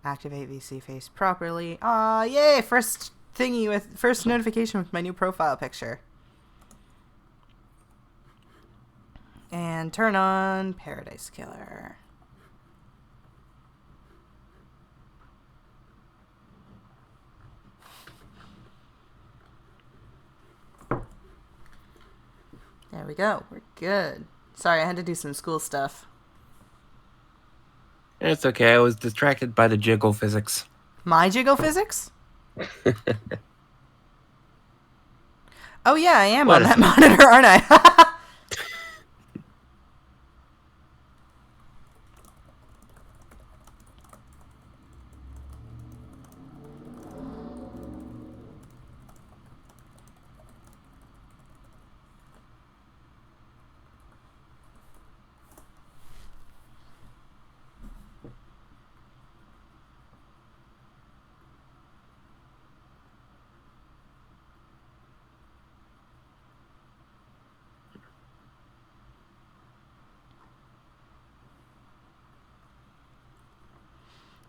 Activate VC face properly. Aw, yay! First notification with my new profile picture. And turn on Paradise Killer. There we go. We're good. Sorry, I had to do some school stuff. It's okay. I was distracted by the jiggle physics. My jiggle physics? Oh yeah, I am What on is that it? monitor, aren't I?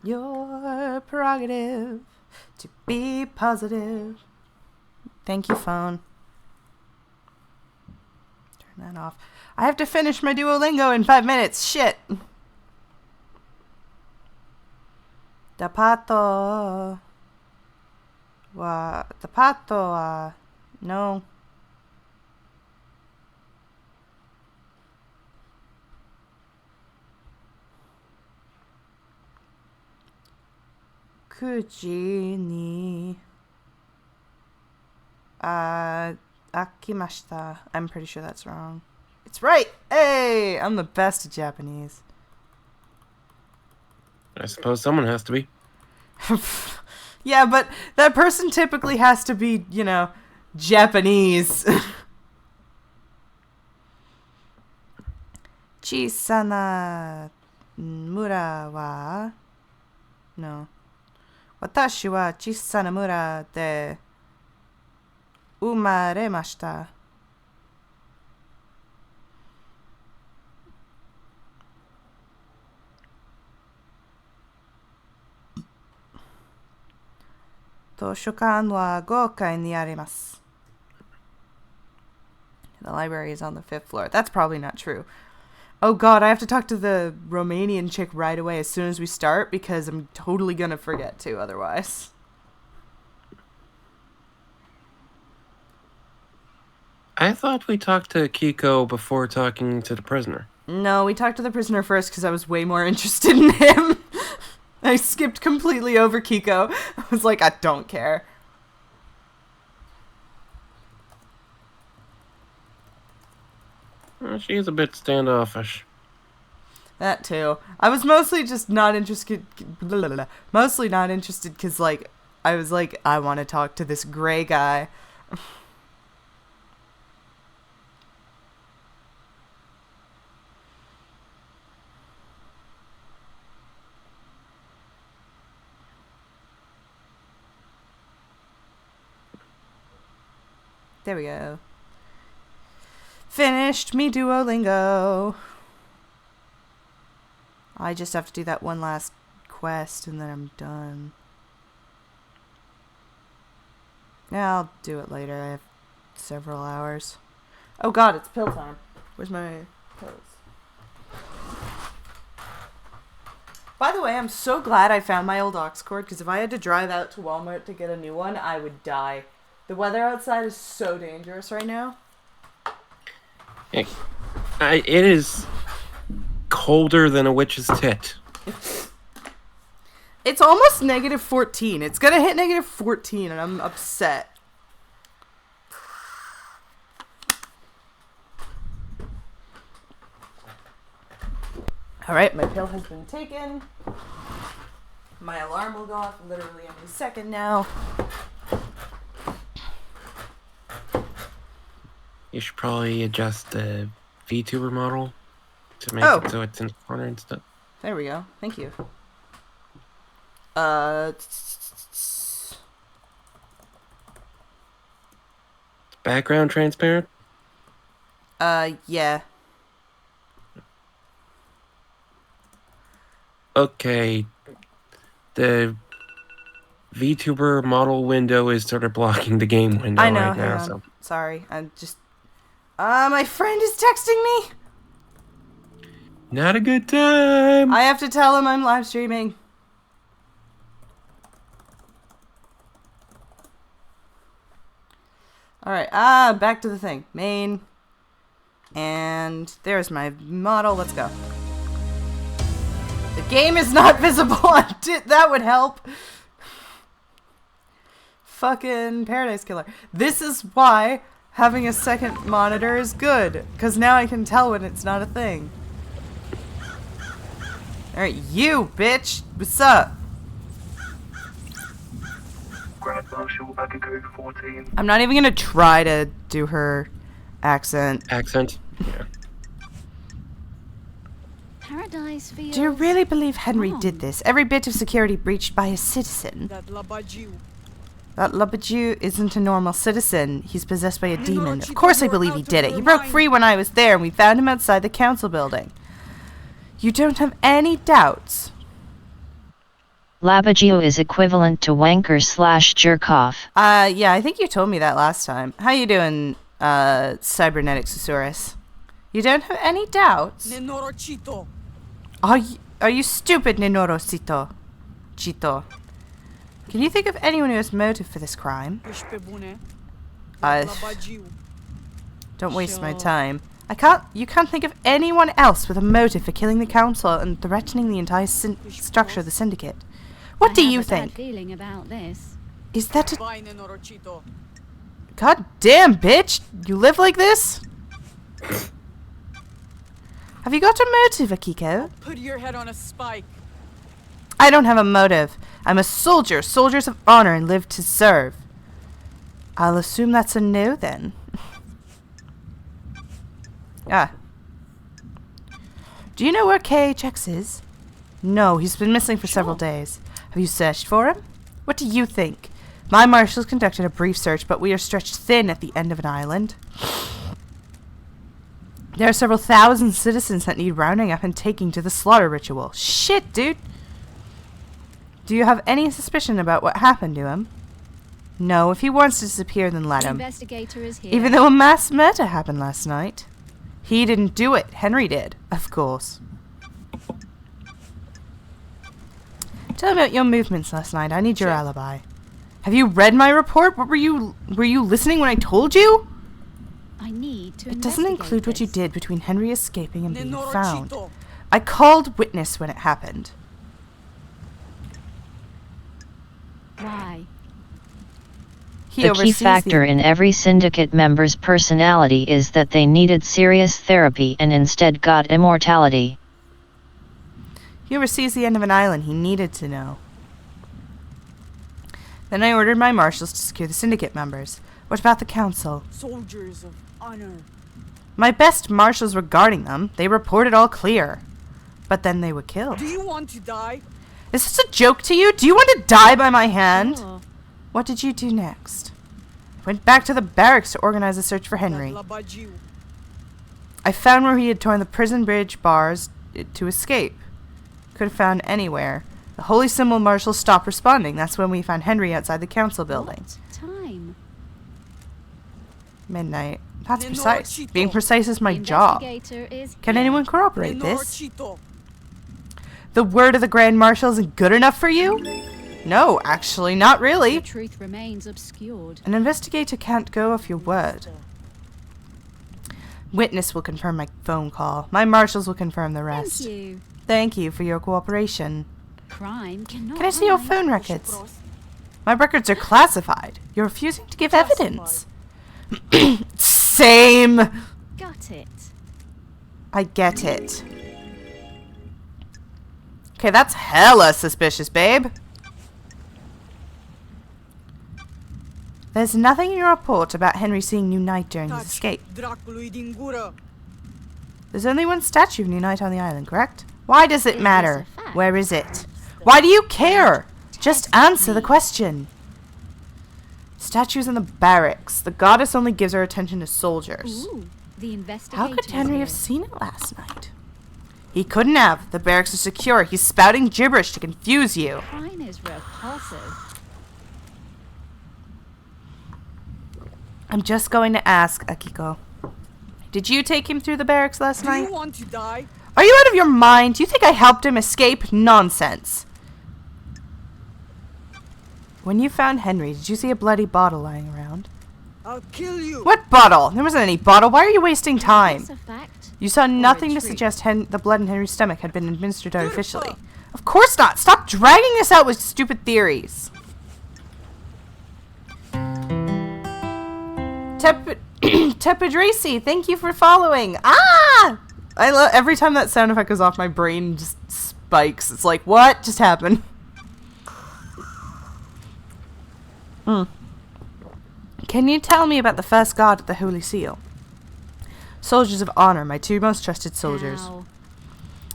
Your prerogative to be positive. Thank you, phone. Turn that off. I have to finish my Duolingo in 5 minutes. Shit. Dapato wa no. Kuji ni akimashita. I'm pretty sure that's wrong. It's right. Hey, I'm the best at Japanese. I suppose someone has to be. Yeah, but that person typically has to be, Japanese. Chisana mura wa no. Watashi wa chisana mura de umaremashita. Toshokan wa 5階にあります. The library is on the 5th floor. That's probably not true. Oh god, I have to talk to the Romanian chick right away as soon as we start because I'm totally gonna forget to otherwise. I thought we talked to Kiko before talking to the prisoner. No, we talked to the prisoner first because I was way more interested in him. I skipped completely over Kiko. I was like, I don't care. She's a bit standoffish. That too. I was mostly just not interested. Mostly not interested because, I was like, I want to talk to this gray guy. There we go. Finished me Duolingo. I just have to do that one last quest and then I'm done. Yeah, I'll do it later. I have several hours. Oh god, it's pill time. Where's my pills? By the way, I'm so glad I found my old aux cord because if I had to drive out to Walmart to get a new one, I would die. The weather outside is so dangerous right now. It is colder than a witch's tit. It's almost negative 14. It's gonna hit negative 14 and I'm upset. Alright, my pill has been taken. My alarm will go off literally any second now. You should probably adjust the VTuber model to make it so it's in the corner and stuff. There we go. Thank you. Background transparent? Yeah. Okay. The VTuber model window is sort of blocking the game window I know, right hang now. on. So Sorry, I'm just... my friend is texting me! not a good time. I have to tell him I'm live streaming. Alright, back to the thing. Main. And there's my model. Let's go. The game is not visible. That would help. Fucking Paradise Killer. This is why having a second monitor is good. Because now I can tell when it's not a thing. Alright, you bitch. What's up? Grand Marshal, back at code 14. I'm not even gonna try to do her accent. Accent. Yeah. Paradise feels... Do you really believe Henry did this? Every bit of security breached by a citizen. That Labaju. That Labaju isn't a normal citizen. He's possessed by a demon. Of course I believe he did it. He broke free when I was there and we found him outside the council building. You don't have any doubts? Labaju is equivalent to wanker / jerk-off. Yeah, I think you told me that last time. How you doing, Cybernetic Susurrus? You don't have any doubts? Nenorochito. Are you stupid, Nenorocito? Chito. Can you think of anyone who has motive for this crime? Ishpebune. Uh, Labaju. Don't waste my Sure. time. You can't think of anyone else with a motive for killing the council and threatening the entire structure of the syndicate. What do you I have a bad think? feeling about this. Is that a... Bye, Nenorochito. God damn, bitch! You live like this? Have you got a motive, Akiko? Put your head on a spike. I don't have a motive. I'm a soldier. Soldiers of honor and live to serve. I'll assume that's a no, then. Do you know where KHX is? No, he's been missing for several days. Have you searched for him? What do you think? My marshals conducted a brief search, but we are stretched thin at the end of an island. There are several thousand citizens that need rounding up and taking to the slaughter ritual. Shit, dude! Do you have any suspicion about what happened to him? No, if he wants to disappear, then let The him. investigator is here. Even though a mass murder happened last night. He didn't do it. Henry did, of course. Tell me about your movements last night. I need your alibi. Have you read my report? Were you listening when I told you? I need to It doesn't investigate include what you this. did between Henry escaping and being found. Nenorochito. I called witness when it happened. Why? He The key oversees factor in every syndicate member's personality is that they needed serious therapy and instead got immortality. He oversees the end of an island. He needed to know. Then I ordered my marshals to secure the syndicate members. What about the council? Soldiers of honor. My best marshals were guarding them. They reported all clear. But then they were killed. Do you want to die? Is this a joke to you? Do you want to die by my hand? Sure. What did you do next? I went back to the barracks to organize a search for Henry. That Labaju. I found where he had torn the prison bridge bars to escape. Could have found anywhere. The holy symbol marshals stopped responding. That's when we found Henry outside the council building. What time? Midnight. That's Nenorochito. precise. Being precise is my The job. investigator is Can here. anyone corroborate this? Nenorochito. The word of the Grand Marshal isn't good enough for you? No, actually, not really. The truth remains obscured. An investigator can't go off your word. Witness will confirm my phone call. My marshals will confirm the rest. Thank you. Thank you for your cooperation. Crime cannot Can I see your hide. phone records? My records are classified. You're refusing to give evidence. Same. Got it. I get it. Okay, that's hella suspicious, babe. There's nothing in your report about Henry seeing New Knight during his escape. Dracului din gură. There's only one statue of New Knight on the island, correct? Why does it It is matter? a fact. Where is it? Why do you care? Just answer the question. Statues in the barracks. The goddess only gives her attention to soldiers. Ooh, the investigator. How could is Henry have here. seen it last night? He couldn't have. The barracks are secure. He's spouting gibberish to confuse you. Mine is repulsive. I'm just going to ask, Akiko. Did you take him through the barracks last Do night? you want to die? Are you out of your mind? Do you think I helped him escape? Nonsense. When you found Henry, did you see a bloody bottle lying around? I'll kill you. What bottle? There wasn't any bottle. Why are you wasting time? That's a fact. You saw nothing to treat. suggest the blood in Henry's stomach had been administered artificially. Of course not. Stop dragging this out with stupid theories. Tepedracy, thank you for following. Ah! I love every time that sound effect goes off, my brain just spikes. It's like, what just happened? Can you tell me about the first guard at the Holy Seal? Soldiers of honor, my two most trusted soldiers. Ow.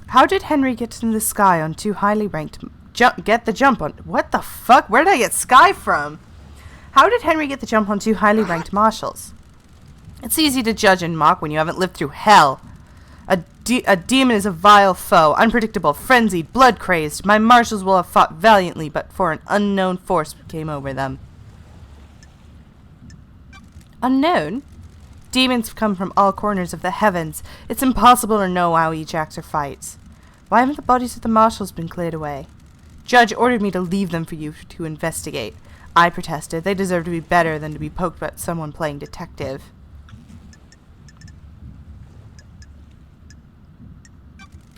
How did Henry get into the sky on two highly ranked get the jump on what the fuck? Where did I get sky from? How did Henry get the jump on two highly ranked marshals? It's easy to judge and mock when you haven't lived through hell. A demon is a vile foe, unpredictable, frenzied, blood-crazed. My marshals will have fought valiantly, but for an unknown force came over them. Unknown? Demons come from all corners of the heavens. It's impossible to know how each acts or fights. Why haven't the bodies of the marshals been cleared away? Judge ordered me to leave them for you to investigate. I protested. They deserve to be better than to be poked by someone playing detective.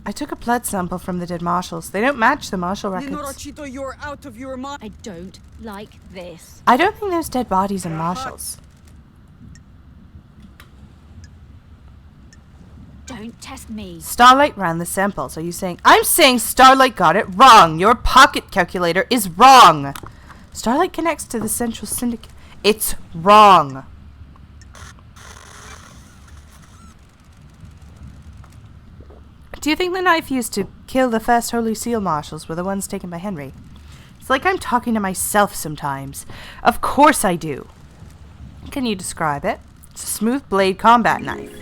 I took a blood sample from the dead marshals. They don't match the marshal records. Lenorachito, you're out of your mind. I don't like this. I don't think there's dead bodies in marshals. Don't test me. Starlight ran the samples. Are you saying... I'm saying Starlight got it wrong. Your pocket calculator is wrong. Starlight connects to the central syndicate. It's wrong. Do you think the knife used to kill the first Holy Seal marshals were the ones taken by Henry? It's like I'm talking to myself sometimes. Of course I do. Can you describe it? It's a smooth blade combat knife.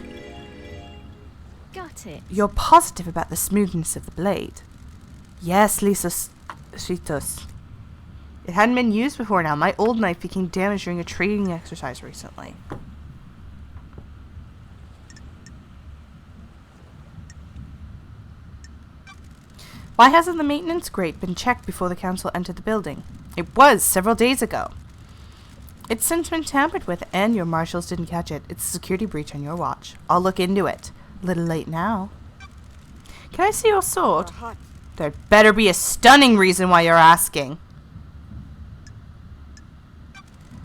Got it. You're positive about the smoothness of the blade? Yes, Lysos. It hadn't been used before now. My old knife became damaged during a training exercise recently. Why hasn't the maintenance grate been checked before the council entered the building? It was several days ago. It's since been tampered with and your marshals didn't catch it. It's a security breach on your watch. I'll look into it. A little late now. Can I see your sword? Hot. There'd better be a stunning reason why you're asking.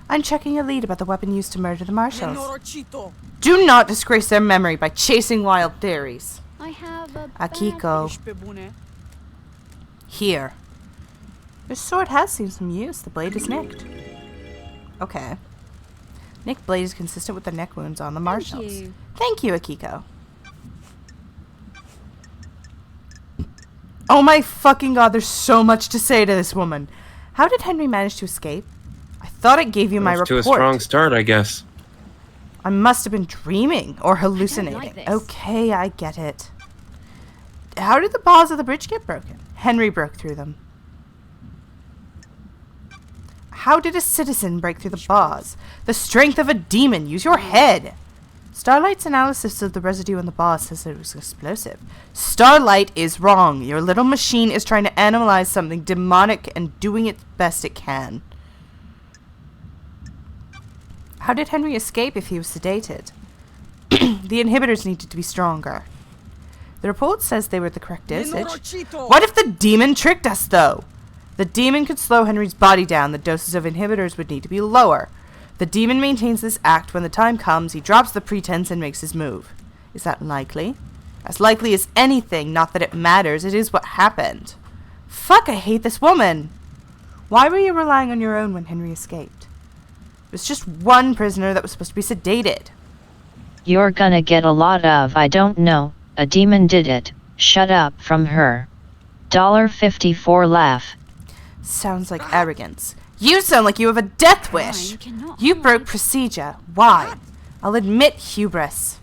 I'm checking a lead about the weapon used to murder the marshals. Lenorachito. Do not disgrace their memory by chasing wild theories. I have a Akiko. Ishpebune. Here. This sword has seen some use. The blade is nicked. Okay. Nicked blade is consistent with the neck wounds on the marshals. you. Thank you, Akiko. Oh my fucking god, there's so much to say to this woman. How did Henry manage to escape? I thought it gave you my Off report. to a strong start, I guess. I must have been dreaming or hallucinating. like this. Okay, I get it. How did the bars of the bridge get broken? Henry broke through them. How did a citizen break through the bars? The strength of a demon. Use your head. Starlight's analysis of the residue in the bars says that it was explosive. Starlight is wrong. Your little machine is trying to analyze something demonic and doing its best it can. How did Henry escape if he was sedated? The inhibitors needed to be stronger. The report says they were the correct dosage. Lenorachito. What if the demon tricked us, though? The demon could slow Henry's body down. The doses of inhibitors would need to be lower. The demon maintains this act. When the time comes, he drops the pretense and makes his move. Is that likely? As likely as anything. Not that it matters. It is what happened. Fuck, I hate this woman. Why were you relying on your own when Henry escaped? It was just one prisoner that was supposed to be sedated. You're gonna get a lot of I don't know, a demon did it, shut up from her. $54 laugh. Sounds like arrogance. You sound like you have a death wish. Mine cannot You hide. broke procedure. Why? I'll admit hubris.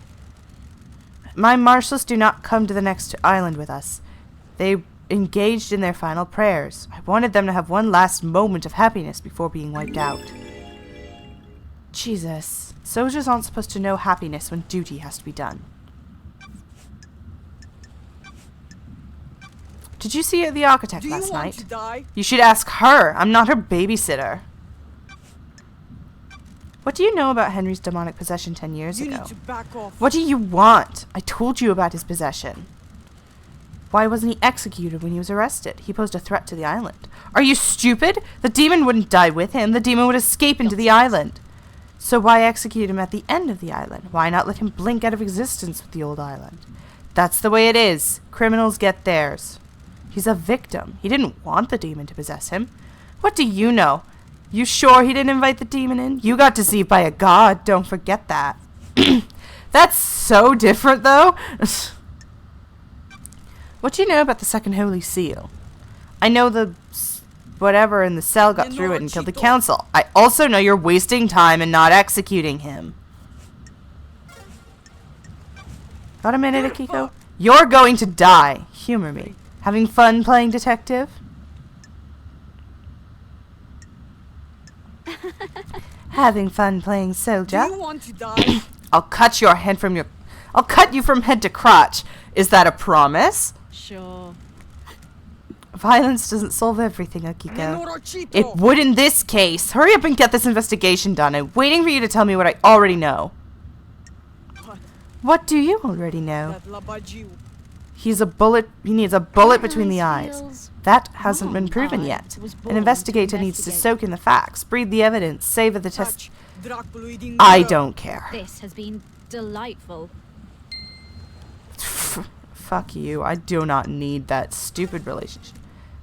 my marshals do not come to the next island with us. They engaged in their final prayers. I wanted them to have one last moment of happiness before being wiped out. Jesus. Soldiers aren't supposed to know happiness when duty has to be done. Did you see the architect Do you last want night? to die? You should ask her. I'm not her babysitter. What do you know about Henry's demonic possession 10 years You ago? need to back off. What do you want? I told you about his possession. Why wasn't he executed when he was arrested? He posed a threat to the island. Are you stupid? The demon wouldn't die with him. The demon would escape into the island. So why execute him at the end of the island? Why not let him blink out of existence with the old island? That's the way it is. Criminals get theirs. He's a victim. He didn't want the demon to possess him. What do you know? You sure he didn't invite the demon in? You got deceived by a god. Don't forget that. That's so different, though. What do you know about the second holy seal? I know the whatever in the cell got through it and killed the council. I also know you're wasting time and not executing him. Got a minute, Akiko? You're going to die. Humor me. Having fun playing detective? Having fun playing Do soldier? you want to die? I'll cut your head from your... I'll cut you from head to crotch. Is that a promise? Sure. Violence doesn't solve everything, Akiko. Menorachito. It would in this case. Hurry up and get this investigation done. I'm waiting for you to tell me what I already know. What do you already know? That Labajiu. He needs a bullet between the eyes. Feels That hasn't been wrong. proven I yet. was An born to investigator needs to investigate. soak in the facts, breathe the evidence, savor the test. Touch. Draculuiding I Mira. don't care. This has been delightful. Fuck you. I do not need that stupid relationship.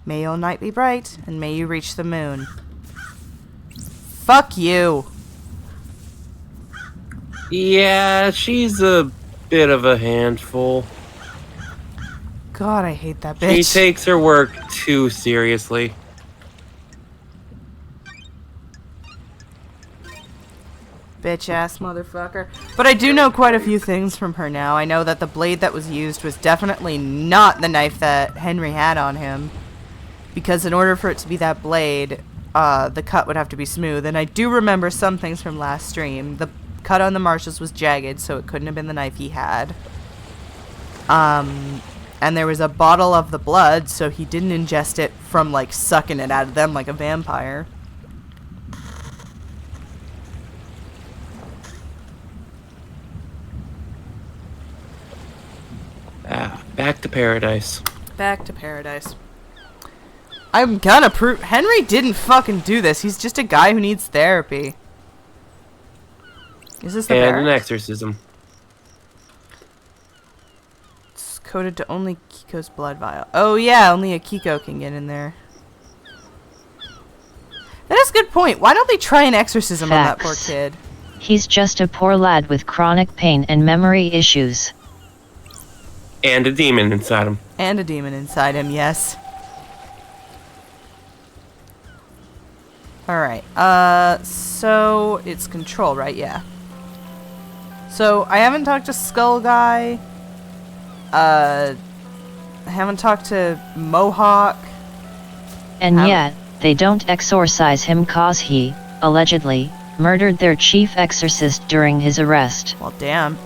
May your night be bright, and may you reach the moon. Fuck you. Yeah, she's a bit of a handful. God, I hate that She bitch. takes her work too seriously. Bitch ass motherfucker. But I do know quite a few things from her now. I know that the blade that was used was definitely not the knife that Henry had on him. Because in order for it to be that blade, the cut would have to be smooth. And I do remember some things from last stream. The cut on the Marshals was jagged, so it couldn't have been the knife he had. And there was a bottle of the blood, so he didn't ingest it from, like, sucking it out of them like a vampire. Back to paradise. Back to paradise. I'm gonna prove Henry didn't fucking do this. He's just a guy who needs therapy. Is this the And an barracks? exorcism. It's coded to only Kiko's blood vial. Oh yeah, only a Kiko can get in there. That is a good point. Why don't they try an exorcism on that poor Facts. kid? He's just a poor lad with chronic pain and memory issues. And a demon inside him. And a demon inside him, yes. Alright, so it's control, right? Yeah. So, I haven't talked to Skull Guy. I haven't talked to Mohawk. And How- yet, they don't exorcise him cause he, allegedly, murdered their chief exorcist during his arrest. Well, damn.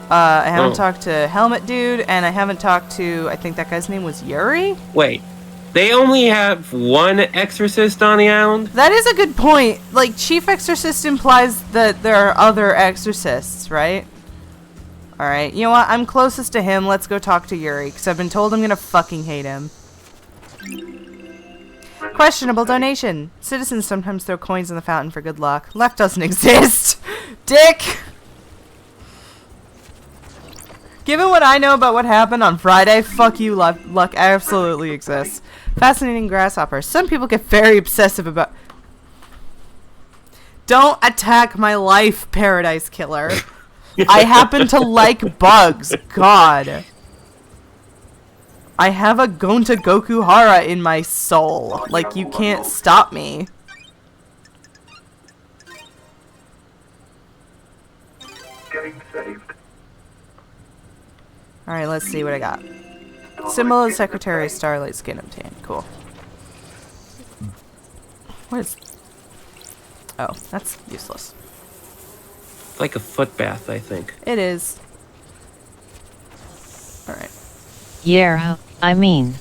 I haven't Oh. talked to Helmet Dude, and I haven't talked to, I think that guy's name was Yuri? Wait, they only have one exorcist on the island? That is a good point. Like, Chief Exorcist implies that there are other exorcists, right? Alright, you know what? I'm closest to him. Let's go talk to Yuri, because I've been told I'm gonna fucking hate him. Questionable donation. Citizens sometimes throw coins in the fountain for good luck. Luck doesn't exist. Dick! Given what I know about what happened on Friday, fuck you, luck absolutely exists. Fascinating grasshopper. Some people get very obsessive about... Don't attack my life, Paradise Killer. I happen to like bugs. God. I have a Gonta Gokuhara in my soul. Like, you can't stop me. Game saved. Alright, let's see what I got. Symbol of Secretary Starlight Skin obtained. Cool. What is... Oh, that's useless. Like a foot bath, I think. It is. Alright. Yeah, I mean,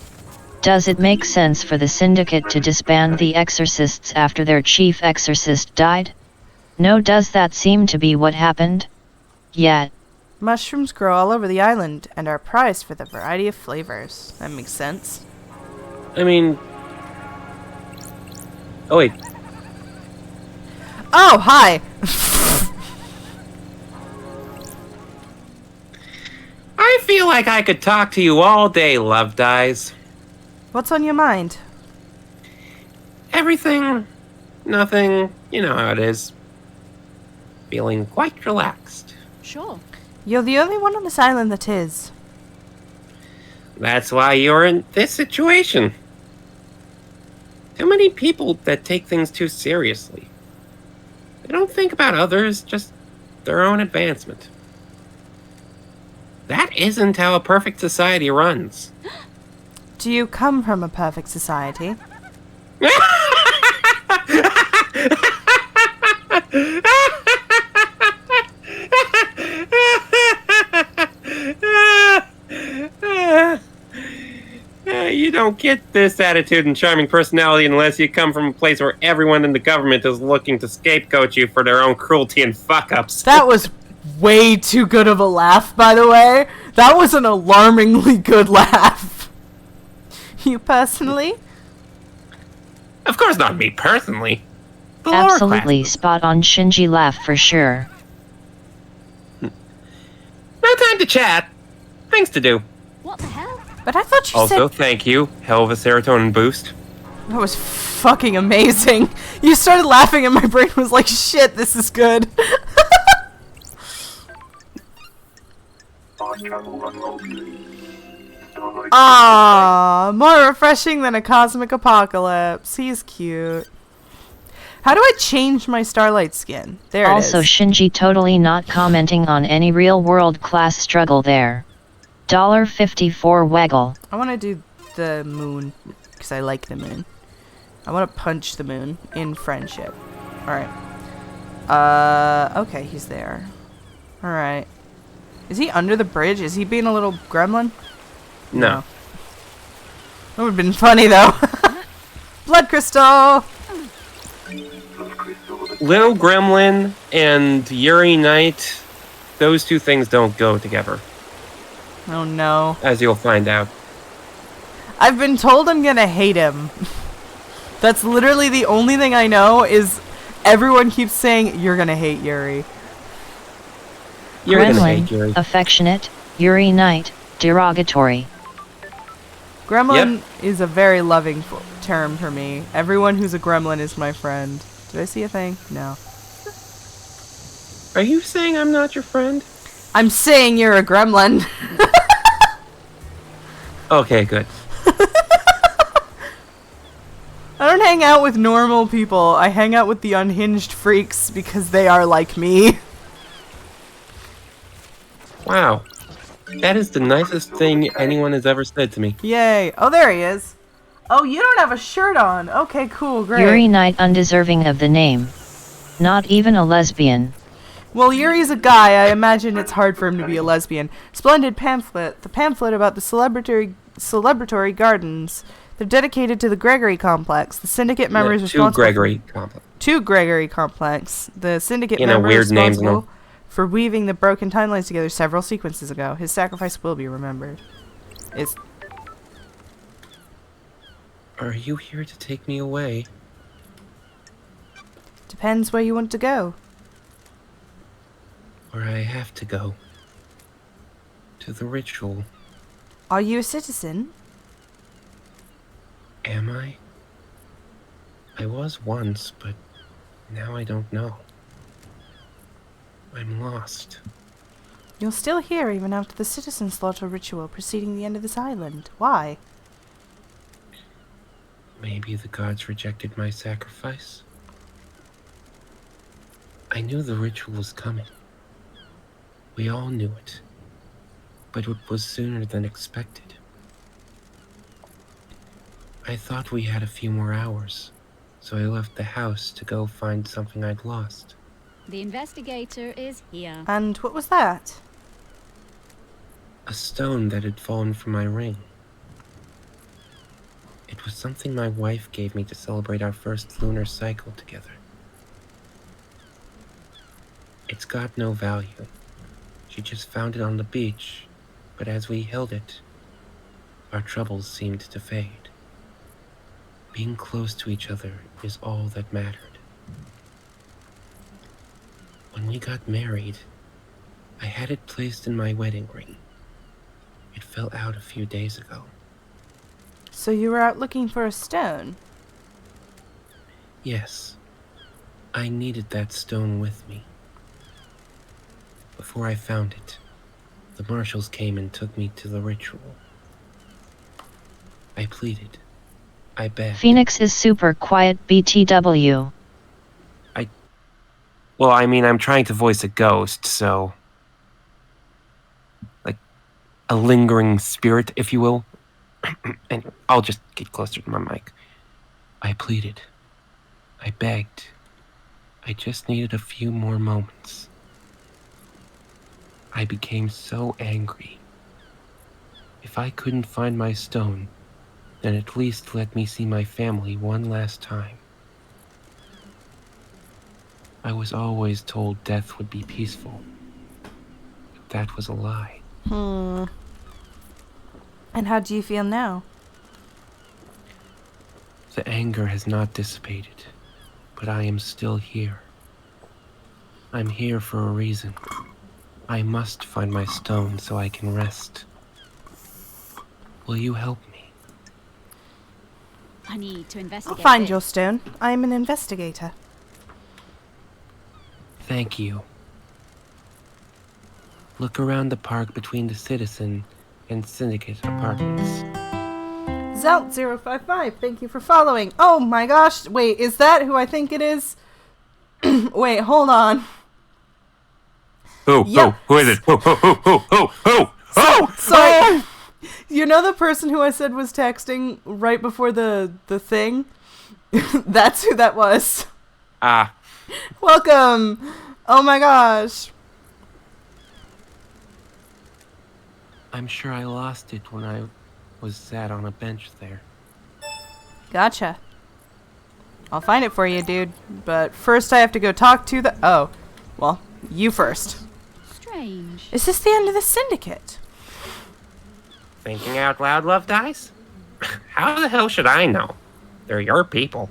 does it make sense for the syndicate to disband the exorcists after their chief exorcist died? No, does that seem to be what happened? Yet. Mushrooms grow all over the island and are prized for the variety of flavors. That makes sense. I mean... Oh, wait. Oh, hi! I feel like I could talk to you all day, Love Dies. What's on your mind? Everything, nothing, you know how it is. Feeling quite relaxed. Sure. You're the only one on this island that is. That's why you're in this situation. Too many people that take things too seriously. They don't think about others, just their own advancement. That isn't how a perfect society runs. Do you come from a perfect society? You don't get this attitude and charming personality unless you come from a place where everyone in the government is looking to scapegoat you for their own cruelty and fuck-ups. That was way too good of a laugh, by the way. That was an alarmingly good laugh. You personally? Of course not me personally. The lower Absolutely classes. spot on Shinji laugh for sure. No time to chat. Things to do. What the hell? But I thought you Also, said... thank you. Hell of a serotonin boost. That was fucking amazing. You started laughing and my brain was like, shit, this is good. Fast travel unlocked. Starlight Ah, more refreshing than a cosmic apocalypse. He's cute. How do I change my Starlight skin? There Also it is. Shinji totally not commenting on any real world class struggle there. $54 Weggle. I want to do the moon because I like the moon. I want to punch the moon in friendship. Alright. Okay, he's there. Alright. Is he under the bridge? Is he being a little gremlin? No. That would have been funny though. Blood crystal! Little Gremlin and Yuri Knight, those two things don't go together, Oh no. as you'll find out. I've been told I'm gonna hate him. That's literally the only thing I know is everyone keeps saying you're gonna hate Yuri. You're gonna hate Yuri. Gremlin, affectionate, Yuri Knight, derogatory. Gremlin is a very loving term for me. Everyone who's a gremlin is my friend. Did I see a thing? No. Are you saying I'm not your friend? I'm saying you're a gremlin. Okay, good. I don't hang out with normal people. I hang out with the unhinged freaks because they are like me. Wow. That is the nicest thing anyone has ever said to me. Yay. Oh, there he is. Oh, you don't have a shirt on. Okay, cool, great. Yuri Knight undeserving of the name. Not even a lesbian. Well, Yuri's a guy. I imagine it's hard for him to be a lesbian. Splendid pamphlet. The pamphlet about the celebratory gardens. They're dedicated to the Gregory Complex. The syndicate members To responsible Gregory Complex. to Gregory Complex. The syndicate You know, member weird names and all. responsible for weaving the broken timelines together several sequences ago. His sacrifice will be remembered. It's Are you here to take me away? depends where you want to go. Where I have to go? To the ritual. Are you a citizen? Am I? I was once, but now I don't know. I'm lost. You're still here even after the citizen slaughter ritual preceding the end of this island. Why? Maybe the gods rejected my sacrifice? I knew the ritual was coming. We all knew it. but it was sooner than expected. I thought we had a few more hours, so I left the house to go find something I'd lost. The investigator is here. And what was that? A stone that had fallen from my ring. It was something my wife gave me to celebrate our first lunar cycle together. It's got no value. She just found it on the beach, but as we held it, our troubles seemed to fade. Being close to each other is all that mattered. When we got married, I had it placed in my wedding ring. It fell out a few days ago. So you were out looking for a stone? Yes, I needed that stone with me. Before I found it, the marshals came and took me to the ritual. I pleaded. I begged. Phoenix is super quiet BTW. Well, I mean, I'm trying to voice a ghost, so... like, a lingering spirit, if you will. And I'll just get closer to my mic. I pleaded. I begged. I just needed a few more moments. I became so angry. If I couldn't find my stone, then at least let me see my family one last time. I was always told death would be peaceful. But that was a lie. And how do you feel now? The anger has not dissipated, but I am still here. I'm here for a reason. I must find my stone so I can rest. Will you help me? I need to I'll investigate. find this. your stone. I'm an investigator. Thank you. Look around the park between the Citizen and Syndicate apartments. Zelt055, thank you for following. Oh my gosh, wait, is that who I think it is? Wait, hold on. Who? Yeah. Who is it? Who? So, you know the person who I said was texting right before the thing? That's who that was. Ah, Welcome. Oh my gosh. I'm sure I lost it when I was sat on a bench there. Gotcha. I'll find it for you, dude. But first I have to go talk to the... Oh. Well, you first. Strange. Is this the end of the syndicate? Thinking out loud, Love Dice? How the hell should I know? They're your people.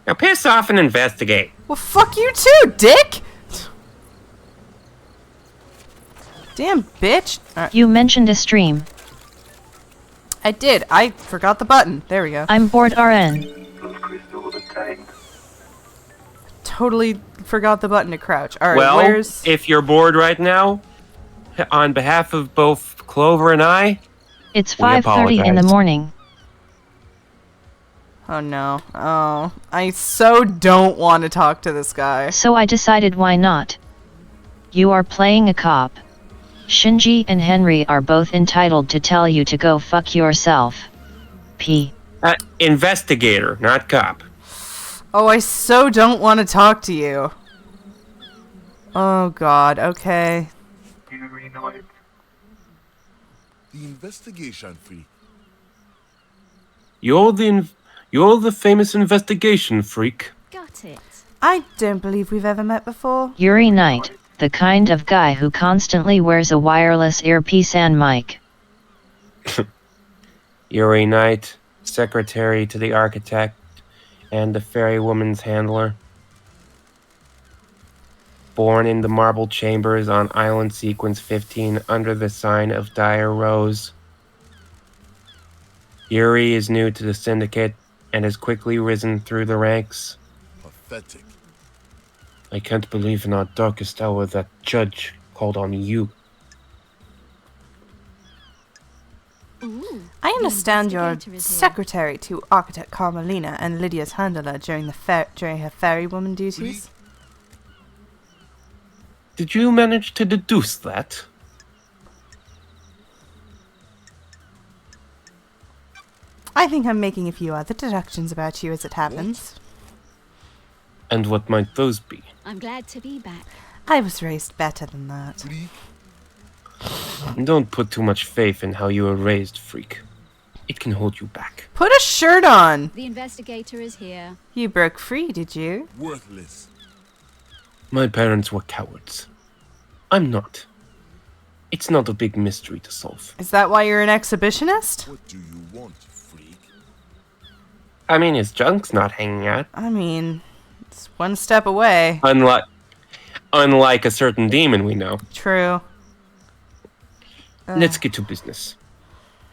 Now piss off and investigate. Well, fuck you too, dick! Damn, bitch. Alright. You mentioned a stream. I did. I forgot the button. There we go. I'm bored RN. Those crystals are tank. Totally forgot the button to crouch. Alright, Well, where's... if you're bored right now, on behalf of both Clover and I, It's We 5:30 in the apologize. morning. Oh no. Oh. I so don't want to talk to this guy. So I decided why not. You are playing a cop. Shinji and Henry are both entitled to tell you to go fuck yourself. P. investigator, not cop. Oh, I so don't want to talk to you. Oh god, okay. You reunite. The investigation freak. You're the famous investigation freak. Got it. I don't believe we've ever met before. Yuri Knight, the kind of guy who constantly wears a wireless earpiece and mic. Yuri Knight, secretary to the architect and the fairy woman's handler. Born in the marble chambers on Island Sequence 15 under the sign of Dire Rose. Yuri is new to the Syndicate and has quickly risen through the ranks. Pathetic. I can't believe in our darkest hour that Judge called on you. Ooh. I understand you're investigator is here. secretary to Architect Carmelina and Lydia's handler during her fairy woman duties. Did you manage to deduce that? I think I'm making a few other deductions about you as it happens. And what might those be? I'm glad to be back. I was raised better than that. Freak. Don't put too much faith in how you were raised, freak. It can hold you back. Put a shirt on! The investigator is here. You broke free, did you? Worthless. My parents were cowards. I'm not. It's not a big mystery to solve. Is that why you're an exhibitionist? What do you want, freak? I mean, his junk's not hanging out. I mean, it's one step away. Unlike a certain demon we know. True. Let's get to business.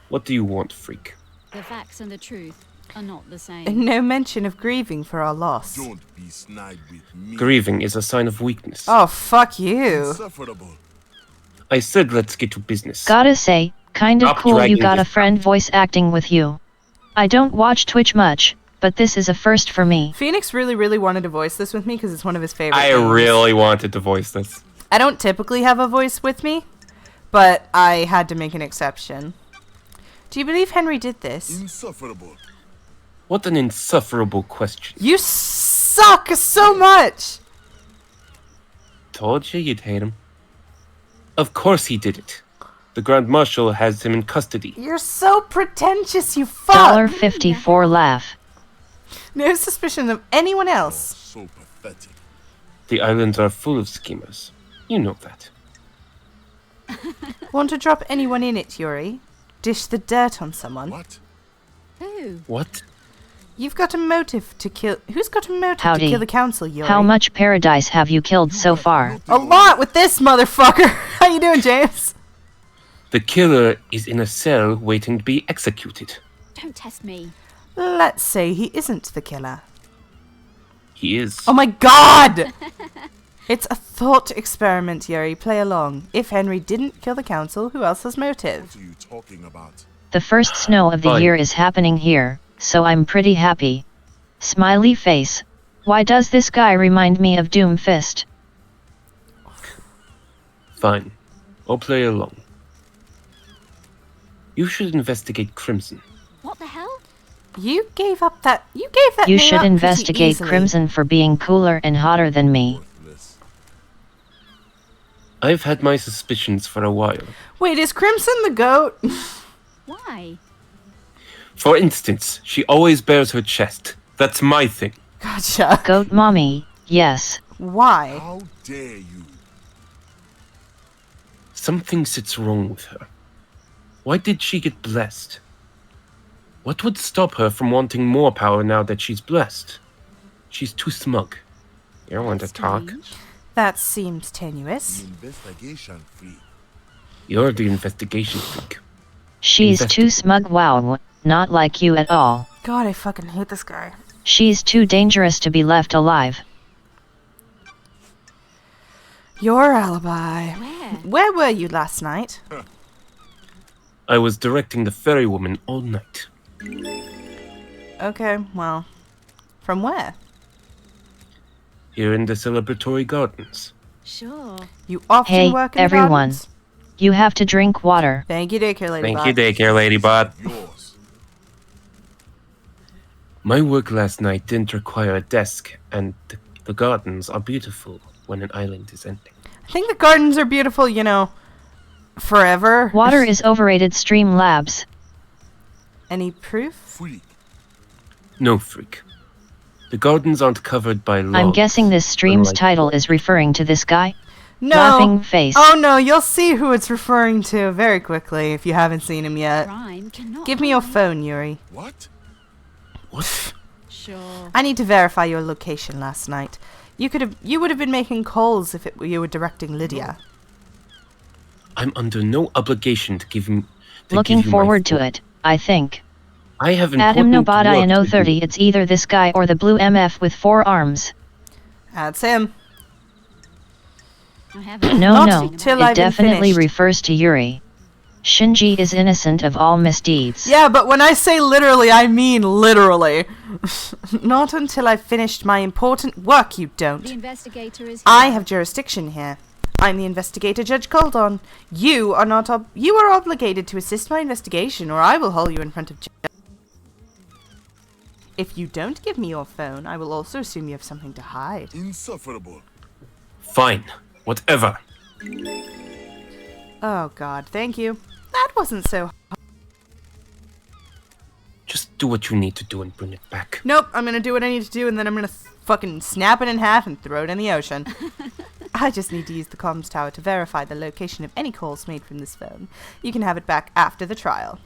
What do you want, freak? The facts and the truth are not the same. And no mention of grieving for our loss. Don't be snide with me. Grieving is a sign of weakness. Oh, fuck you. Insufferable. I said let's get to business. Gotta say, kind of Stop cool you dragging got a this friend voice acting with you. I don't watch Twitch much, but this is a first for me. Phoenix really wanted to voice this with me because it's one of his favorite I games. really wanted to voice this. I don't typically have a voice with me, but I had to make an exception. Do you believe Henry did this? Insufferable. What an insufferable question. You suck so much! Told you you'd hate him. Of course he did it. The Grand Marshal has him in custody. You're so pretentious, you fuck! $54 laugh. No suspicion of anyone else. So pathetic. The islands are full of schemers. You know that. Want to drop anyone in it, Yuri? Dish the dirt on someone? What? Who? What? You've got a motive to kill... Who's got a motive Howdy. to kill the council, Yuri? How much paradise have you killed so far? A lot with this motherfucker! How you doing, James? The killer is in a cell waiting to be executed. Don't test me. Let's say he isn't the killer. He is. Oh my god! It's a thought experiment, Yuri. Play along. If Henry didn't kill the council, who else has motive? What are you talking about? The first snow of the Fine. year is happening here, so I'm pretty happy. Smiley face. Why does this guy remind me of Doomfist? Fine. I'll play along. You should investigate Crimson. What the hell? You gave that You name should up pretty investigate easily. Crimson for being cooler and hotter than me. Worthless. I've had my suspicions for a while. Wait, is Crimson the goat? Why? For instance, she always bears her chest. That's my thing. Gotcha. Goat mommy, yes. Why? How dare you? Something sits wrong with her. Why did she get blessed? What would stop her from wanting more power now that she's blessed? She's too smug. You don't want to talk. Strange. That seems The tenuous. investigation freak. You're the investigation freak. She's Investi- too smug, wow, not like you at all. God, I fucking hate this guy. She's too dangerous to be left alive. Your alibi. Where? Where were you last night? I was directing the ferry woman all night. Okay, well, from where? Here in the celebratory gardens. Sure. You often Hey, work in the everyone. gardens? You have to drink water. Thank you, daycare lady. Thank Bob. you, daycare ladybot. Yours. My work last night didn't require a desk, and the gardens are beautiful when an island is ending. I think the gardens are beautiful, you know, forever. Water is overrated, Streamlabs. Any proof? Freak. No, freak. The gardens aren't covered by logs. I'm guessing this stream's Unlike- title is referring to this guy? No. Laughing face. Oh no, you'll see who it's referring to very quickly if you haven't seen him yet. Crime cannot. Give me your hide. phone, Yuri. What? What? Sure. I need to verify your location last night. You would have been making calls if you were directing Lydia. I'm under no obligation to give him. Looking forward to it, I think. I have Adam important Nobata in work to do. 030, it's either this guy or the blue MF with 4 arms. That's him. I haven't. No, Not no, till it I've been definitely finished. refers to Yuri. Shinji is innocent of all misdeeds. Yeah, but when I say literally, I mean literally. Not until I've finished my important work, you The don't. investigator is here. I have jurisdiction here. I'm the investigator Judge called on. You are not you are obligated to assist my investigation, or I will haul you in front of judge. If you don't give me your phone, I will also assume you have something to hide. Insufferable. Fine. Whatever. Oh god, thank you. That wasn't so... Just do what you need to do and bring it back. Nope, I'm gonna do what I need to do and then I'm gonna fucking snap it in half and throw it in the ocean. I just need to use the comms tower to verify the location of any calls made from this phone. You can have it back after the trial.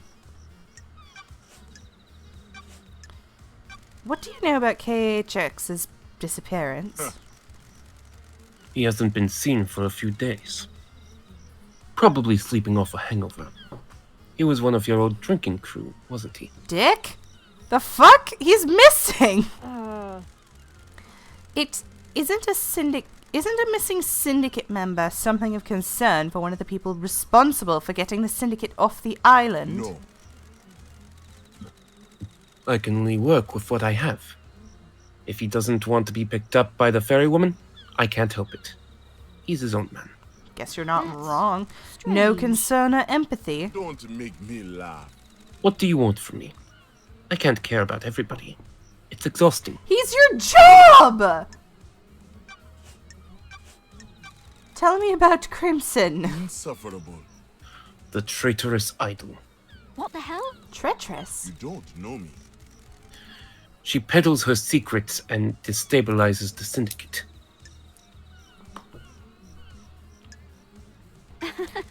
What do you know about KHX's disappearance? He hasn't been seen for a few days. Probably sleeping off a hangover. He was one of your old drinking crew, wasn't he? Dick? The fuck? He's missing! It isn't a missing syndicate member something of concern for one of the people responsible for getting the syndicate off the island? No. I can only work with what I have. If he doesn't want to be picked up by the fairy woman, I can't help it. He's his own man. Guess you're not That's wrong. No strange. concern or empathy. Don't make me laugh. What do you want from me? I can't care about everybody. It's exhausting. He's your job! Tell me about Crimson. Insufferable. The traitorous idol. What the hell? Treacherous. You don't know me. She peddles her secrets and destabilizes the syndicate.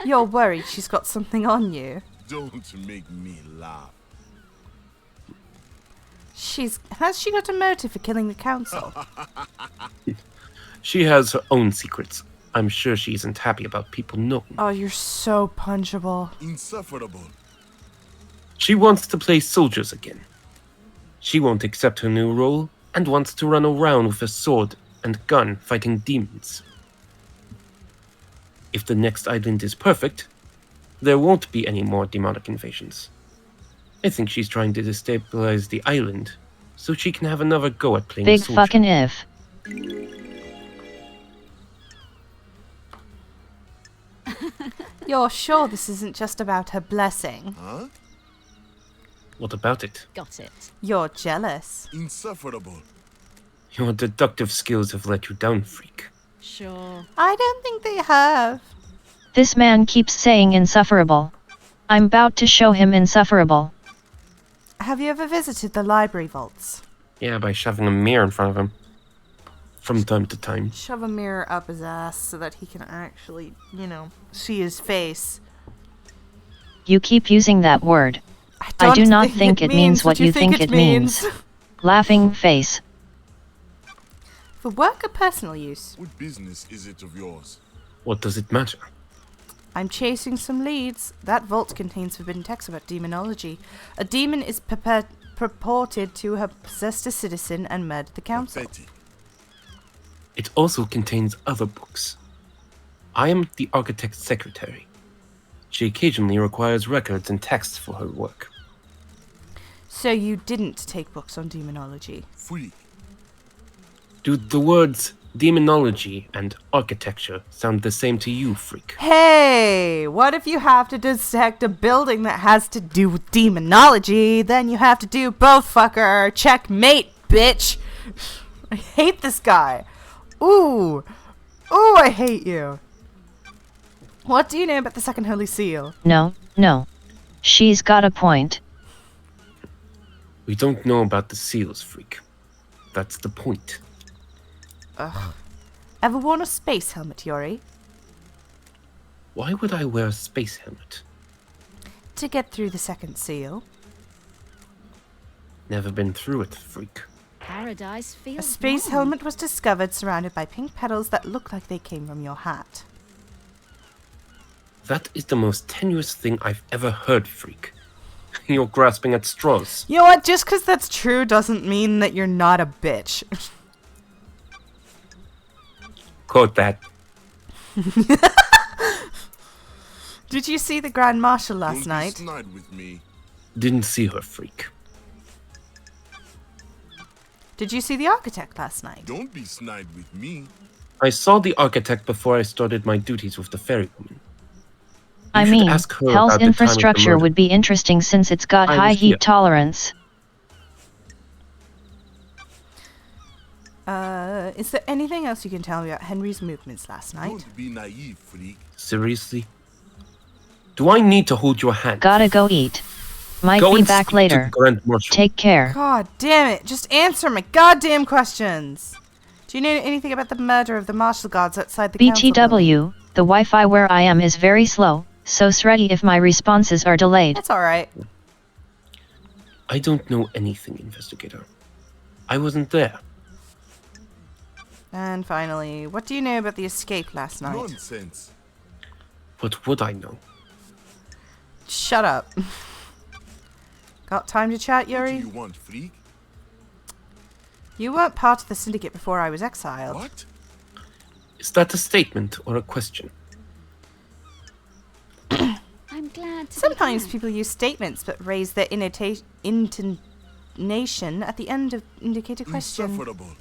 You're worried she's got something on you. Don't make me laugh. Has she got a motive for killing the council? She has her own secrets. I'm sure she isn't happy about people knowing. Oh, you're so punchable. Insufferable. She wants to play soldiers again. She won't accept her new role and wants to run around with a sword and gun fighting demons. If the next island is perfect, there won't be any more demonic invasions. I think she's trying to destabilize the island so she can have another go at playing Big soldier. fucking if. You're sure this isn't just about her blessing? Huh? What about it? Got it. You're jealous. Insufferable. Your deductive skills have let you down, freak. Sure. I don't think they have. This man keeps saying insufferable. I'm about to show him insufferable. Have you ever visited the library vaults? Yeah, by shoving a mirror in front of him. From time to time. Shove a mirror up his ass so that he can actually, see his face. You keep using that word. I do not think it means what you think it means. Laughing face. For work or personal use? What business is it of yours? What does it matter? I'm chasing some leads. That vault contains forbidden texts about demonology. A demon is purported to have possessed a citizen and murdered the council. Pathetic. It also contains other books. I am the architect's secretary. She occasionally requires records and texts for her work. So you didn't take books on demonology? Freak. Do the words demonology and architecture sound the same to you, freak? Hey, what if you have to dissect a building that has to do with demonology? Then you have to do both, fucker. Checkmate, bitch. I hate this guy. Ooh, I hate you. What do you know about the Second Holy Seal? No. She's got a point. We don't know about the seals, freak. That's the point. Ever worn a space helmet, Yori? Why would I wear a space helmet? To get through the second seal. Never been through it, freak. Paradise feels A space wrong. helmet was discovered surrounded by pink petals that look like they came from your hat. That is the most tenuous thing I've ever heard, freak. You're grasping at straws. You know what? Just because that's true doesn't mean that you're not a bitch. Quote that. Did you see the Grand Marshal last Don't night? be snide with me. Didn't see her, freak. Did you see the architect last night? Don't be snide with me. I saw the architect before I started my duties with the fairy woman. I should mean, ask her Hell's about the time of the infrastructure murder. would be interesting since it's got I high was heat here. tolerance. Is there anything else you can tell me about Henry's movements last night? Don't be naive, freak. Seriously? Do I need to hold your hand? Gotta go eat. Might Go be and back speak to later. Grand Marshal. Take care. God damn it! Just answer my goddamn questions! Do you know anything about the murder of the martial guards outside the council building? BTW, the Wi-Fi where I am is very slow, so ready if my responses are delayed. That's alright. I don't know anything, investigator. I wasn't there. And finally, what do you know about the escape last night? Nonsense. What would I know? Shut up. Got time to chat, What do Yuri? you want, freak? You weren't part of the syndicate before I was exiled. What? Is that a statement or a question? I'm glad to Sometimes be people use statements but raise their intonation at the end of indicate a question. Insufferable.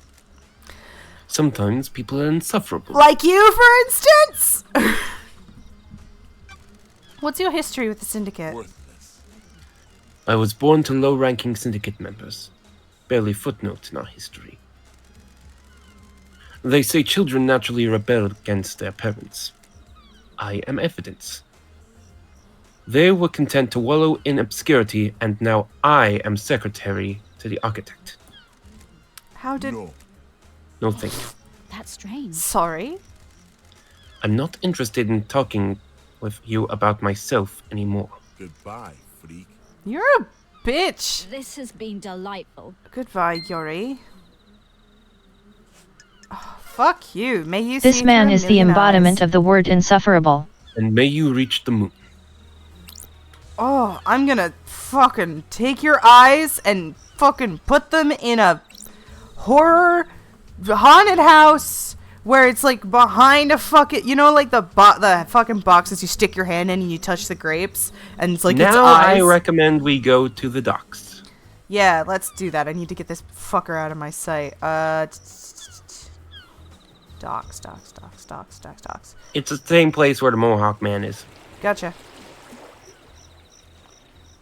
Sometimes people are insufferable. Like you, for instance? What's your history with the syndicate? Worthless. I was born to low-ranking syndicate members. Barely footnote in our history. They say children naturally rebel against their parents. I am evidence. They were content to wallow in obscurity, and now I am secretary to the architect. How did... No. No thank you. That's strange. Sorry? I'm not interested in talking with you about myself anymore. Goodbye, freak. You're a bitch. This has been delightful. Goodbye, Yuri. Oh, fuck you. May you This see man through a is the million embodiment eyes. of the word insufferable. And may you reach the moon. Oh, I'm gonna fucking take your eyes and fucking put them in a horror haunted house where it's like behind a fucking, you know, like the fucking boxes you stick your hand in and you touch the grapes and it's like its Now eyes. I recommend we go to the docks. Yeah, let's do that. I need to get this fucker out of my sight. Docks. It's the same place where the Mohawk Man is. Gotcha.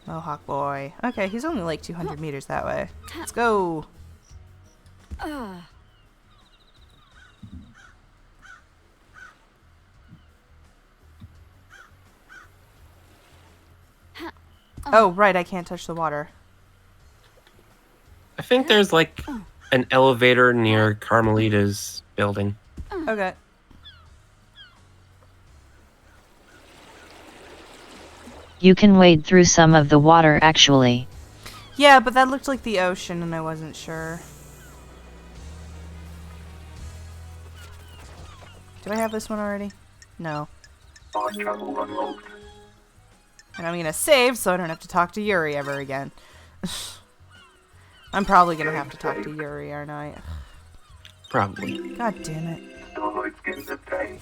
Mohawk boy. Okay, he's only like 200 meters that way. Let's go. Oh, right, I can't touch the water. I think there's like an elevator near Carmelita's building. Okay. You can wade through some of the water actually. Yeah, but that looked like the ocean and I wasn't sure. Do I have this one already? No. My travel unlocked. And I'm gonna save so I don't have to talk to Yuri ever again. I'm probably gonna have to talk to Yuri, aren't I? Probably. God damn it. Starlight skins obtained.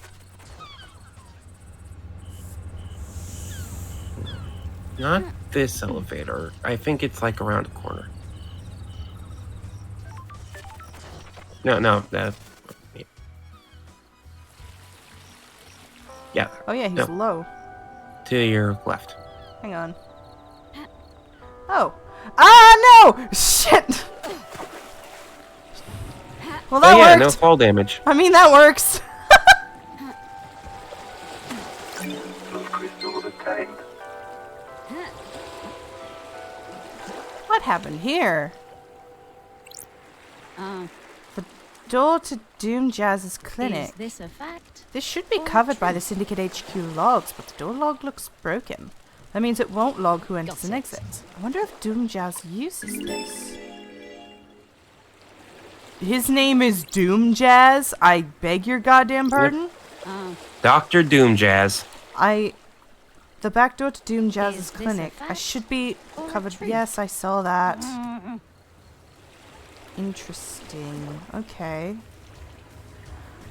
Not this elevator. I think it's like around a corner. No, that. Yeah, Oh yeah, he's No. low. to your left. Hang on. Oh. Ah, no! Shit! Well, that Oh yeah, no worked. fall damage. I mean, that works. Those crystals obtained. What happened here? Oh, Door to Doom Jazz's clinic. is this a fact? This should be covered by the Syndicate HQ logs, but the door log looks broken. That means it won't log who enters Got and it. exits. I wonder if Doom Jazz uses this. His name is Doom Jazz. I beg your goddamn pardon. Oh, Dr. Doom Jazz. The back door to Doom Jazz's Is this a clinic. I fact should be or a covered. truth? Yes, I saw that. Interesting. Okay.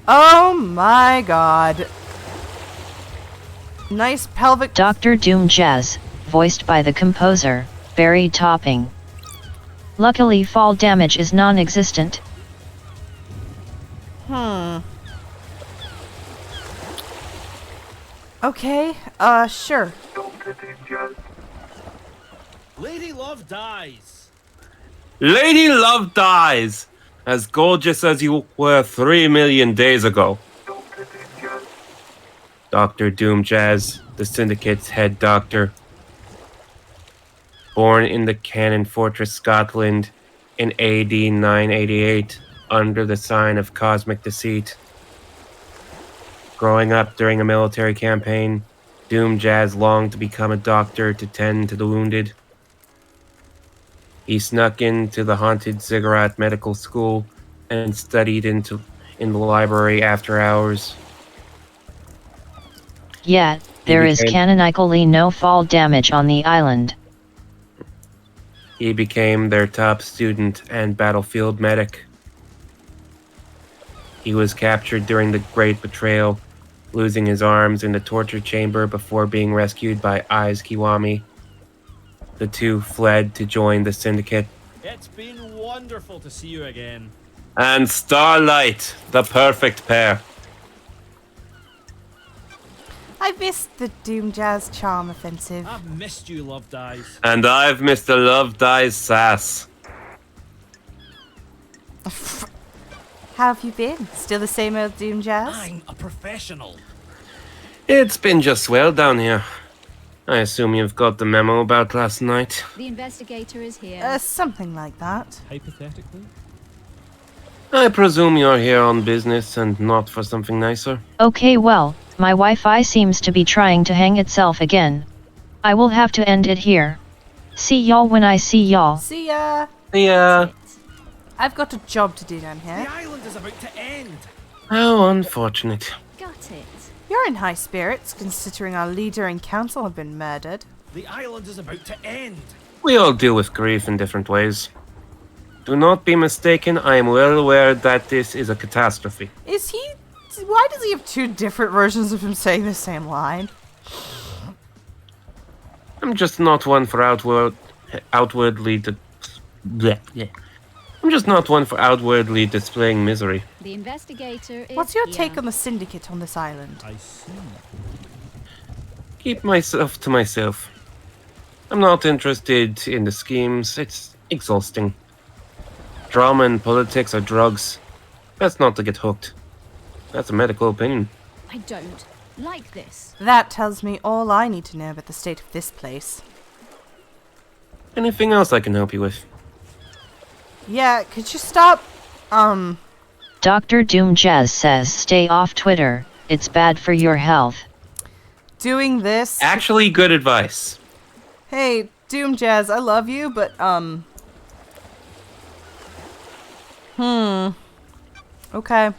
Oh my god. Nice pelvic. Dr. Doom Jazz, voiced by the composer, Barry Topping. Luckily fall damage is non-existent. Okay. Sure. Dr. Doom Jazz. Lady Love dies. Lady Love dies! as gorgeous as you were 3 million days ago. Dr. Doomjazz. Dr. Doomjazz, the Syndicate's head doctor. Born in the Cannon Fortress, Scotland in AD 988 under the sign of Cosmic Deceit. Growing up during a military campaign, Doomjazz longed to become a doctor to tend to the wounded. He snuck into the haunted Ziggurat Medical School and studied in the library after hours. Yet, there is became- canonically no fall damage on the island. He became their top student and battlefield medic. He was captured during the Great Betrayal, losing his arms in the torture chamber before being rescued by Aiz Kiwami. The two fled to join the Syndicate. It's been wonderful to see you again. And Starlight, the perfect pair. I missed the Doomjazz Charm Offensive. I've missed you, Love Dies. And I've missed the Love Dies sass. How have you been? Still the same old Doomjazz? I'm a professional. It's been just swell down here. I assume you've got the memo about last night. The investigator is here. Something like that. Hypothetically? I presume you're here on business and not for something nicer. Okay, well, my Wi-Fi seems to be trying to hang itself again. I will have to end it here. See y'all when I see y'all. See ya! Yeah. I've got a job to do down The here. island is about to end. How unfortunate. Got it. You're in high spirits, considering our leader and council have been murdered. The island is about to end. We all deal with grief in different ways. Do not be mistaken, I am well aware that this is a catastrophe. Is he... Why does he have two different versions of him saying the same line? I'm just not one for outwardly I'm just not one for outwardly displaying misery. The investigator is What's your here. take on the Syndicate on this island? I see. Keep myself to myself. I'm not interested in the schemes, it's exhausting. Drama and politics are drugs. Best not to get hooked. That's a medical opinion. I don't like this. That tells me all I need to know about the state of this place. Anything else I can help you with? Yeah, could you stop... Dr. Doomjazz says stay off Twitter, it's bad for your health. doing this? Actually, good advice. Hey, Doomjazz, I love you, but, Okay.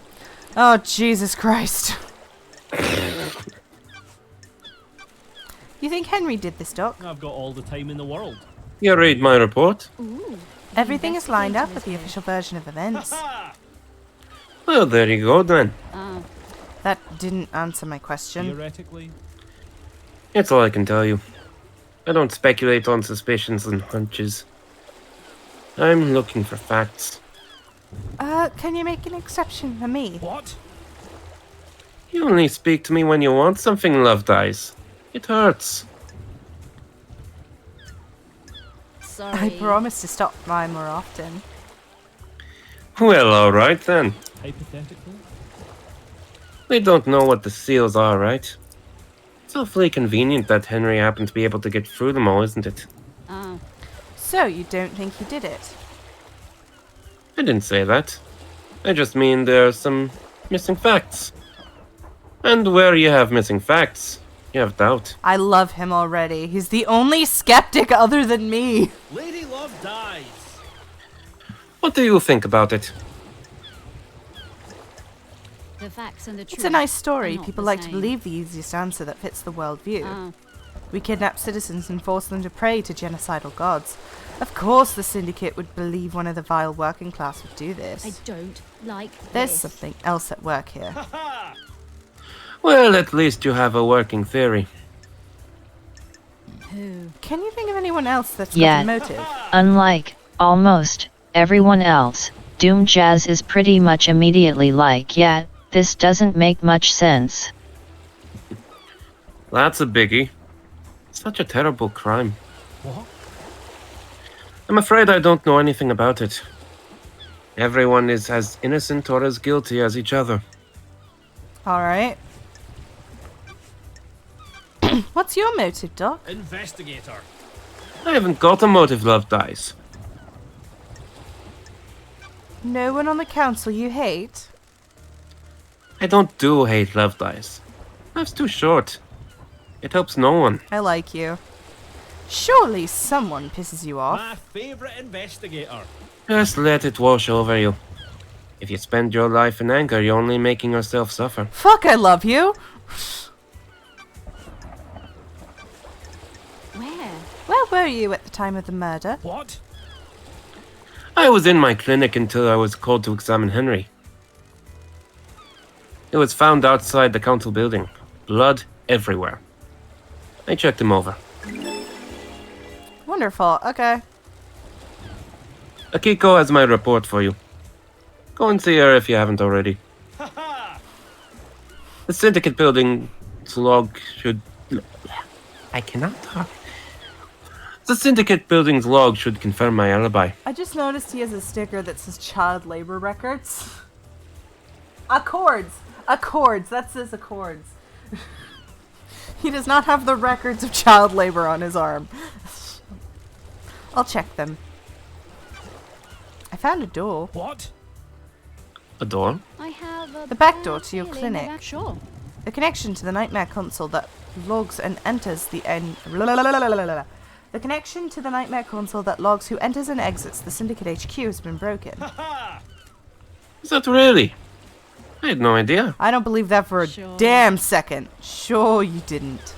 Oh, Jesus Christ. You think Henry did this, Doc? I've got all the time in the world. You read my report? Ooh. Everything is lined up with investigator the is official version of events. Ha! Well, there you go then. Ah, That didn't answer my question. Theoretically. It's all I can tell you. I don't speculate on suspicions and hunches. I'm looking for facts. Can you make an exception for me? What? You only speak to me when you want something, Love Dies. It hurts. sorry. I promise to stop by more often. Well, alright then. Hypothetically? We don't know what the seals are, right? It's awfully convenient that Henry happened to be able to get through them all, isn't it? Ah, So, you don't think he did it? I didn't say that. I just mean there are some missing facts. And where you have missing facts, you have doubt. I love him already. He's the only skeptic other than me. Lady Love dies. What do you think about it? the facts and the truth. It's a nice story. are not People the like to same. believe the easiest answer that fits the worldview. Ah, We kidnap citizens and force them to pray to genocidal gods. Of course the Syndicate would believe one of the vile working class would do I this. don't like There's this. something else at work here. Ha! Well, at least you have a working theory. Who? Can you think of anyone else that's Yeah. got a motive? Unlike, almost, everyone else, Doomjazz is pretty much immediately like, yeah, this doesn't make much sense. That's a biggie. Such a terrible crime. What? I'm afraid I don't know anything about it. Everyone is as innocent or as guilty as each other. Alright. What's your motive, Doc? Investigator. I haven't got a motive, Love Dice. No one on the council you hate? I don't do hate Love Dice. Life's too short. It helps no one. I like you. Surely someone pisses you off. My favourite investigator. Just let it wash over you. If you spend your life in anger, you're only making yourself suffer. Fuck, I love you. Where were you at the time of the murder? What? I was in my clinic until I was called to examine Henry. It was found outside the council building. Blood everywhere. I checked him over. Wonderful, okay. Akiko has my report for you. Go and see her if you haven't already. The syndicate building's log should... I cannot talk. The syndicate building's log should confirm my alibi. I just noticed he has a sticker that says child labor records. Accords! Accords! That says Accords. He does not have the records of child labor on his arm. I'll check them. I found a door. What? A door? I have a The back door bad to your feeling clinic. about- Sure. The connection to the Nightmare console that logs and enters the end. The connection to the Nightmare console that logs who enters and exits the Syndicate HQ has been broken. Is that really? I had no idea. I don't believe that for a Sure. damn second. Sure you didn't.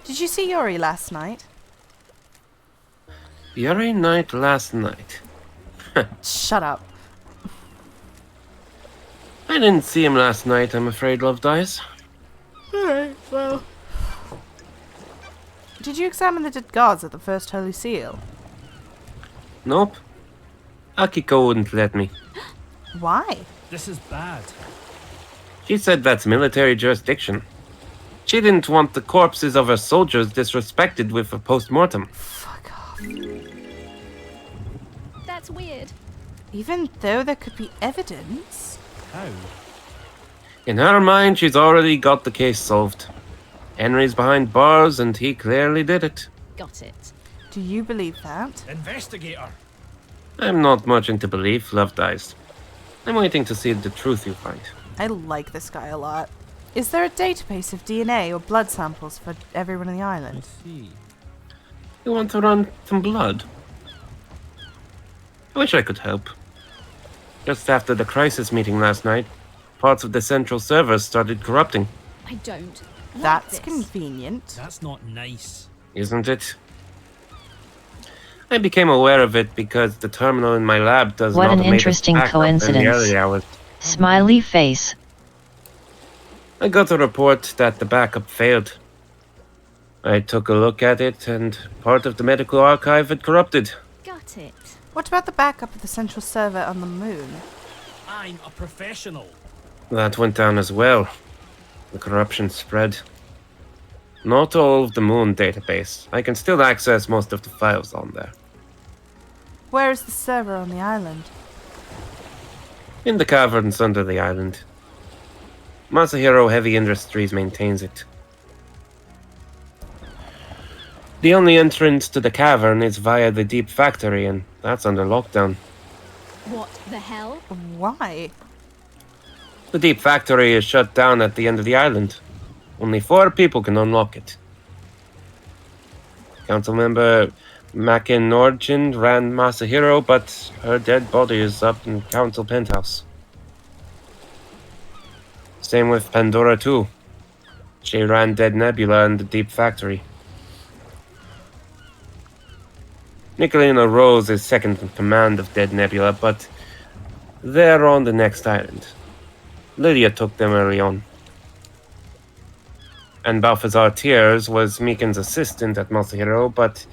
Did you see Yuri last night? Yuri night last night. Shut up. I didn't see him last night, I'm afraid, Love Dice. Alright, well. Did you examine the dead guards at the First Holy Seal? Nope. Akiko wouldn't let me. Why? This is bad. She said that's military jurisdiction. She didn't want the corpses of her soldiers disrespected with a post-mortem. Fuck off. That's weird. Even though there could be evidence? How? In her mind, she's already got the case solved. Henry's behind bars, and he clearly did it. Got it. Do you believe that? Investigator. I'm not much into belief, Love Dice. I'm waiting to see the truth you find. I like this guy a lot. Is there a database of DNA or blood samples for everyone on the I island? see. You want to run some blood? I wish I could help. Just after the crisis meeting last night, parts of the central servers started corrupting, I don't. Like That's this. convenient. That's not nice. isn't it? I became aware of it because the terminal in my lab does What an automated interesting backup in the coincidence. early hours. Smiley face. I got a report that the backup failed. I took a look at it, and part of the medical archive had corrupted. Got it. What about the backup of the central server on the moon? I'm a professional. That went down as well. The corruption spread. Not all of the moon database. I can still access most of the files on there. Where is the server on the island? In the caverns under the island. Masahiro Heavy Industries maintains it. The only entrance to the cavern is via the Deep Factory, and that's under lockdown. What the hell? Why? The Deep Factory is shut down at the end of the island. Only 4 people can unlock it. Councilmember Makin Norjin ran Masahiro, but her dead body is up in Council Penthouse. Same with Pandora too. She ran Dead Nebula in the Deep Factory. Nicolina Rose is second in command of Dead Nebula, but they're on the next island. Lydia took them early on. And Balthazar Tears was Mikan's assistant at Masahiro, but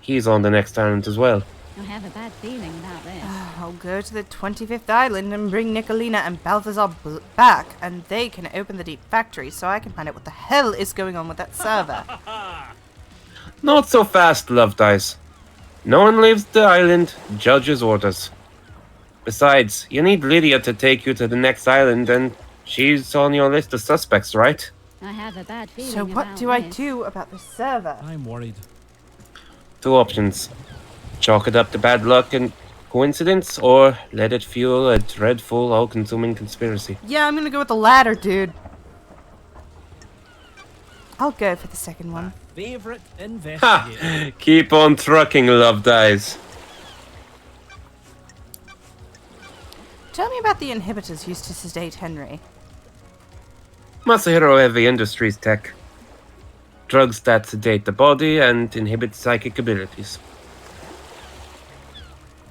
he's on the next island as well. I have a bad feeling about this. I'll go to the 25th island and bring Nicolina and Balthazar back, and they can open the Deep Factory so I can find out what the hell is going on with that server. Not so fast, Love Dice. No one leaves the island. Judge's orders. Besides, you need Lydia to take you to the next island, and she's on your list of suspects, right? I have a bad feeling So what about do I this. do about the server? I'm worried. Two options. Chalk it up to bad luck and coincidence, or let it fuel a dreadful, all-consuming conspiracy. Yeah, I'm gonna go with the latter, dude. I'll go for the second one. Favorite investigator. Ha! Keep on trucking, Love Dies. Tell me about the inhibitors used to sedate Henry. Masahiro Heavy Industries tech. Drugs that sedate the body and inhibit psychic abilities.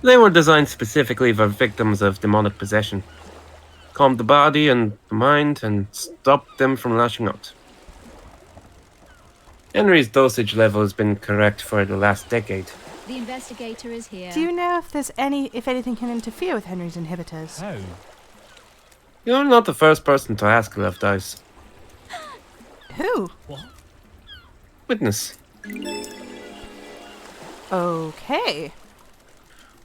They were designed specifically for victims of demonic possession. Calm the body and the mind and stop them from lashing out. Henry's dosage level has been correct for the last decade. The investigator is here. Do you know if anything can interfere with Henry's inhibitors? How? You're not the first person to ask, Love Dice. Who? What? Witness. Okay.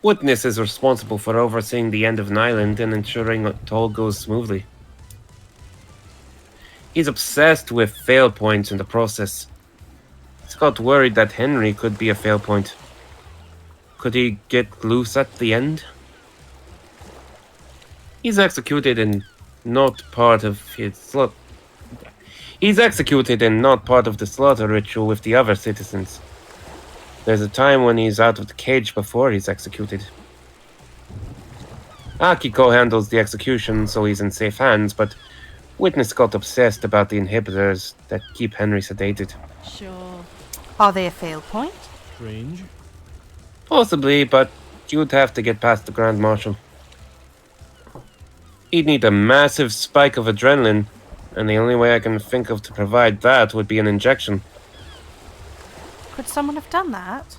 Witness is responsible for overseeing the end of an island and ensuring it all goes smoothly. He's obsessed with fail points in the process. He's got worried that Henry could be a fail point. Could he get loose at the end? He's executed in not part of his slaughter. He's executed and not part of the slaughter ritual with the other citizens. There's a time when he's out of the cage before he's executed. Akiko handles the execution, so he's in safe hands, but Witness got obsessed about the inhibitors that keep Henry sedated. Sure. Are they a fail point? Strange. Possibly, but you'd have to get past the Grand Marshal. He'd need a massive spike of adrenaline, and the only way I can think of to provide that would be an injection. Could someone have done that?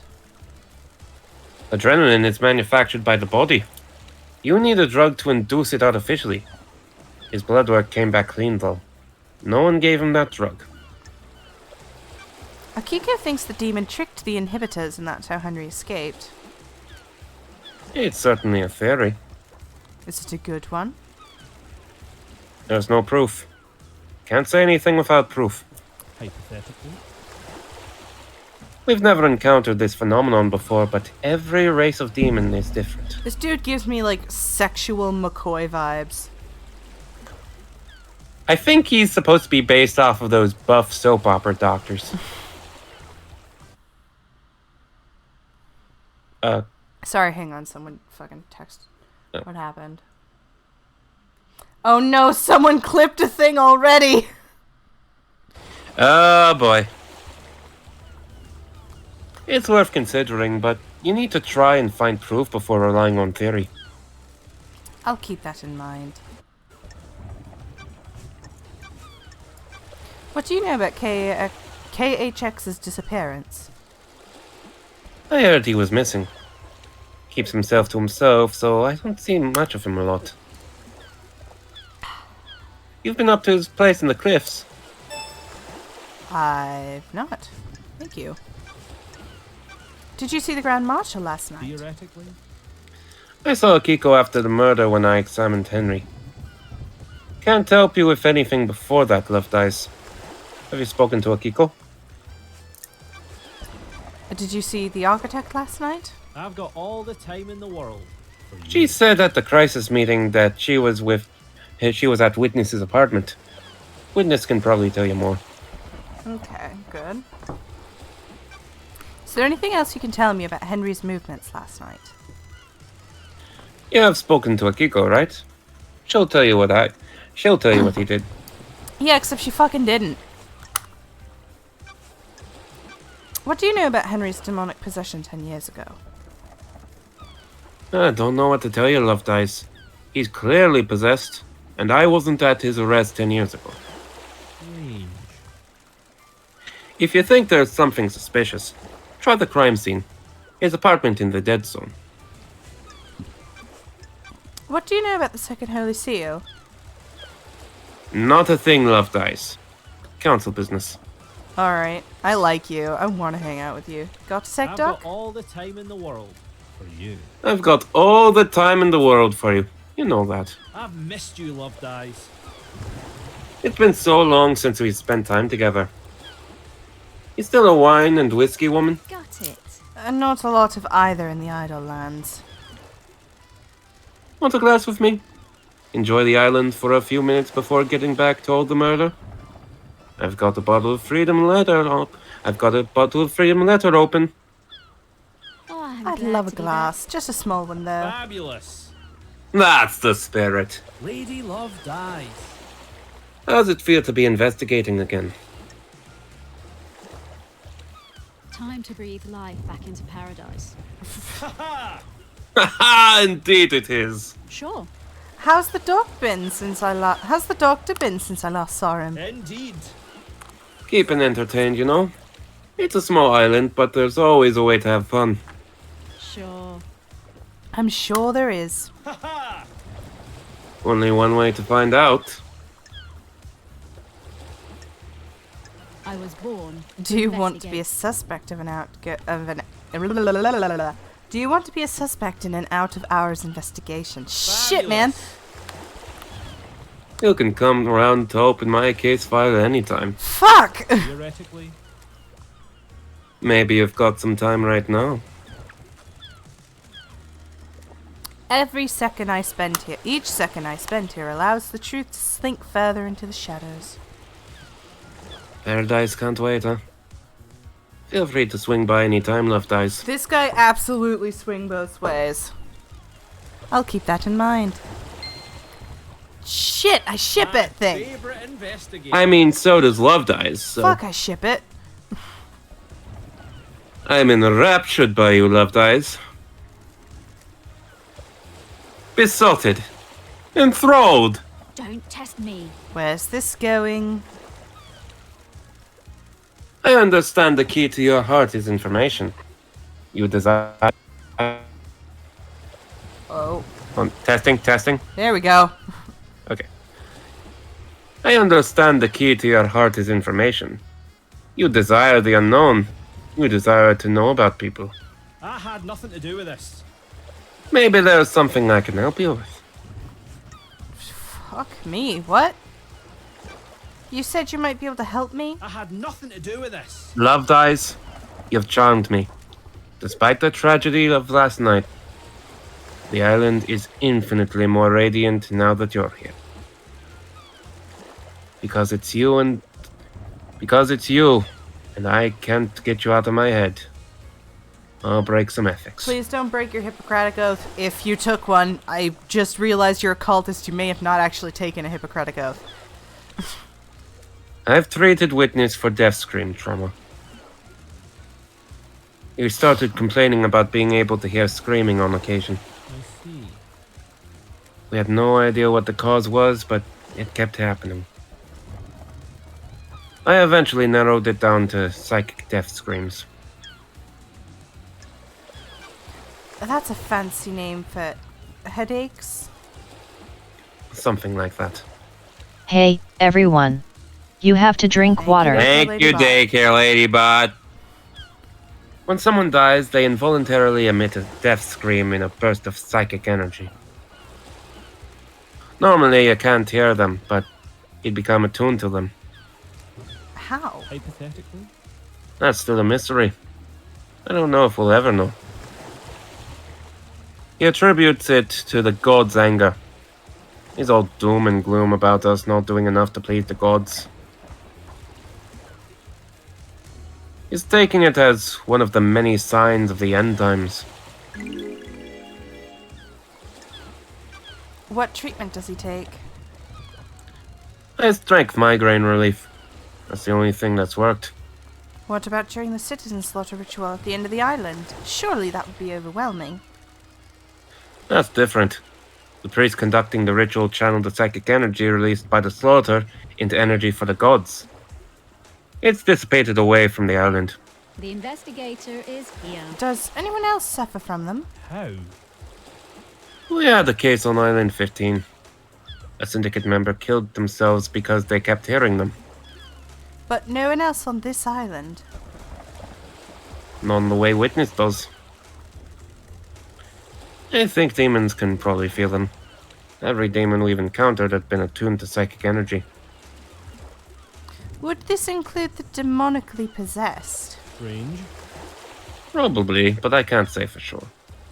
Adrenaline is manufactured by the body. You need a drug to induce it artificially. His blood work came back clean, though. No one gave him that drug. Akiko thinks the demon tricked the inhibitors and that's how Henry escaped. It's certainly a theory. Is it a good one? There's no proof. Can't say anything without proof. Hypothetically. We've never encountered this phenomenon before, but every race of demon is different. This dude gives me like sexual McCoy vibes. I think he's supposed to be based off of those buff soap opera doctors. Sorry, hang on. Someone fucking text. What happened? Oh no, someone clipped a thing already. Oh boy. It's worth considering, but you need to try and find proof before relying on theory. I'll keep that in mind. What do you know about KHX's disappearance? I heard he was missing. Keeps himself to himself, so I don't see much of him a lot. You've been up to his place in the cliffs. I've not. Thank you. Did you see the Grand Marshal last night? Theoretically. I saw Akiko after the murder when I examined Henry. Can't help you with anything before that, Love Dice. Have you spoken to Akiko? Did you see the architect last night? I've got all the time in the world. For you. She said at the crisis meeting that she was at Witness's apartment. Witness can probably tell you more. Okay, good. Is there anything else you can tell me about Henry's movements last night? You have spoken to Akiko, right? She'll tell you what he did. Yeah, except she fucking didn't. What do you know about Henry's demonic possession 10 years ago? I don't know what to tell you, Love Dice. He's clearly possessed, and I wasn't at his arrest 10 years ago. Strange. If you think there's something suspicious, try the crime scene. His apartment in the dead zone. What do you know about the Second Holy Seal? Not a thing, Love Dice. Council business. Alright, I like you. I want to hang out with you. Got to sec, I've Doc? got all the time in the world for you. I've got all the time in the world for you. You know that. I've missed you, Love Dies. It's been so long since we spent time together. You still a wine and whiskey woman? Got it. Not a lot of either in the Idle Lands. Want a glass with me? Enjoy the island for a few minutes before getting back to all the murder? I've got a bottle of freedom letter open. Oh, I'm I'd glad love a to be glass. Just a small one, though. Fabulous. That's the spirit. Lady Love Dies. How's it feel to be investigating again? back. Time to breathe life back into paradise. Haha, indeed it is. Sure. How's the dog been since How's the doctor been since I last saw him? Indeed. Keeping entertained, you know? It's a small island, but there's always a way to have fun. Sure. I'm sure there is. Only one way to find out. I was born. Do you want to be a investigate. suspect of Do you want to be a suspect in an out-of-hours investigation? Shit, man. You can come around to open my case file at any time. Fuck! Theoretically, Maybe you've got some time right now. Each second I spend here allows the truth to slink further into the shadows. Paradise can't wait, huh? Feel free to swing by any time, Love Dies. This guy absolutely swing both ways. I'll keep that in mind. Shit, I ship my it thing. favorite investigator. I mean, so does Love Dies, so... Fuck, I ship it. I'm enraptured by you, Love Dies. Besotted. Enthralled. Don't test me. Where's this going? I understand the key to your heart is information. You desire... Oh, Testing. there we go. Okay. I understand the key to your heart is information. You desire the unknown. You desire to know about people. I had nothing to do with this. Maybe there's something I can help you with. Fuck me, what? You said you might be able to help me? I had nothing to do with this. Love Dies, you've charmed me. Despite the tragedy of last night, the island is infinitely more radiant now that you're here. Because it's you, and I can't get you out of my head. I'll break some ethics. Please don't break your Hippocratic Oath. If you took one, I just realized you're a cultist. You may have not actually taken a Hippocratic Oath. I've treated witness for death scream trauma. He started complaining about being able to hear screaming on occasion. I see. We had no idea what the cause was, but it kept happening. I eventually narrowed it down to psychic death screams. That's a fancy name for headaches. Something like that. Hey, everyone. You have to drink Thank you. water. Thank you, daycare ladybot. When someone dies, they involuntarily emit a death scream in a burst of psychic energy. Normally, you can't hear them, but you become attuned to them. How? Hypothetically, That's still a mystery. I don't know if we'll ever know. He attributes it to the gods' anger. He's all doom and gloom about us not doing enough to please the gods. He's taking it as one of the many signs of the end times. What treatment does he take? High strength migraine relief. That's the only thing that's worked. What about during the citizen slaughter ritual at the end of the island? Surely that would be overwhelming. That's different. The priest conducting the ritual channeled the psychic energy released by the slaughter into energy for the gods. It's dissipated away from the island. The investigator is here. Does anyone else suffer from them? how? We had a case on Island 15. A syndicate member killed themselves because they kept hearing them. But no one else on this island. None the way Witness does. I think demons can probably feel them. Every demon we've encountered has been attuned to psychic energy. Would this include the demonically possessed? Strange. Probably, but I can't say for sure.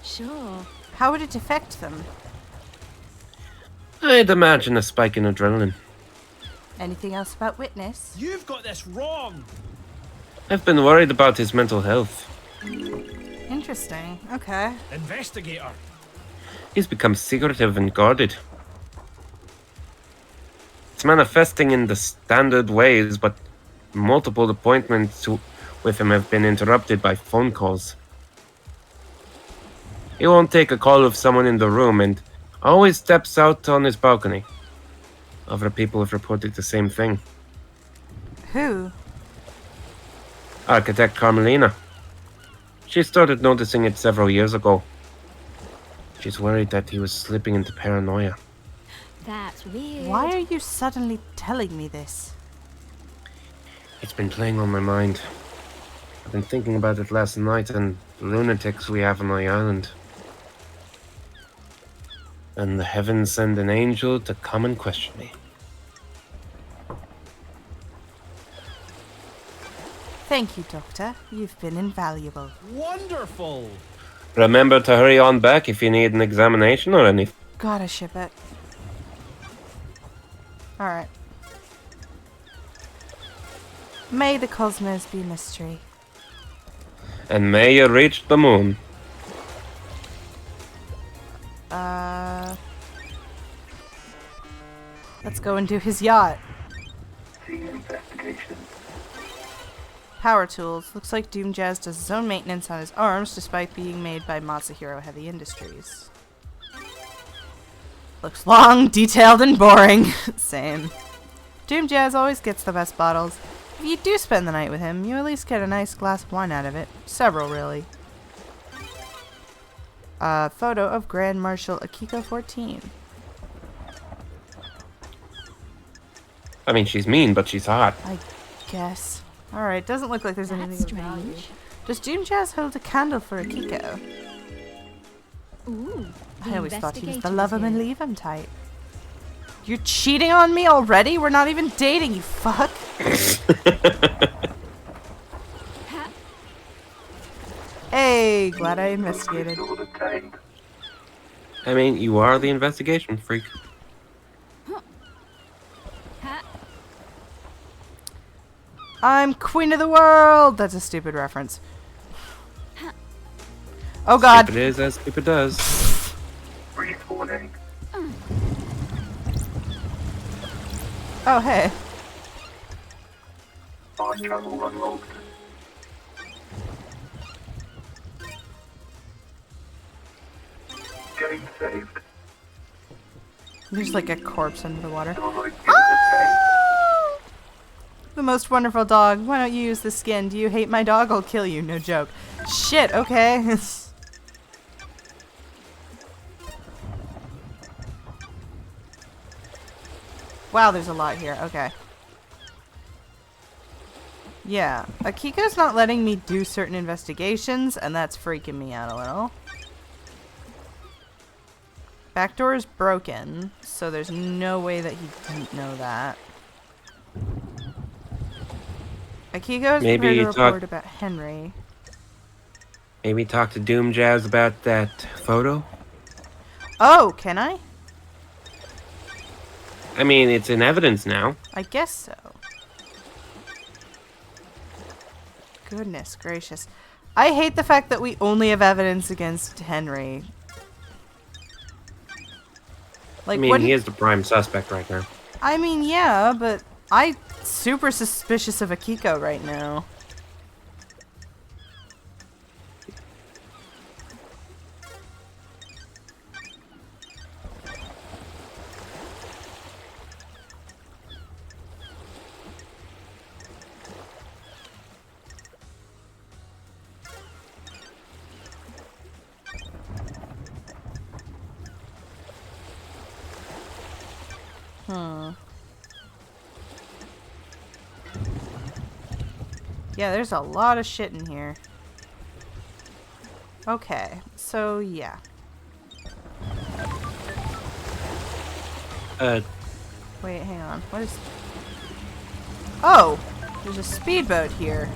Sure. How would it affect them? I'd imagine a spike in adrenaline. Anything else about Witness? You've got this wrong. I've been worried about his mental health. Interesting. Okay. Investigator. He's become secretive and guarded. It's manifesting in the standard ways, but multiple appointments with him have been interrupted by phone calls. He won't take a call with someone in the room and always steps out on his balcony. Other people have reported the same thing. Who? Architect Carmelina. She started noticing it several years ago. She's worried that he was slipping into paranoia. That's weird. Why are you suddenly telling me this? It's been playing on my mind. I've been thinking about it last night and the lunatics we have on the island. And the heavens send an angel to come and question me. Thank you, Doctor. You've been invaluable. Wonderful. Remember to hurry on back if you need an examination or anything. Gotta ship it. Alright. May the cosmos be mystery. And may you reach the moon. Let's go and do his yacht. See investigation. Power tools. Looks like Doom Jazz does his own maintenance on his arms despite being made by Masahiro Heavy Industries. Looks long, detailed, and boring. Same. Doom Jazz always gets the best bottles. If you do spend the night with him, you at least get a nice glass of wine out of it. Several, really. Photo of Grand Marshal Akiko 14. I mean, she's mean, but she's hot. I guess. Alright, doesn't look like there's That's anything of value. strange. Does Doom Jazz hold a candle for Akiko? Ooh. I always thought he was the investigator love him and here. leave him type. You're cheating on me already? We're not even dating, you fuck. Hey, glad I investigated. Crystal obtained. I mean, you are the investigation freak. Ha. I'm queen of the world! That's a stupid reference. Oh god. Stupid is as stupid does. Brief warning. Oh, hey. Fine travel unlocked. Getting saved. There's like a corpse under the water. Download skin Ah! The most wonderful dog. Why don't you use the skin? Do you hate my dog? I'll kill you. No joke. Shit, okay. Wow, there's a lot here. Okay. Yeah, Akiko's not letting me do certain investigations, and that's freaking me out a little. Back door is broken, so there's no way that he didn't know that. Akiko's Maybe prepared to you report talk- about Henry. Maybe talk to Doom Jazz about that photo? Oh, can I? I mean, it's in evidence now. I guess so. Goodness gracious. I hate the fact that we only have evidence against Henry. I Like, mean, wouldn't- he is the prime suspect right now. I mean, yeah, but I'm super suspicious of Akiko right now. Yeah, there's a lot of shit in here. Okay, so yeah. Wait, hang on. What is... Oh! There's a speedboat here.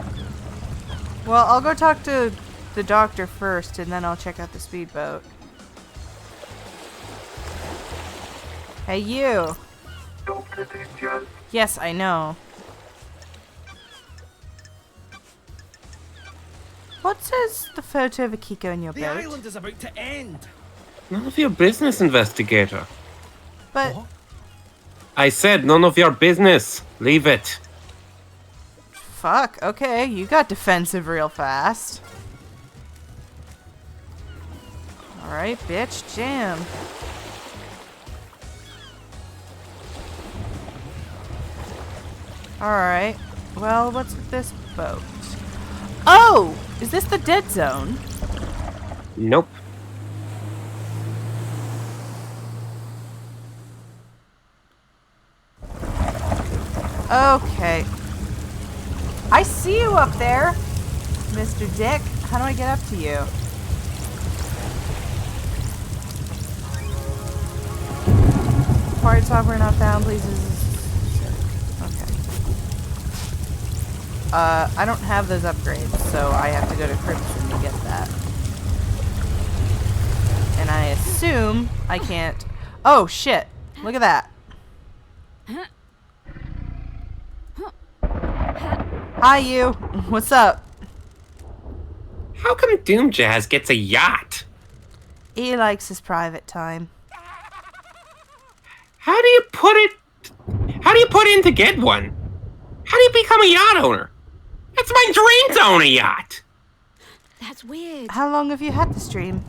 Well, I'll go talk to the doctor first, and then I'll check out the speedboat. Hey, you! Dr. Ninja. Yes, I know. What says the photo of Akiko in your The boat? island is about to end. None of your business, investigator. But... I said none of your business. Leave it. Fuck, okay, you got defensive real fast. Alright, bitch, jam. Alright, well, what's with this boat? Oh! Is this the dead zone? Nope. Okay. I see you up there, Mr. Dick. How do I get up to you? Acquired software not found, please. Okay. I don't have those upgrades, so I have to go to Crimson to get that. And I assume I can't... Oh, shit. Look at that. Hi, you. What's up? How come Doom Jazz gets a yacht? He likes his private time. How do you put in to get one? How do you become a yacht owner? It's my dream to own a yacht. That's weird. How long have you had the stream?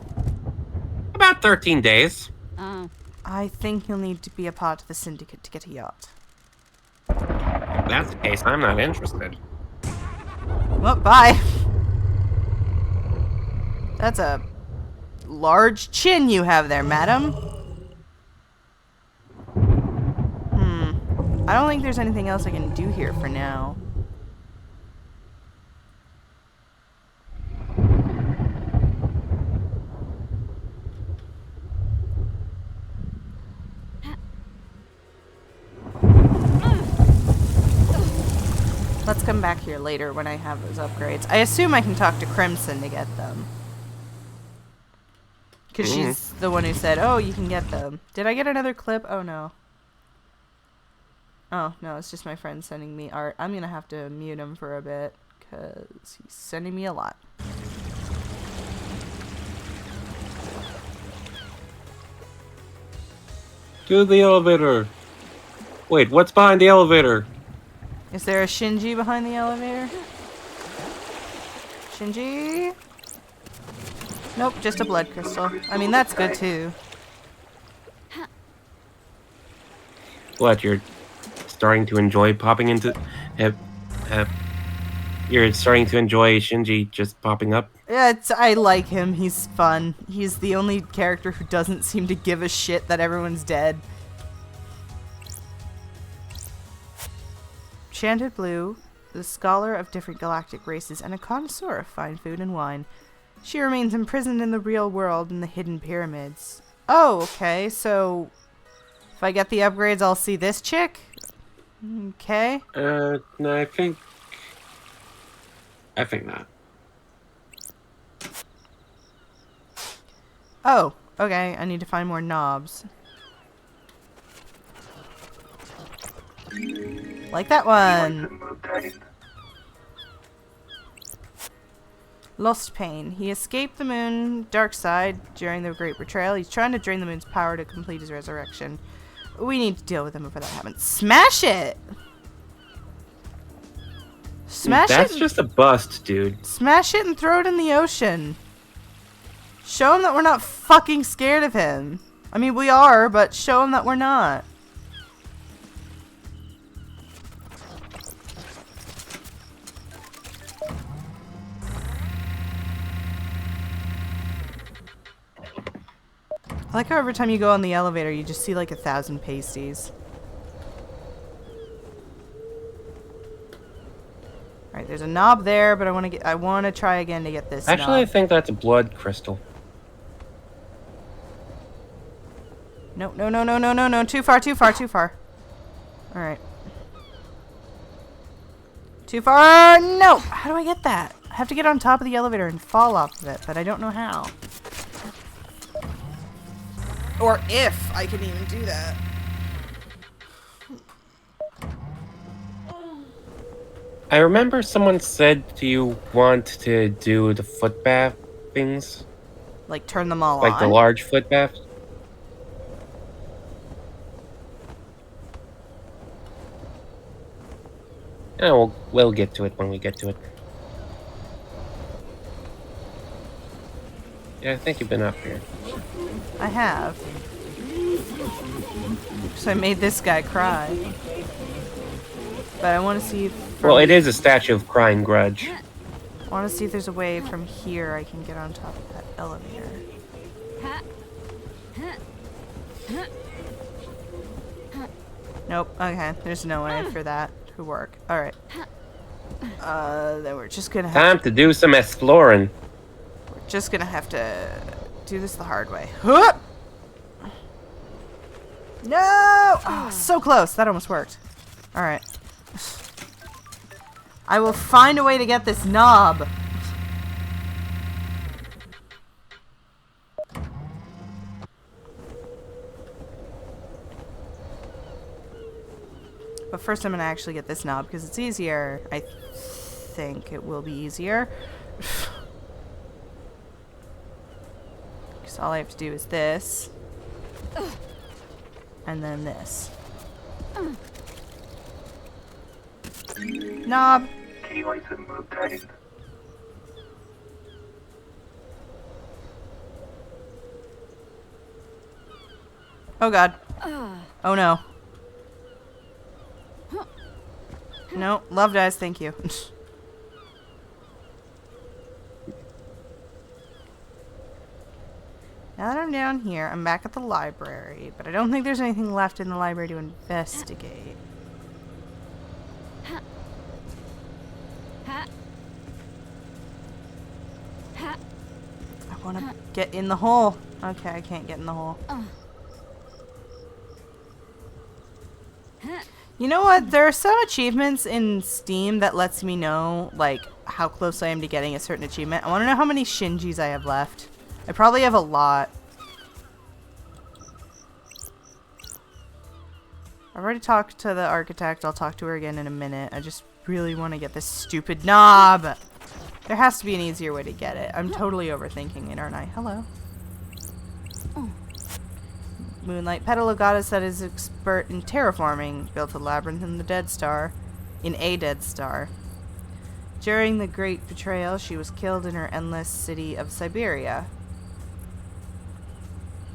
About 13 days. Oh. I think you'll need to be a part of the syndicate to get a yacht. If that's the case, I'm not interested. Well, bye. That's a large chin you have there, madam. I don't think there's anything else I can do here for now. Let's come back here later when I have those upgrades. I assume I can talk to Crimson to get them. Because she's the one who said, oh, you can get them. Did I get another clip? Oh, no. Oh, no, it's just my friend sending me art. I'm going to have to mute him for a bit because he's sending me a lot. To the elevator. Wait, what's behind the elevator? Is there a Shinji behind the elevator? Shinji? Nope, just a blood crystal. I mean, that's good too. What, you're starting to enjoy popping into... you're starting to enjoy Shinji just popping up? Yeah, I like him. He's fun. He's the only character who doesn't seem to give a shit that everyone's dead. Chanted Blue, the scholar of different galactic races and a connoisseur of fine food and wine. She remains imprisoned in the real world in the hidden pyramids. Oh, okay, so if I get the upgrades, I'll see this chick? Okay. No, I think not. Oh, okay, I need to find more knobs. Like that one. Lost Pain. He escaped the moon dark side during the Great Betrayal. He's trying to drain the moon's power to complete his resurrection. We need to deal with him before that happens. Smash it! Smash it! That's just a bust, dude. Smash it and throw it in the ocean. Show him that we're not fucking scared of him. I mean, we are, but show him that we're not. I like how every time you go on the elevator, you just see like 1,000 pasties. Alright, Alright, there's a knob there, but I want to try again to get this Actually, I knob. think that's a blood crystal. No, no, no, no, no, no, no. Too far, too far, too far. Alright. Too far. No! How do I get that? I have to get on top of the elevator and fall off of it, but I don't know how. Or if I can even do that. I remember someone said, do you want to do the foot bath things? Like, turn them all Like on? the large foot baths? Yeah, we'll get to it when we get to it. Yeah, I think you've been up here. I have. So I made this guy cry. But I want to see if... Well, it is a statue of crying grudge. I want to see if there's a way from here I can get on top of that elevator. Nope. Okay. There's no way for that to work. Alright. Then we're just gonna have Time to do some exploring. to do this the hard way. Huh! No! Oh, so close. That almost worked. Alright. I will find a way to get this knob. But first I'm going to actually get this knob because it's easier. I think it will be easier. Because all I have to do is this. And then this. Knob. Key item obtained. Oh god. Oh no. No, love dies, thank you. Now that I'm down here, I'm back at the library, but I don't think there's anything left in the library to investigate. I want to get in the hole. Okay, I can't get in the hole. You know what? There are some achievements in Steam that lets me know, like, how close I am to getting a certain achievement. I want to know how many Shinjis I have left. I probably have a lot. I've already talked to the architect. I'll talk to her again in a minute. I just really want to get this stupid knob. There has to be an easier way to get it. I'm totally overthinking it, aren't I? Hello. Moonlight Petal, a goddess that is expert in terraforming, built a labyrinth in a Dead Star. During the Great Betrayal, she was killed in her endless city of Siberia.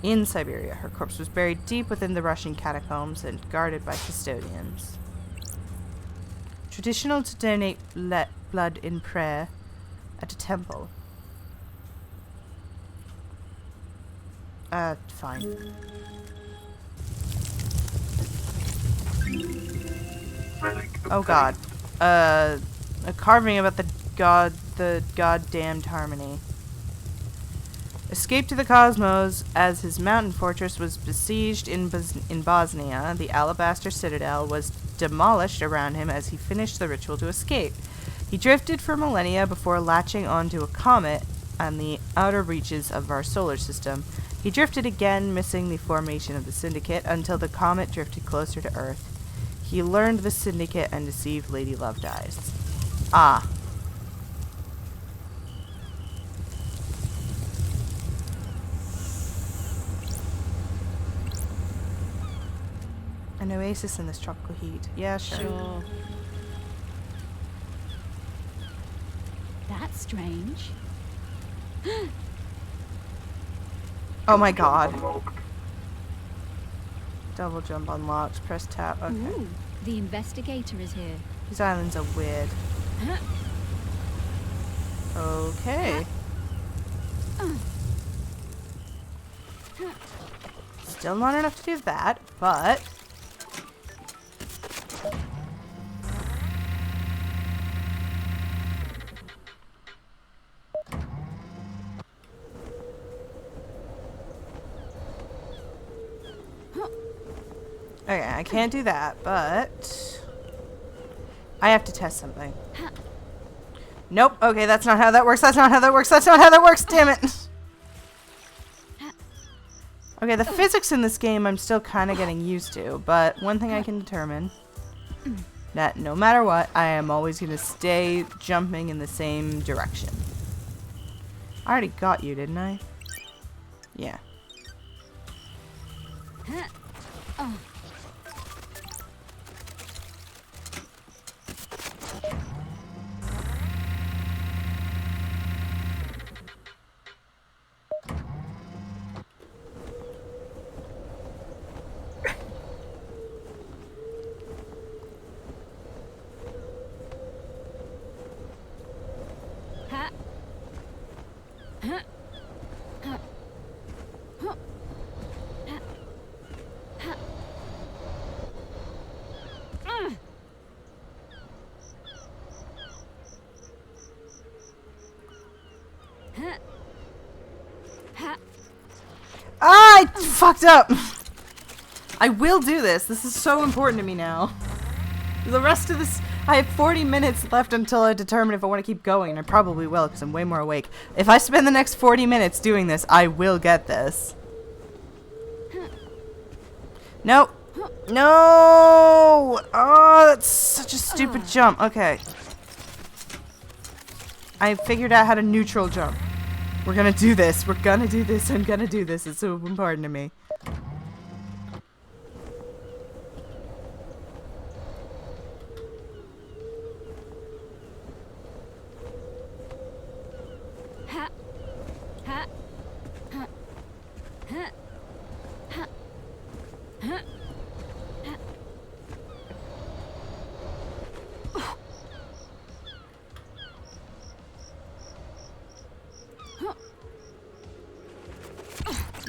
In Siberia, her corpse was buried deep within the Russian catacombs and guarded by custodians. Traditional to donate blood in prayer at a temple. Fine. Oh god. A carving about the goddamned harmony. Escaped to the cosmos as his mountain fortress was besieged in Bosnia, the Alabaster Citadel was demolished around him as he finished the ritual to escape. He drifted for millennia before latching onto a comet on the outer reaches of our solar system. He drifted again, missing the formation of the Syndicate, until the comet drifted closer to Earth. He learned the Syndicate and deceived Lady Lovedice. Ah. An oasis in this tropical heat. Yeah, sure. That's strange. Oh my god. Double jump unlocked. Press tab. Okay. Ooh, the investigator is here. These islands are weird. Okay. Still not enough to do that, but... Okay, I can't do that, but I have to test something. Nope. Okay, that's not how that works. That's not how that works. That's not how that works. Damn it. Okay, the physics in this game I'm still kind of getting used to, but one thing I can determine, that no matter what, I am always going to stay jumping in the same direction. I already got you, didn't I? Yeah. I fucked up! I will do this. This is so important to me now. The rest of this... I have 40 minutes left until I determine if I want to keep going, and I probably will because I'm way more awake. If I spend the next 40 minutes doing this, I will get this. Nope. No! Oh, that's such a stupid jump. Okay. I figured out how to neutral jump. We're gonna do this. We're gonna do this. I'm gonna do this. It's so important to me.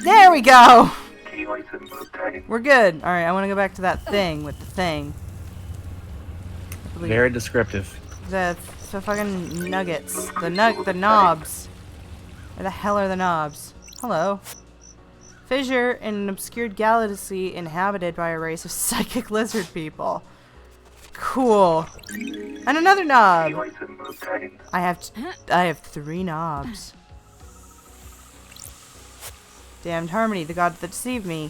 There we go! Key item obtained. We're good. Alright, I want to go back to that thing with the thing. Very descriptive. The fucking nuggets. The knobs. Where the hell are the knobs? Hello. Fissure in an obscured galaxy inhabited by a race of psychic lizard people. Cool. And another Key knob. item obtained. I have 3 knobs. Damned Harmony, the god that deceived me.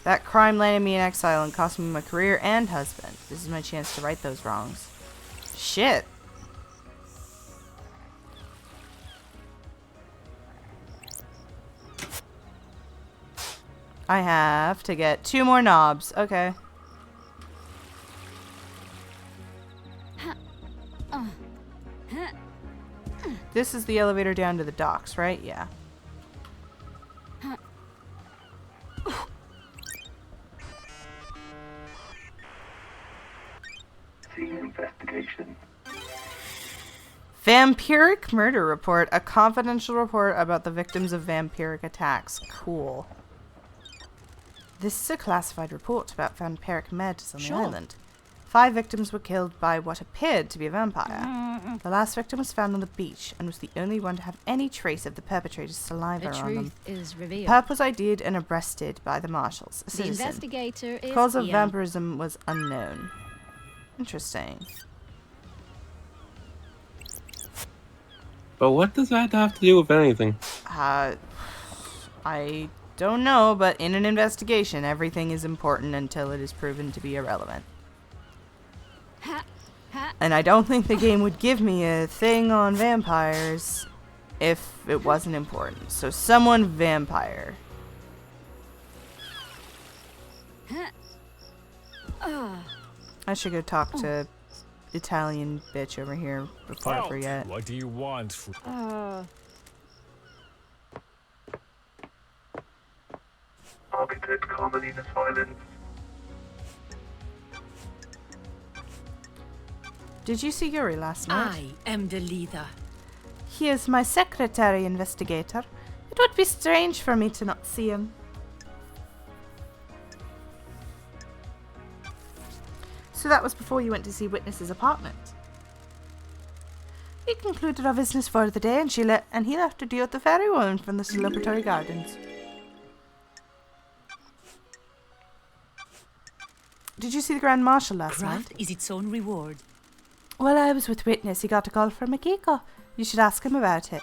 That crime landed me in exile and cost me my career and husband. This is my chance to right those wrongs. Shit. I have to get 2 more knobs. Okay. This is the elevator down to the docks, right? Yeah. See investigation. Vampiric murder report. A confidential report about the victims of vampiric attacks. Cool. This is a classified report about vampiric murders on the island. 5 victims were killed by what appeared to be a vampire. The last victim was found on the beach and was the only one to have any trace of the perpetrator's saliva The on them. truth is revealed. Perp was ID'd and arrested by the marshals. A The citizen. investigator is Cause of Ian. vampirism was unknown. Interesting. But what does that have to do with anything? I don't know, but in an investigation, everything is important until it is proven to be irrelevant. And I don't think the game would give me a thing on vampires if it wasn't important. So someone vampire. I should go talk to Italian bitch over here before I forget. What do you want? Architect Carmelina Silence. Did you see Yuri last night? I am the leader. He is my secretary investigator. It would be strange for me to not see him. So that was before you went to see Witness's apartment. We concluded our business for the day, and he left to deal with the fairy woman from the celebratory gardens. Did you see the Grand Marshal last night? Craft is its own reward. Well, I was with Witness. He got a call from Akiko. You should ask him about it.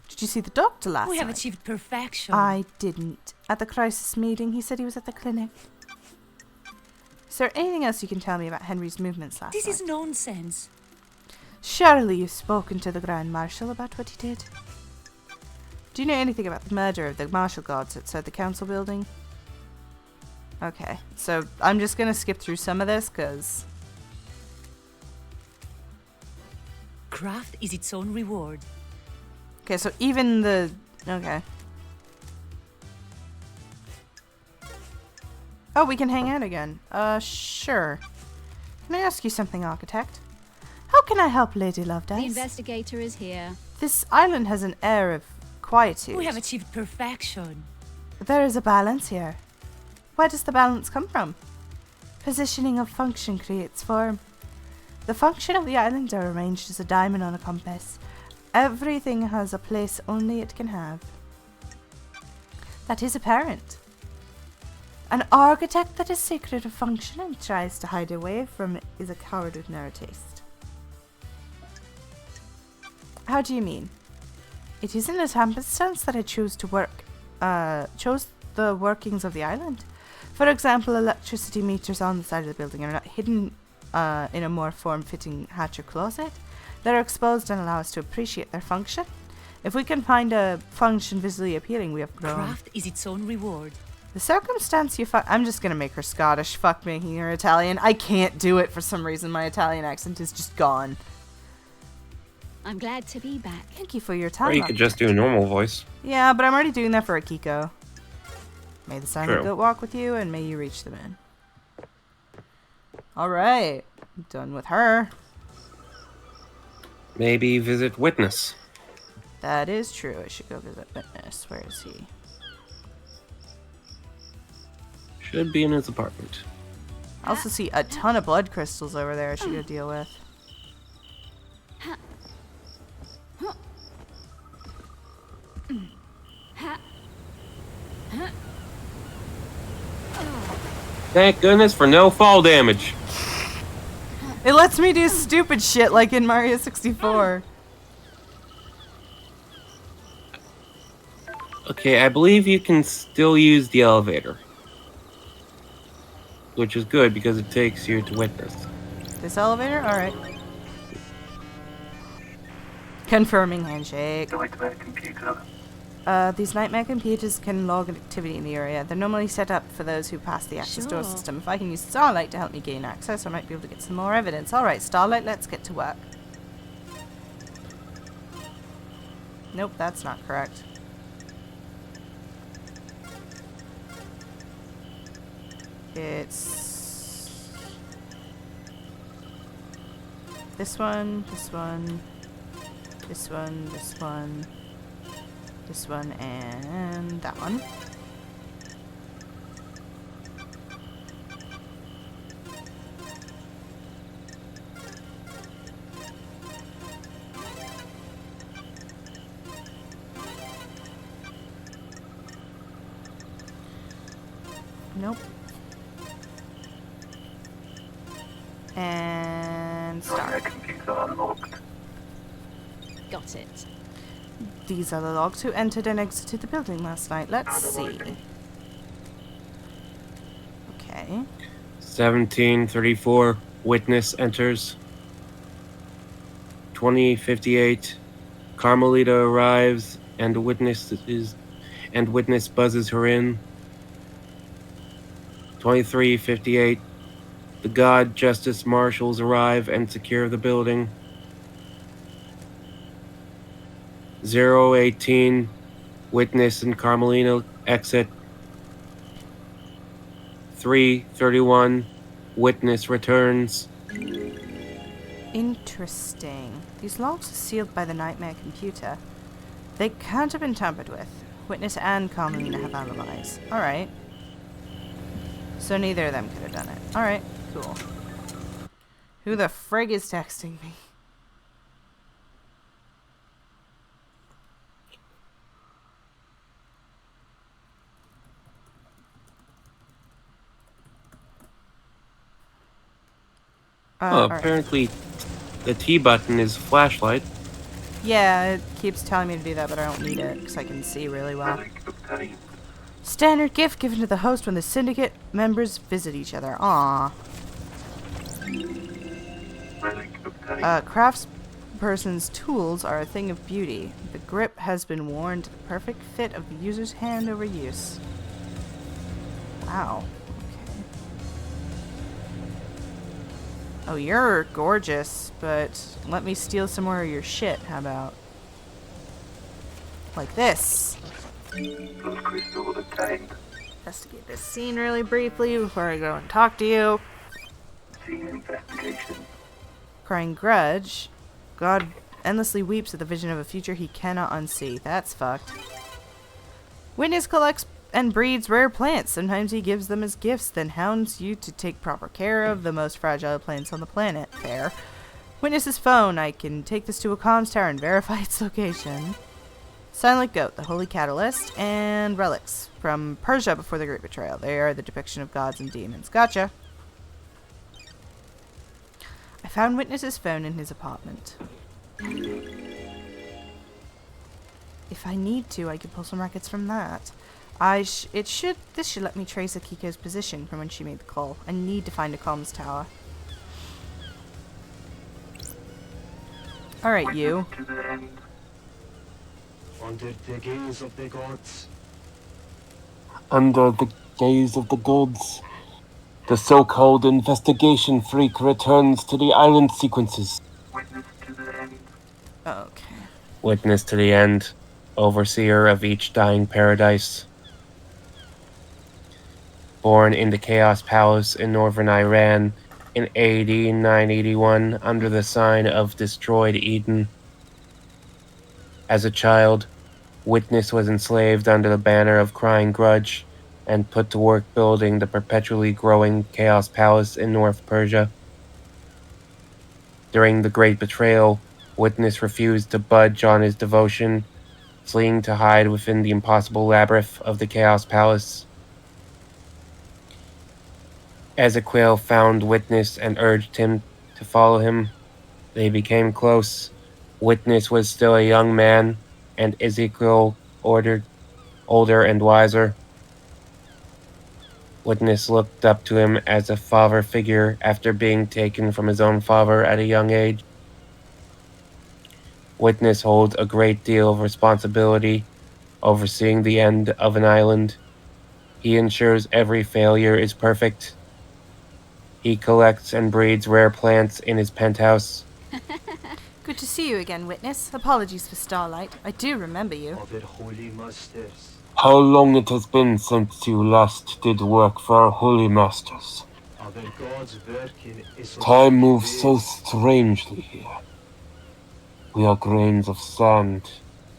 Did you see the doctor last We have night? achieved perfection. I didn't. At the crisis meeting, he said he was at the clinic. Is there anything else you can tell me about Henry's movements last This night? is nonsense. Surely you've spoken to the Grand Marshal about what he did. Do you know anything about the murder of the Marshal Guards outside the council building? Okay, so I'm just gonna skip through some of this, because... Craft is its own reward. Okay, so even the... Okay. Oh, we can hang out again. Sure. Can I ask you something, Architect? How can I help Lady The Lovedice? investigator is here. This island has an air of quietude. We have achieved perfection. There is a balance here. Where does the balance come from? Positioning of function creates form. The function of the island are arranged as a diamond on a compass. Everything has a place only it can have. That is apparent. An architect that is secret of function and tries to hide away from it is a coward with no taste. How do you mean? It isn't a happenstance that I chose the workings of the island. For example, electricity meters on the side of the building are not hidden in a more form-fitting hatch or closet. They're exposed and allow us to appreciate their function. If we can find a function visually appealing, we have grown. Craft is its own reward. The circumstance you I'm just gonna make her Scottish. Fuck making her Italian. I can't do it for some reason. My Italian accent is just gone. I'm glad to be back. Thank you for your Or time. you could just do a normal voice. Yeah, but I'm already doing that for Akiko. May the silent True. goat walk with you, and may you reach the moon. Alright. Done with her. Maybe visit Witness. That is true. I should go visit Witness. Where is he? Should be in his apartment. I also see a ton of blood crystals over there I should go deal with. Thank goodness for no fall damage. It lets me do stupid shit like in Mario 64. Okay, I believe you can still use the elevator. Which is good because it takes you to Witness. This elevator? Alright. Confirming handshake. Nightmare computer. These nightmare computers can log activity in the area. They're normally set up for those who pass the access door Sure. system. If I can use Starlight to help me gain access, I might be able to get some more evidence. Alright, Starlight, let's get to work. Nope, that's not correct. It's... this one, this one, this one, this one, this one, and that one. Nope. And Nightmare start. computer unlocked. Got it. These are the logs who entered and exited the building last night. Let's see. Okay. 1734, Witness enters. 2058, Carmelita arrives and Witness buzzes her in. 2358, the God Justice Marshals arrive and secure the building. 018, Witness and Carmelina exit. 331, Witness returns. Interesting. These logs are sealed by the Nightmare computer. They can't have been tampered with. Witness and Carmelina have alibis. Alright. So neither of them could have done it. Alright, cool. Who the frig is texting me? Alright. Apparently, the T button is flashlight. Yeah, it keeps telling me to do that, but I don't need it because I can see really well. Relic obtained. Standard gift given to the host when the syndicate members visit each other. Aww. Relic obtained. Craftsperson's tools are a thing of beauty. The grip has been worn to the perfect fit of the user's hand over use. Wow. Okay. Oh, you're gorgeous, but let me steal some more of your shit. How about? Like this. Plus crystal obtained. Investigate this scene really briefly before I go and talk to you. Scene investigation. Crying grudge. God endlessly weeps at the vision of a future he cannot unsee. That's fucked. Witness collects and breeds rare plants. Sometimes he gives them as gifts, then hounds you to take proper care of the most fragile plants on the planet. Fair. Witness's phone. I can take this to a comms tower and verify its location. Silent Goat, the Holy Catalyst, and relics from Persia before the Great Betrayal. They are the depiction of gods and demons. Gotcha. I found Witness's phone in his apartment. If I need to, I can pull some records from that. This should let me trace Akiko's position from when she made the call. I need to find a comms tower. Alright, you. To the end. Under the gaze of the gods. Under the gaze of the gods, the so-called investigation freak returns to the island sequences. Witness to the end. Okay. Witness to the end, overseer of each dying paradise. Born in the Chaos Palace in northern Iran in AD 981 under the sign of Destroyed Eden. As a child, Witness was enslaved under the banner of Crying Grudge and put to work building the perpetually growing Chaos Palace in North Persia. During the Great Betrayal, Witness refused to budge on his devotion, fleeing to hide within the impossible labyrinth of the Chaos Palace. Ezequiel found Witness and urged him to follow him. They became close. Witness was still a young man, and Ezequiel older and wiser. Witness looked up to him as a father figure after being taken from his own father at a young age. Witness holds a great deal of responsibility, overseeing the end of an island. He ensures every failure is perfect. He collects and breeds rare plants in his penthouse. Good to see you again, Witness. Apologies for Starlight. I do remember you. Other holy masters. How long it has been since you last did work for our holy masters. Other gods work in Time moves so strangely here. We are grains of sand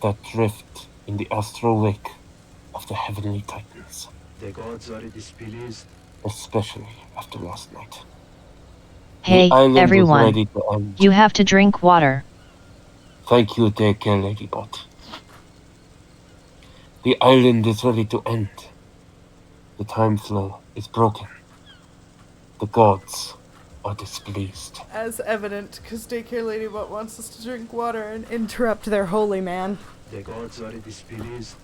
that drift in the astral wake of the heavenly titans, The gods are displeased. especially after last night. Hey, the island everyone. is ready to end. You have to drink water. Thank you, take care, Ladybot. The island is ready to end. The time flow is broken. The gods are displeased. As evident, because Daycare Ladybot wants us to drink water and interrupt their holy man. The gods are displeased.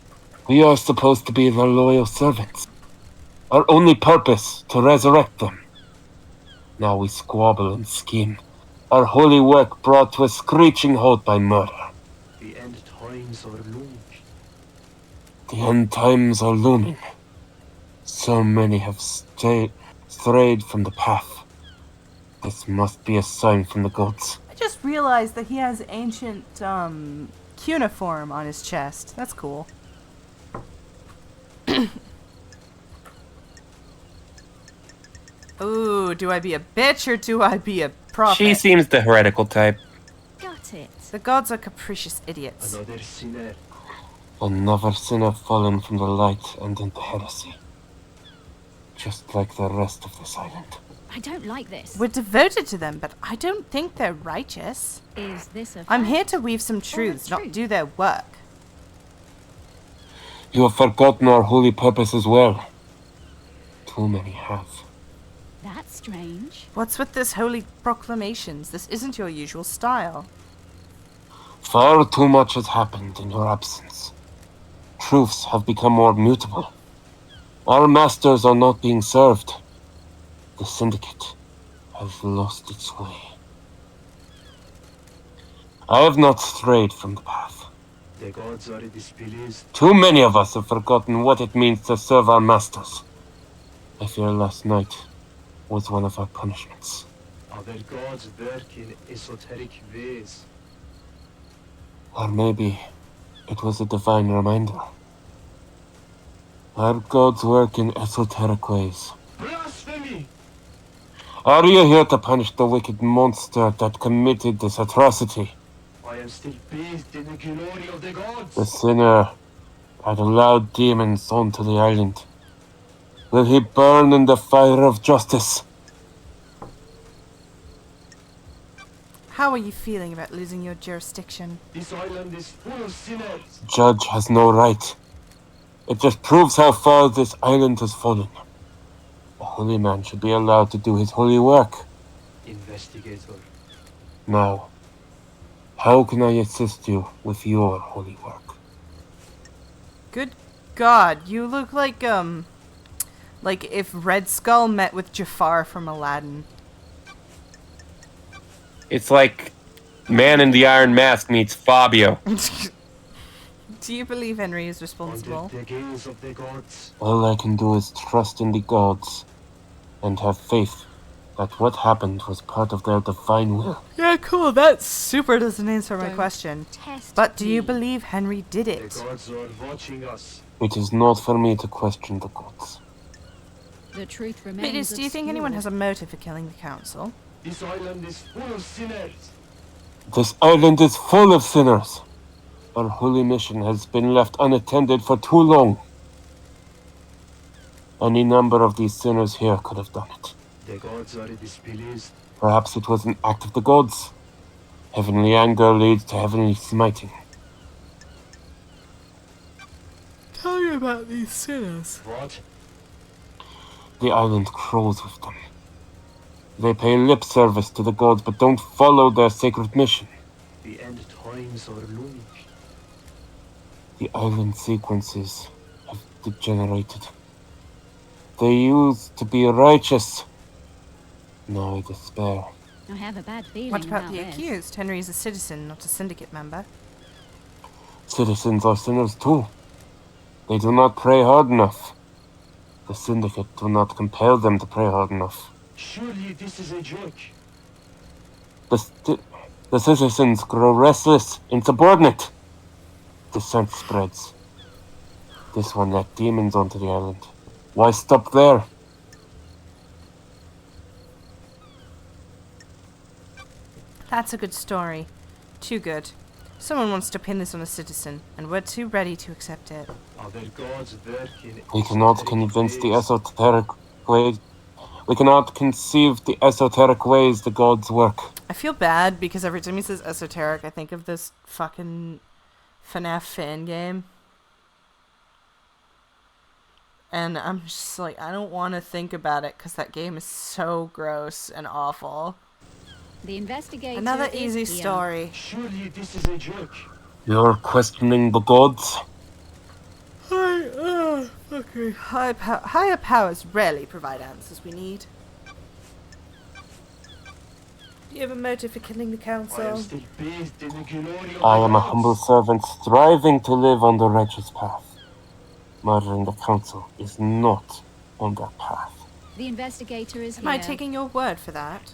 We are supposed to be their loyal servants. Our only purpose to resurrect them. Now we squabble and scheme. Our holy work brought to a screeching halt by murder. The end times are looming. The end times are looming. So many have strayed from the path. This must be a sign from the gods. I just realized that he has ancient, cuneiform on his chest. That's cool. Ooh, do I be a bitch or do I be a prophet? She seems the heretical type. Got it. The gods are capricious idiots. Another sinner. Another sinner fallen from the light and into heresy. Just like the rest of this island. I don't like this. We're devoted to them, but I don't think they're righteous. Is this a I'm fact? here to weave some truths, not truth? do their work. You have forgotten our holy purpose as well. Too many have. That's strange. What's with this holy proclamations? This isn't your usual style. Far too much has happened in your absence. Truths have become more mutable. Our masters are not being served. The Syndicate has lost its way. I have not strayed from the path. The gods are displeased. Too many of us have forgotten what it means to serve our masters. I fear last night was one of our punishments. Our gods work in esoteric ways. Or maybe it was a divine reminder. Our gods work in esoteric ways. Blasphemy! Are you here to punish the wicked monster that committed this atrocity? I am still bathed in the glory of the gods. The sinner that allowed demons onto the island. Will he burn in the fire of justice? How are you feeling about losing your jurisdiction? This island is full of sinners. Judge has no right. It just proves how far this island has fallen. A holy man should be allowed to do his holy work. Investigator. Now, how can I assist you with your holy work? Good God, you look like if Red Skull met with Jafar from Aladdin. It's like Man in the Iron Mask meets Fabio. Do you believe Henry is responsible? Under the gaze of the gods. All I can do is trust in the gods and have faith that what happened was part of their divine will. Yeah, cool. That super doesn't answer my Don't question. Test But do you me. believe Henry did The it? gods are watching us. It is not for me to question the gods. The truth remains. Midas, do you think anyone has a motive for killing the council? This island is full of sinners. This island is full of sinners. Our holy mission has been left unattended for too long. Any number of these sinners here could have done it. The gods are displeased. Perhaps it was an act of the gods. Heavenly anger leads to heavenly smiting. Tell me about these sinners. What? The island crawls with them. They pay lip service to the gods but don't follow their sacred mission. The end times are looming. The island sequences have degenerated. They used to be righteous. Now I despair. I have a bad feeling What about the this. accused? Henry is a citizen, not a syndicate member. Citizens are sinners too. They do not pray hard enough. The syndicate do not compel them to pray hard enough. Surely this is a joke. The citizens grow restless, insubordinate. Dissent spreads. This one let demons onto the island. Why stop there? That's a good story. Too good. Someone wants to pin this on a citizen, and we're too ready to accept it. Other gods work in We cannot esoteric convince the ways. esoteric ways. We cannot conceive the esoteric ways the gods work. I feel bad because every time he says esoteric, I think of this fucking FNAF fan game. And I'm just like, I don't want to think about it because that game is so gross and awful. The investigator. Another is easy here. story. Surely this is a joke. You're questioning the gods? Higher powers rarely provide answers we need. Do you have a motive for killing the I am council? still bathed in the glory of I the am a gods. humble servant striving to live on the righteous path. Murdering the council is not on that path. The investigator is Am here. I taking your word for that?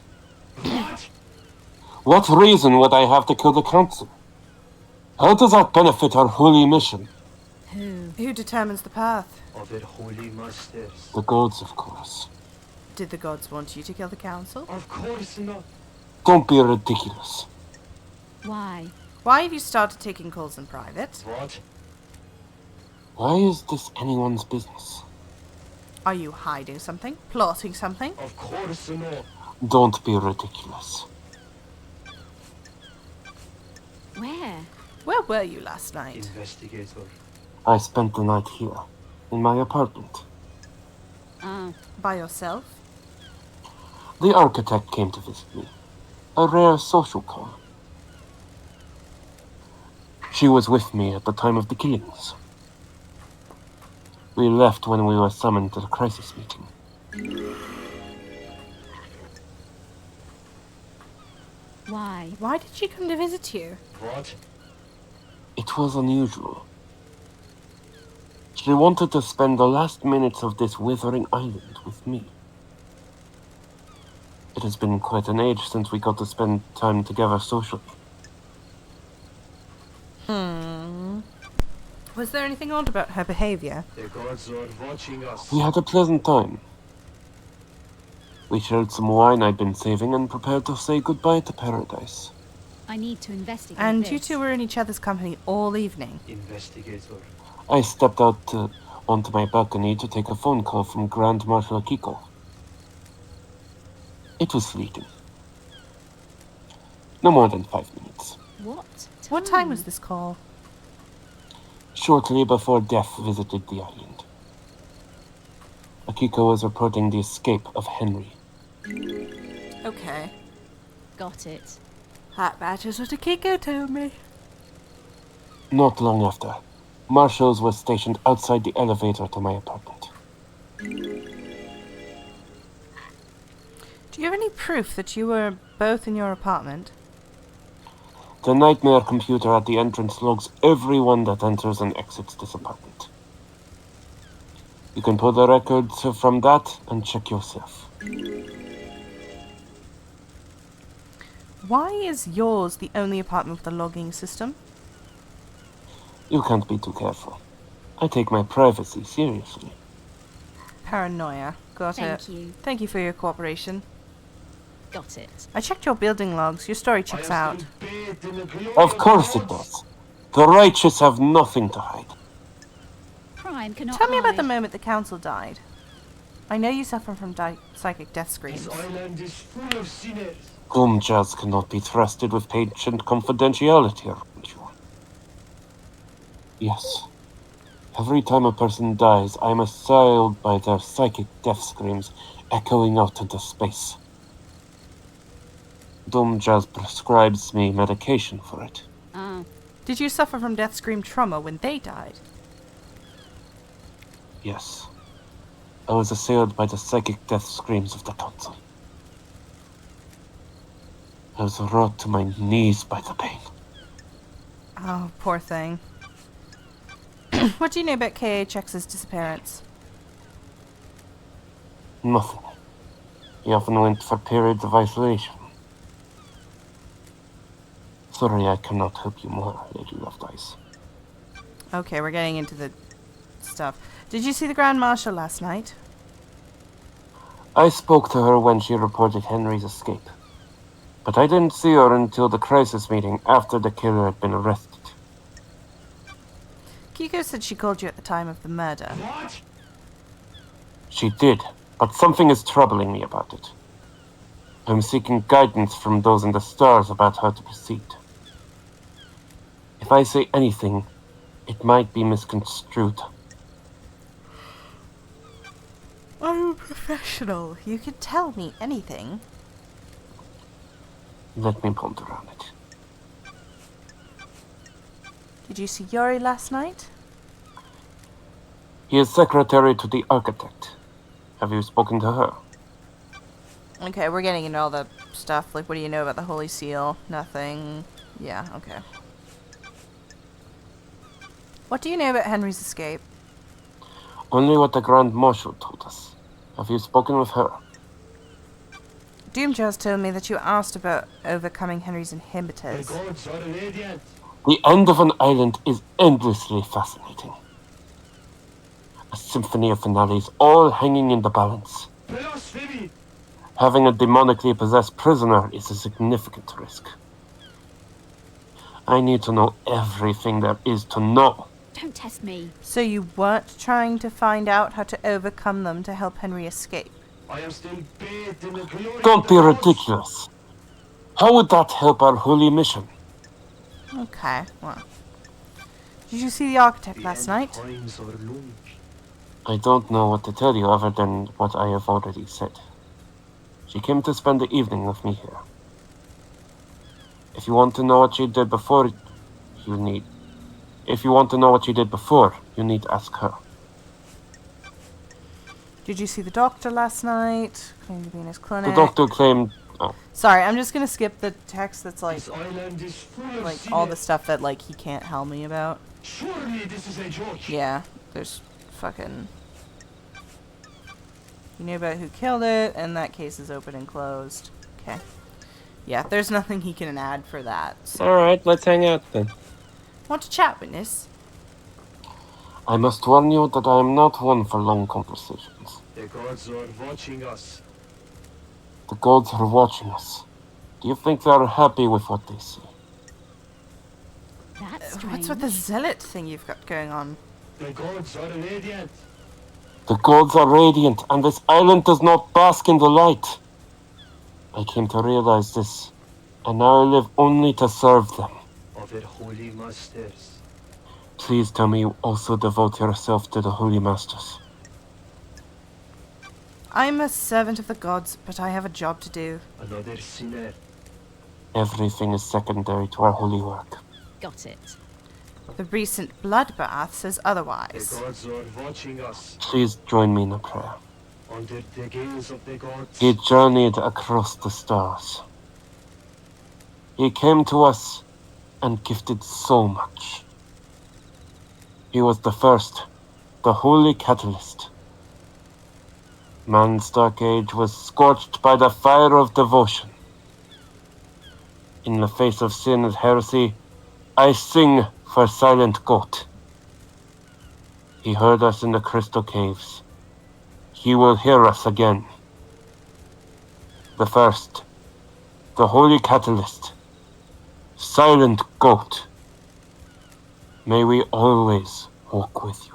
What? What reason would I have to kill the council? How does that benefit our holy mission? Who? Who determines the path? Other holy masters. The gods, of course. Did the gods want you to kill the council? Of course not. Don't be ridiculous. Why? Why have you started taking calls in private? What? Why is this anyone's business? Are you hiding something? Plotting something? Of course not. Don't be ridiculous. Where? Where were you last night? Investigator. I spent the night here, in my apartment. Ah, By yourself? The architect came to visit me. A rare social call. She was with me at the time of the killings. We left when we were summoned to the crisis meeting. Why? Why did she come to visit you? What? It was unusual. She wanted to spend the last minutes of this withering island with me. It has been quite an age since we got to spend time together socially. Was there anything odd about her behavior? The gods are watching us. We had a pleasant time. We shared some wine I'd been saving and prepared to say goodbye to paradise. I need to investigate And this. you two were in each other's company all evening. Investigator. I stepped out onto my balcony to take a phone call from Grand Marshal Akiko. It was fleeting. No more than 5 minutes. What time was this call? Shortly before death visited the island. Akiko was reporting the escape of Henry. Okay. Got it. That matches what Akiko told me. Not long after, marshals were stationed outside the elevator to my apartment. Do you have any proof that you were both in your apartment? The nightmare computer at the entrance logs everyone that enters and exits this apartment. You can pull the records from that and check yourself. Why is yours the only apartment with a logging system? You can't be too careful. I take my privacy seriously. Paranoia. Got it. Thank you. Thank you for your cooperation. Got it. I checked your building logs. Your story checks out. Of course it does. The righteous have nothing to hide. Crime cannot Tell me about the hide. moment the council died. I know you suffer from psychic death This screams. island is full of sinners. Gumjaz cannot be trusted with patient confidentiality around you. Yes. Every time a person dies, I am assailed by their psychic death screams echoing out into space. Gumjaz prescribes me medication for it. Ah, Did you suffer from death scream trauma when they died? Yes. I was assailed by the psychic death screams of the council. I was wrought to my knees by the pain. Oh, poor thing. What do you know about KHX's disappearance? Nothing. He often went for periods of isolation. Sorry, I cannot help you more, Lady Lovedice. Okay, we're getting into the stuff. Did you see the Grand Marshal last night? I spoke to her when she reported Henry's escape. But I didn't see her until the crisis meeting after the killer had been arrested. Kiko said she called you at the time of the murder. What? She did, but something is troubling me about it. I'm seeking guidance from those in the stars about how to proceed. If I say anything, it might be misconstrued. I'm a professional. You can tell me anything. Let me ponder on it. Did you see Yori last night? He is secretary to the architect. Have you spoken to her? Okay, we're getting into all the stuff. Like, what do you know about the Holy Seal? Nothing. Yeah, okay. What do you know about Henry's escape? Only what the Grand Marshal told us. Have you spoken with her? Doomjaz told me that you asked about overcoming Henry's The inhibitors. gods are radiant. The end of an island is endlessly fascinating. A symphony of finales, all hanging in the balance. Blasphemy. Having a demonically possessed prisoner is a significant risk. I need to know everything there is to know. don't test me. So you weren't trying to find out how to overcome them to help Henry escape? I am still bathed in the glory Don't of be the gods. ridiculous. How would that help our holy mission? Okay, well. Did you see the architect last night? Times are looming. I don't know what to tell you other than what I have already said. She came to spend the evening with me here. If you want to know what she did before, you need to ask her. Did you see the doctor last night? Claimed to be in his clinic. The doctor claimed... Oh, Sorry, I'm just gonna skip the text that's like This island is full of all sea- the stuff that like he can't tell me about. Surely this is a joke. Yeah, there's fucking... You knew about who killed it, and that case is open and closed. Okay. Yeah, there's nothing he can add for that. So. alright, let's hang out then. Want to chat, witness? I must warn you that I am not one for long conversations. The gods are watching us. The gods are watching us. Do you think they are happy with what they see? That's strange. What's with the zealot thing you've got going on? The gods are radiant. The gods are radiant, and this island does not bask in the light. I came to realize this, and now I live only to serve them. Of their holy masters. Please tell me you also devote yourself to the Holy Masters. I'm a servant of the gods, but I have a job to do. Another sinner. Everything is secondary to our holy work. Got it. The recent bloodbath says The otherwise. gods are watching us. Please join me in a prayer. Under the gaze of the gods. He journeyed across the stars. He came to us and gifted so much. He was the first, the holy catalyst. Man's dark age was scorched by the fire of devotion. In the face of sin and heresy, I sing for Silent Goat. He heard us in the crystal caves. He will hear us again. The first, the holy catalyst, Silent Goat. May we always walk with you.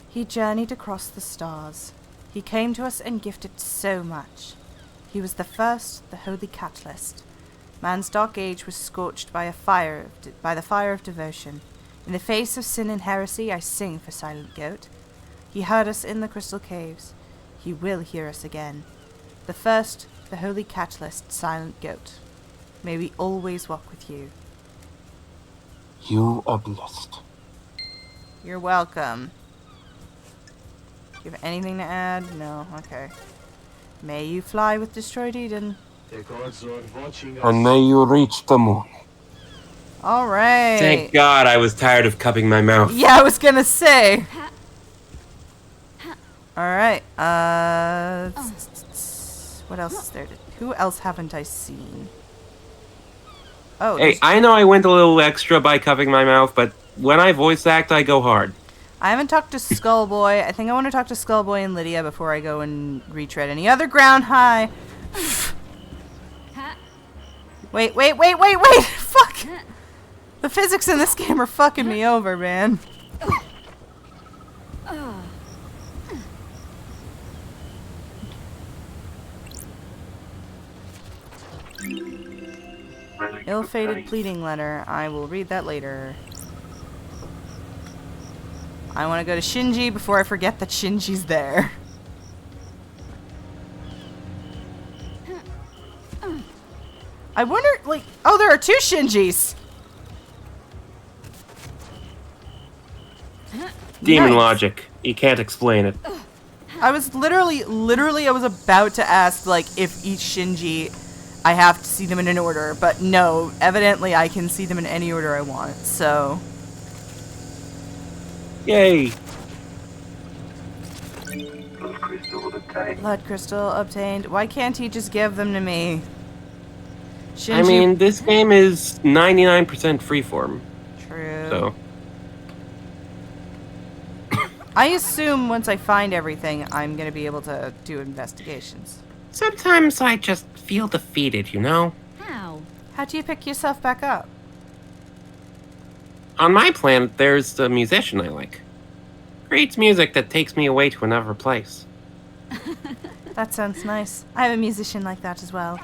He journeyed across the stars. He came to us and gifted so much. He was the first, the holy catalyst. Man's dark age was scorched by the fire of devotion. In the face of sin and heresy, I sing for Silent Goat. He heard us in the crystal caves. He will hear us again. The first, the holy catalyst, Silent Goat. May we always walk with you. You are blessed. You're welcome. Do you have anything to add? No? Okay. May you fly with destroyed Eden. The gods are watching us. And may you reach the moon. Alright. Thank God I was tired of cupping my mouth. Yeah, I was gonna say. Alright, what else is there? Who else haven't I seen? Oh, Hey, I know I went a little extra by cupping my mouth, but when I voice act, I go hard. I haven't talked to Skullboy. I think I want to talk to Skullboy and Lydia before I go and retread any other ground. Hi. Wait. Fuck. The physics in this game are fucking me over, man. Ill-fated pleading letter. I will read that later. I want to go to Shinji before I forget that Shinji's there. I wonder, like, oh, there are two Shinjis. Demon Nice. logic. You can't explain it. I was literally, I was about to ask, like, if each Shinji, I have to see them in an order, but no, evidently I can see them in any order I want, so. Yay! Blood crystal obtained. Blood crystal obtained. Why can't he just give them to me? Shinji. I mean, this game is 99% freeform, True. so... I assume once I find everything, I'm gonna be able to do investigations. Sometimes I just feel defeated, you know? How? How do you pick yourself back up? On my planet, there's a musician I like. Creates music that takes me away to another place. That sounds nice. I have a musician like that as well.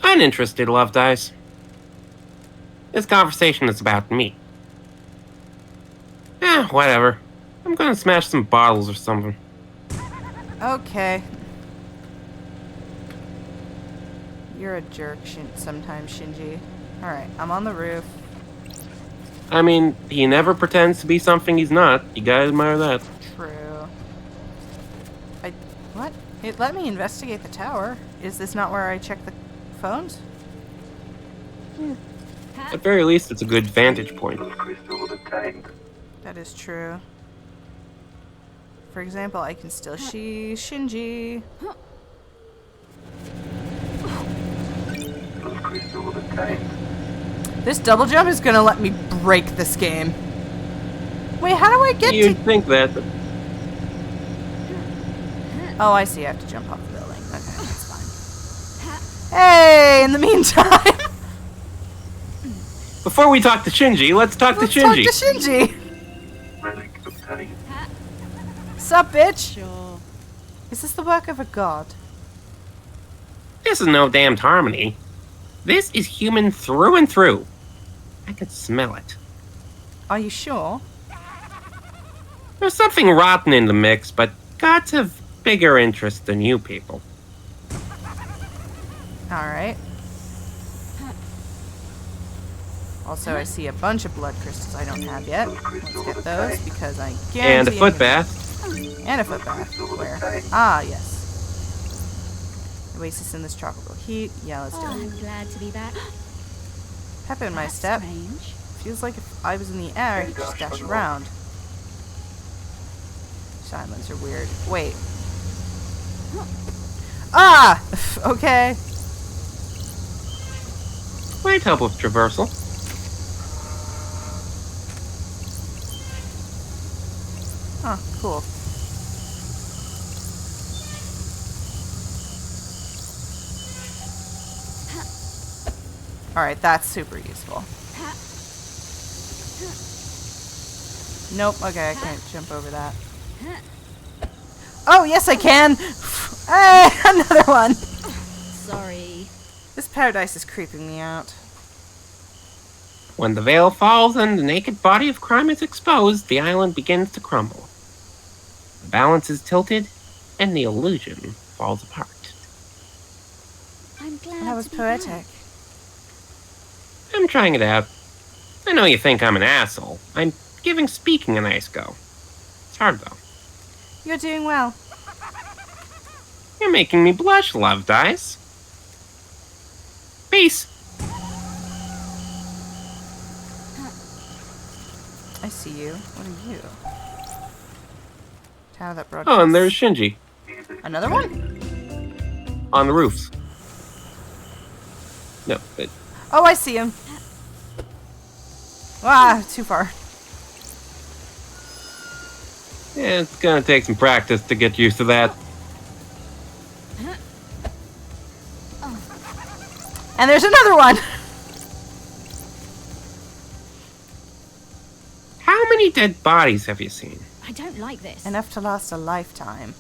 Uninterested, Love Dice. This conversation is about me. Whatever. I'm gonna smash some bottles or something. Okay. You're a jerk sometimes, Shinji. Alright, I'm on the roof. I mean, he never pretends to be something he's not. You gotta admire that. True. What? It let me investigate the tower. Is this not where I check the phones? At very least, it's a good vantage point. Those crystals obtained. That is true. For example, I can still see Shinji. Those crystals obtained. This double jump is gonna let me break this game. Wait, how do I get You'd to... think that. Oh, I see. I have to jump off the building. Okay, that's fine. Hey, in the meantime... Before we talk to Shinji, let's talk to Shinji. Let's talk to Shinji. Relic obtained. Sup, bitch? Sure. Is this the work of a god? This is no damned harmony. This is human through and through. I could smell it. Are you sure? There's something rotten in the mix, but gods have bigger interests than you people. Alright. Also, I see a bunch of blood crystals I don't have yet. Let's get those because I guarantee... And a foot bath. And a foot bath. Where? Ah, yes. Oasis in this tropical heat. Yeah, let's do it. I'm glad to be back. Pep in my That's step. strange. Feels like if I was in the air, I could just dash around. Silence are weird. Wait. Ah! Okay. Might help with traversal. Huh, cool. Alright, that's super useful. Nope, okay, I can't jump over that. Oh, yes I can! Hey, another one! Sorry. This paradise is creeping me out. When the veil falls and the naked body of crime is exposed, the island begins to crumble. The balance is tilted, and the illusion falls apart. I'm glad That was to be poetic. back. I'm trying it out. I know you think I'm an asshole. I'm giving speaking a nice go. It's hard, though. You're doing well. You're making me blush, Love Dice. Peace. I see you. What are you? Tower that broadcasts. Oh, and there's Shinji Another one? on the roofs. No, but Oh, I see him. Ah, too far. yeah, it's gonna take some practice to get used to that. And there's another one! How many dead bodies have you seen? I don't like this. Enough to last a lifetime.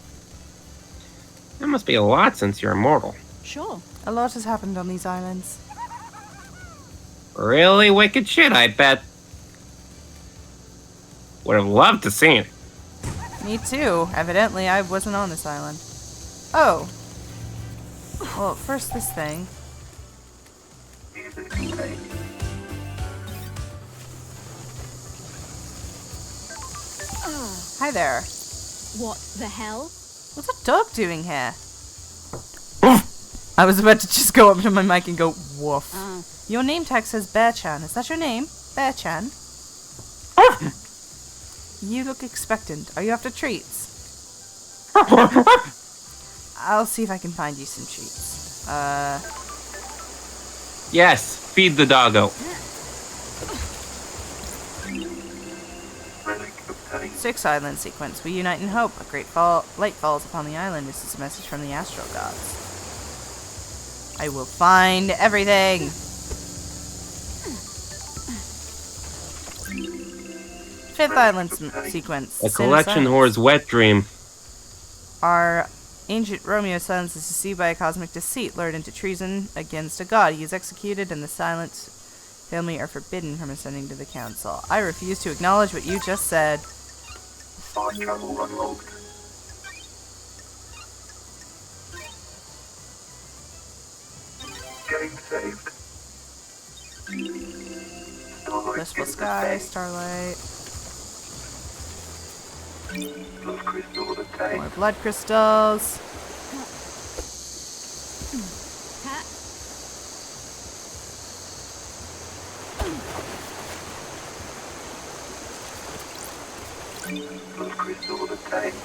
That must be a lot since you're immortal. Sure. A lot has happened on these islands. Really wicked shit, I bet. Would have loved to see it. Me too. Evidently, I wasn't on this island. Oh. Well, first this thing. Music obtained. Hi there. What the hell? What's a dog doing here? I was about to just go up to my mic and go, woof. Your name tag says Bear-chan. Is that your name? Bear-chan? You look expectant. Are you after treats? I'll see if I can find you some treats. Yes, feed the doggo. Relic obtained. 6 island sequence. We unite in hope. A great light falls upon the island. This is a message from the astral gods. I will find everything. 5th island sequence. A Sin collection Silence. whore's wet dream. Our ancient Romeo silences deceived by a cosmic deceit, lured into treason against a god. He is executed, and the silent family are forbidden from ascending to the council. I refuse to acknowledge what you just said. Fine travel unlocked. Blissful sky, starlight. Blood crystal obtained. More blood crystals. Blood crystal obtained.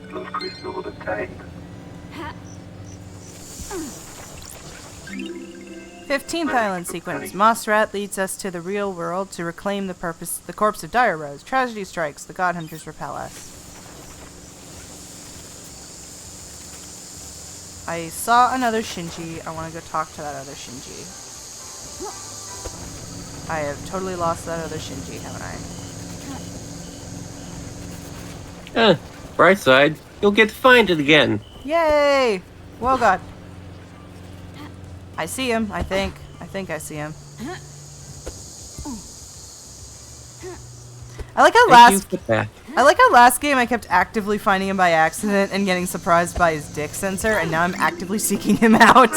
Blood crystal obtained. 15th island sequence. Mossrat leads us to the real world to reclaim the corpse of Dire Rose. Tragedy strikes. The God Hunters repel us. I saw another Shinji. I want to go talk to that other Shinji. I have totally lost that other Shinji, haven't I? Bright side, you'll get to find it again. Yay! Well, God. I see him, I think. I think I see him. I like how last game I kept actively finding him by accident and getting surprised by his dick sensor, and now I'm actively seeking him out.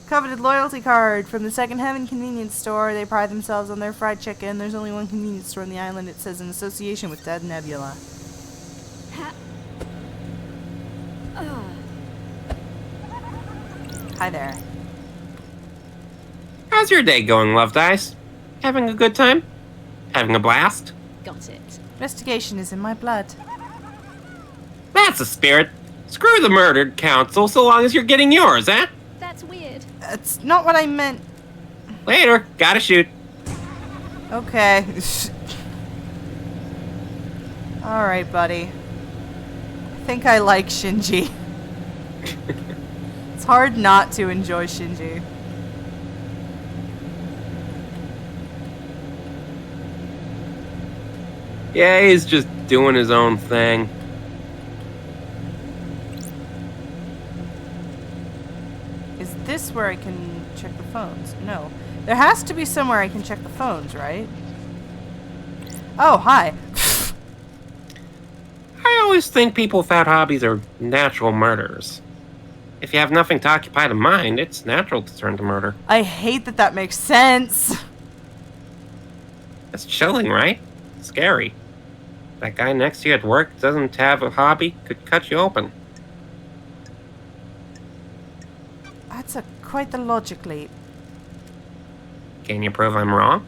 Coveted loyalty card from the Second Heaven convenience store. They pride themselves on their fried chicken. There's only one convenience store on the island. It says in association with Dead Nebula. Hi there. How's your day going, Love Dice? Having a good time? Having a blast? Got it. Investigation is in my blood. That's the spirit. Screw the murdered council so long as you're getting yours, eh? That's weird. That's not what I meant. Later. Gotta shoot. Okay. Alright, buddy. I think I like Shinji. It's hard not to enjoy Shinji. Yeah, he's just doing his own thing. Is this where I can check the phones? No. There has to be somewhere I can check the phones, right? Oh, hi. I always think people without hobbies are natural murderers. If you have nothing to occupy the mind, it's natural to turn to murder. I hate that that makes sense. That's chilling, right? Scary. That guy next to you at work doesn't have a hobby, could cut you open. That's quite the logic leap. Can you prove I'm wrong?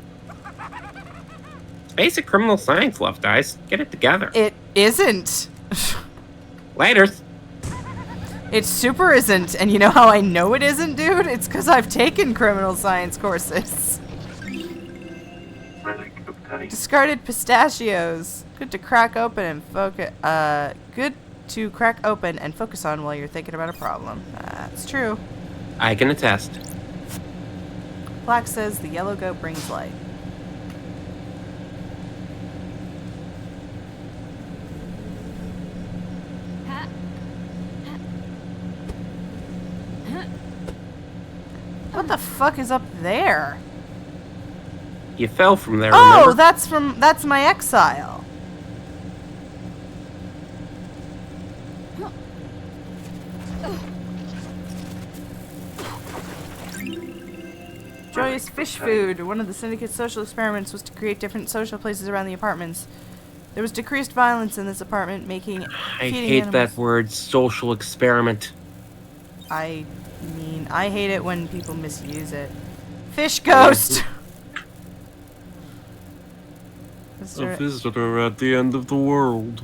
It's basic criminal science, Love Dice. Get it together. It isn't. Laters. It super isn't. And you know how I know it isn't, dude? It's because I've taken criminal science courses. Relic obtained. Discarded pistachios. Good to crack open and focus. Good to crack open and focus on while you're thinking about a problem. That's true. I can attest. Black says the yellow goat brings light. What the fuck is up there? You fell from there, Oh, remember? that's my exile. Joyous fish food. One of the syndicate's social experiments was to create different social places around the apartments. There was decreased violence in this apartment, making I feeding hate animals. that word, social experiment. I mean, I hate it when people misuse it. Fish ghost. Is A there- visitor at the end of the world.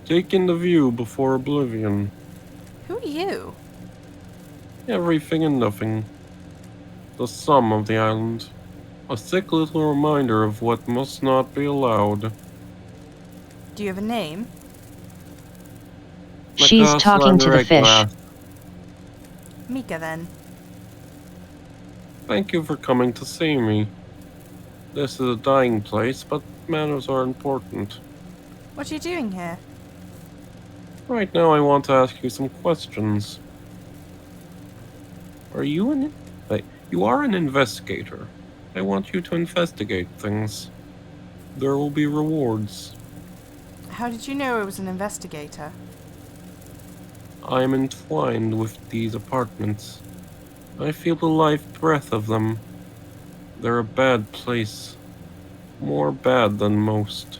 Take in the view before oblivion. Who are you? Everything and nothing. The sum of the island. A sick little reminder of what must not be allowed. Do you have a name? She's Mikasa talking to the fish. Undereglass. Mika, then. Thank you for coming to see me. This is a dying place, but manners are important. What are you doing here? Right now I want to ask you some questions. Are you you are an investigator. I want you to investigate things. There will be rewards. How did you know it was an investigator? I am entwined with these apartments. I feel the life breath of them. They're a bad place. More bad than most.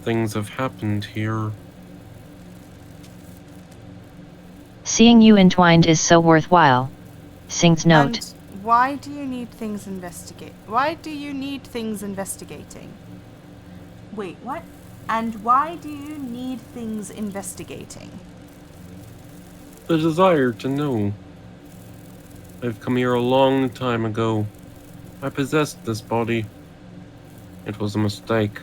Things have happened here. Seeing you entwined is so worthwhile. Sing's note. And why do you need things investigating? Wait, what? And why do you need things investigating? The desire to know. I've come here a long time ago. I possessed this body. It was a mistake.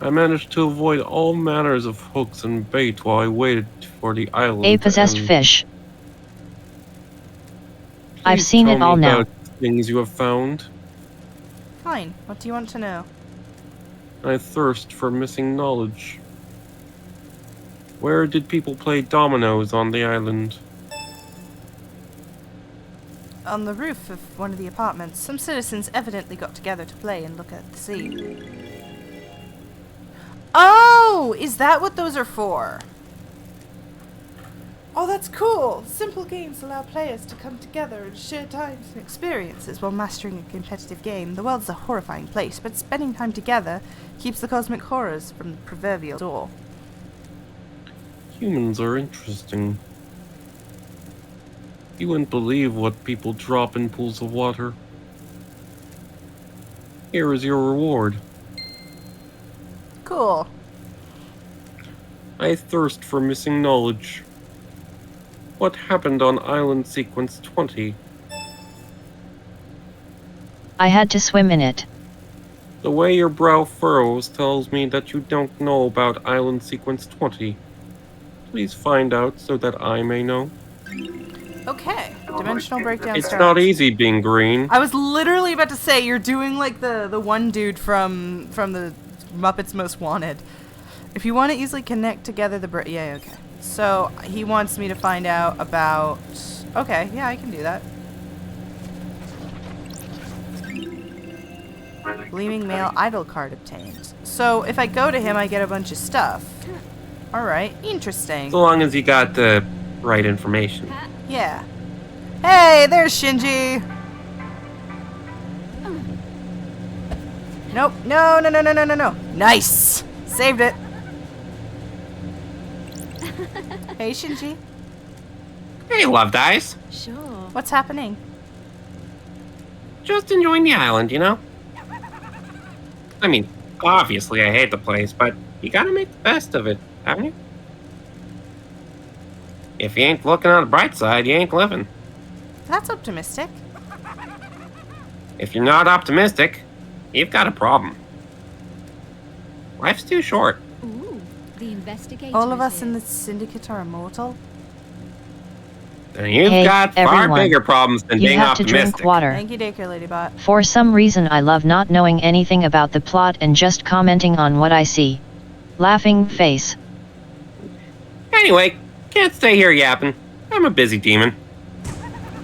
I managed to avoid all manners of hooks and bait while I waited for the island. A possessed and fish. I've please seen tell it me all now. about things you have found. Fine. What do you want to know? I thirst for missing knowledge. Where did people play dominoes on the island? On the roof of one of the apartments, some citizens evidently got together to play and look at the sea. Oh! Is that what those are for? Oh, that's cool! Simple games allow players to come together and share times and experiences while mastering a competitive game. The world's a horrifying place, but spending time together keeps the cosmic horrors from the proverbial door. Humans are interesting. You wouldn't believe what people drop in pools of water. Here is your reward. Cool. I thirst for missing knowledge. What happened on Island Sequence 20? I had to swim in it. The way your brow furrows tells me that you don't know about Island Sequence 20. Please find out so that I may know. Okay. Dimensional breakdown It's starts. not easy being green. I was literally about to say, you're doing like the one dude from the Muppets Most Wanted. If you want to easily connect together the yeah, okay. So he wants me to find out about. Okay, yeah, I can do that. Gleaming male idol card obtained. So if I go to him, I get a bunch of stuff. All right, interesting. So long as you got the right information. Yeah. Hey, there's Shinji. Nope. No. Nice. Saved it. Hey, Shinji. Hey, Loved Eyes. Sure. What's happening? Just enjoying the island, you know? I mean, obviously I hate the place, but you gotta make the best of it, haven't you? If you ain't looking on the bright side, you ain't living. That's optimistic. If you're not optimistic, you've got a problem. Life's too short. Ooh, the investigator. All of is us in here. the syndicate are immortal. And you've Hey, got far everyone. bigger problems than You being have to optimistic. drink water. Thank you, Daycare Ladybot. For some reason I love not knowing anything about the plot and just commenting on what I see. Laughing face. Anyway, can't stay here yapping. I'm a busy demon.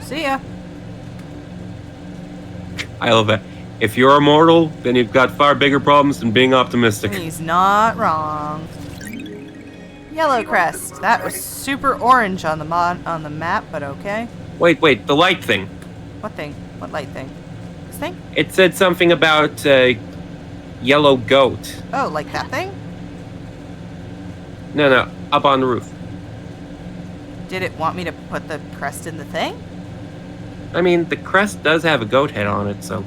See ya. I love that. If you're immortal, then you've got far bigger problems than being optimistic. He's not wrong. Yellow crest. That was super orange on the map, but okay. Wait, the light thing. What thing? What light thing? This thing? It said something about yellow goat. Oh, like that thing? No, up on the roof. Did it want me to put the crest in the thing? I mean, the crest does have a goat head on it, so...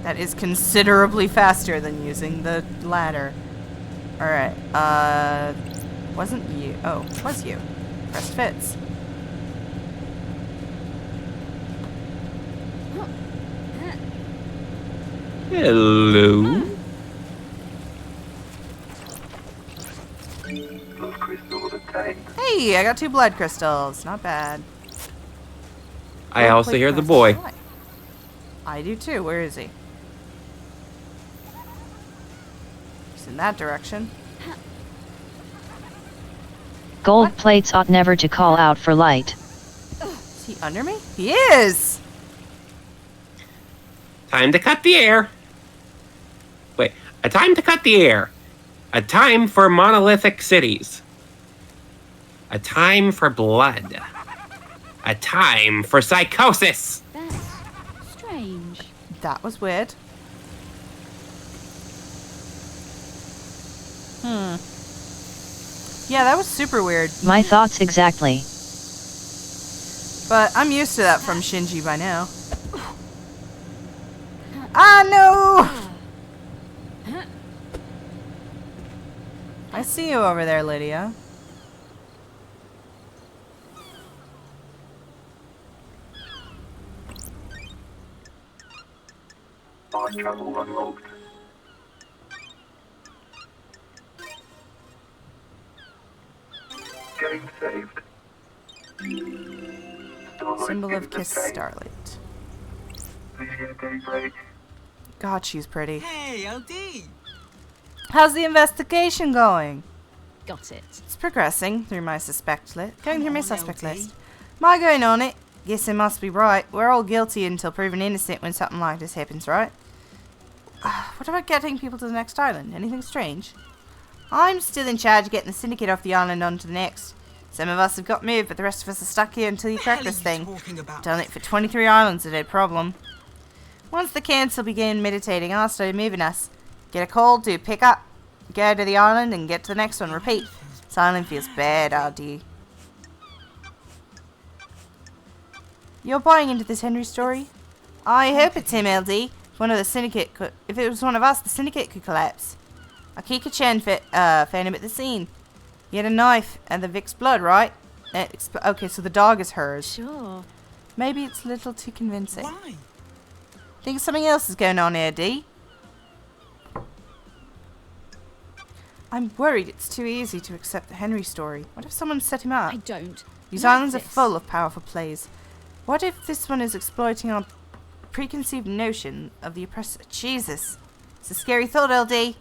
That is considerably faster than using the ladder. Alright, wasn't you. Oh, it was you. Crest fits. Hello. Blood crystal obtained. Hey, I got 2 blood crystals. Not bad. I Gold also plate hear the crest. boy. I do too. Where is he? He's in that direction. Gold plates ought never to call out for light. Is he under me? He is! time to cut the air. Wait, a time to cut the air. A time for monolithic cities. A time for blood. A time for psychosis. That's strange. That was weird. Yeah, that was super weird. My thoughts exactly. But I'm used to that from Shinji by now. Ah, no! I see you over there, Lydia. My travel unlocked. Game saved. Starlight Symbol of gives a Kiss thanks. Starlight. Video game break. God, she's pretty. Hey, LD. How's the investigation going? Got it. It's progressing through my suspect list. Going through my on, suspect LD. list. My going on it. Guess I must be right. We're all guilty until proven innocent when something like this happens, right? What about getting people to the next island? Anything strange? I'm still in charge of getting the syndicate off the island onto the next. Some of us have got moved, but the rest of us are stuck here until you crack this thing. Done it for 23 islands without problem. Once the council begin meditating, I'll start moving us. Get a call, do pick up, go to the island, and get to the next one. Repeat. This island feels bad, RD. You're buying into this Henry story? I hope it's him, LD. If it was one of us, the syndicate could collapse. Akiko-chan found him at the scene. He had a knife and the Vic's blood, right? Okay, so the dog is hers. Sure. Maybe it's a little too convincing. Why? Think something else is going on here, D? I'm worried it's too easy to accept the Henry story. What if someone set him up? I don't. These like islands are this. full of powerful plays. What if this one is exploiting our preconceived notion of the oppressor? Jesus. It's a scary thought, LD.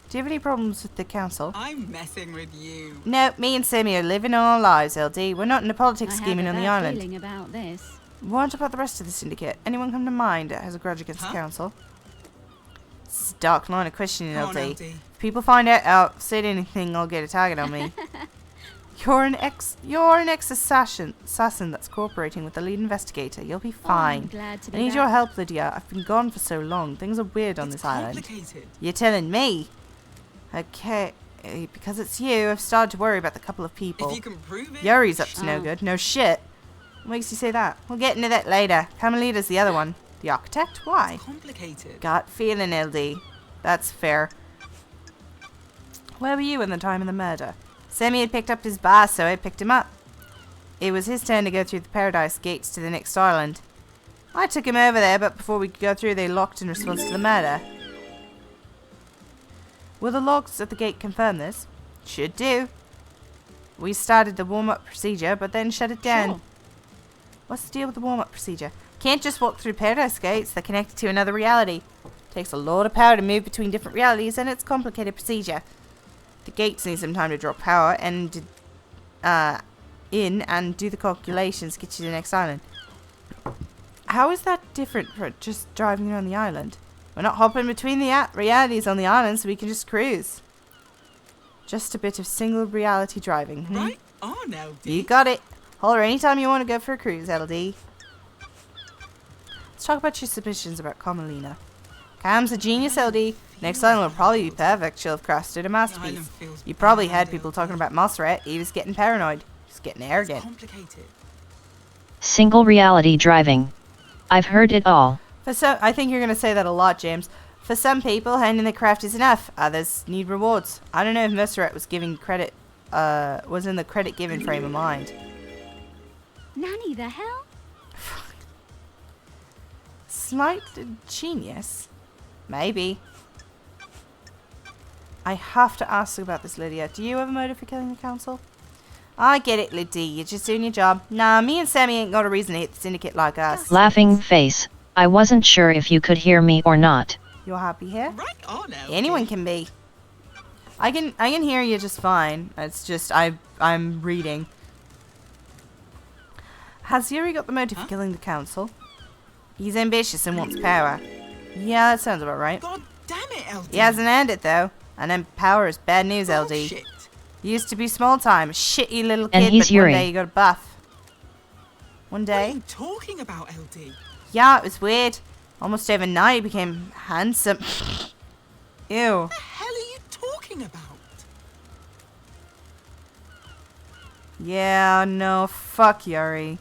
Do you have any problems with the council? I'm messing with you. No, me and Sammy are living our lives, LD. We're not into politics I scheming have on a the bad island. feeling about this. What about the rest of the syndicate? Anyone come to mind that has a grudge against the Huh? council? It's a dark line of questioning, Come on, LD. LD. If people find out, said anything, I'll get a target on me. You're an ex-assassin that's cooperating with the lead investigator. You'll be fine. I'm glad to be I need back. your help, Lydia. I've been gone for so long. Things are weird on It's this island. complicated. You're telling me? Okay, because it's you, I've started to worry about the couple of people. If you can prove it. Yuri's up to no Oh. good. No shit. What makes you say that? We'll get into that later. Carmelita's the other one. The architect? Why? It's complicated. Gut feeling, LD. That's fair. Where were you in the time of the murder? Sammy had picked up his bar, so I picked him up. It was his turn to go through the paradise gates to the next island. I took him over there, but before we could go through, they locked in response to the murder. Will the logs at the gate confirm this? Should do. We started the warm-up procedure, but then shut it down. Sure. What's the deal with the warm-up procedure? Can't just walk through paradise gates. They're connected to another reality. Takes a lot of power to move between different realities, and it's a complicated procedure. The gates need some time to draw power and in and do the calculations to get you to the next island. How is that different from just driving around the island? We're not hopping between the realities on the island, so we can just cruise. Just a bit of single reality driving. Right on, LD. You got it. Holler anytime you want to go for a cruise, LD. Let's talk about your suspicions about Carmelina. Cam's a genius, LD. Next island will probably be perfect. She'll have crafted a The masterpiece. island feels You probably bad, had people LD. talking about Mossrat. He was getting paranoid. He's getting It's arrogant. complicated. Single reality driving. I've heard it all. For some, I think you're going to say that a lot, James. For some people, handing the craft is enough. Others need rewards. I don't know if Mossrat was giving credit, was in the credit-giving frame of mind. Nanny, the hell? Slight genius? Maybe. I have to ask about this, Lydia. Do you have a motive for killing the council? I get it, Lydia. You're just doing your job. Nah, me and Sammy ain't got a reason to hit the syndicate like us. Laughing face. I wasn't sure if you could hear me or not. You're happy here? Right on, LD. Anyone can be. I can hear you just fine. It's just I'm reading. Has Yuri got the motive for killing the council? He's ambitious and wants power. Yeah, that sounds about right. God damn it, LD. He hasn't earned it, though. And then power is bad news, LD. Bullshit. He used to be small time, a shitty little And kid, he's but Yuri. one day he got a buff. One What are day? you talking about, LD? Yeah, it was weird. Almost overnight he became handsome. Ew. What the hell are you talking about? Yeah, no, fuck Yuri.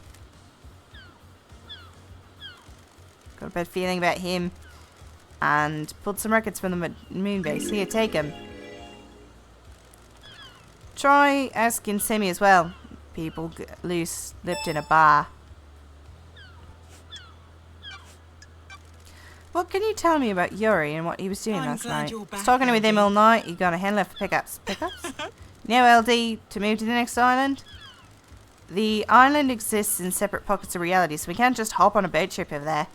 Got a bad feeling about him. And pulled some records from the moon base. Here, take him. Try asking Simi as well. People loose-lipped in a bar. What can you tell me about Yuri and what he was doing I'm last glad night? you're I was back, talking with him LD. all night. He got a hand left for pickups. Pickups? You know, LD, to move to the next island? The island exists in separate pockets of reality, so we can't just hop on a boat trip over there.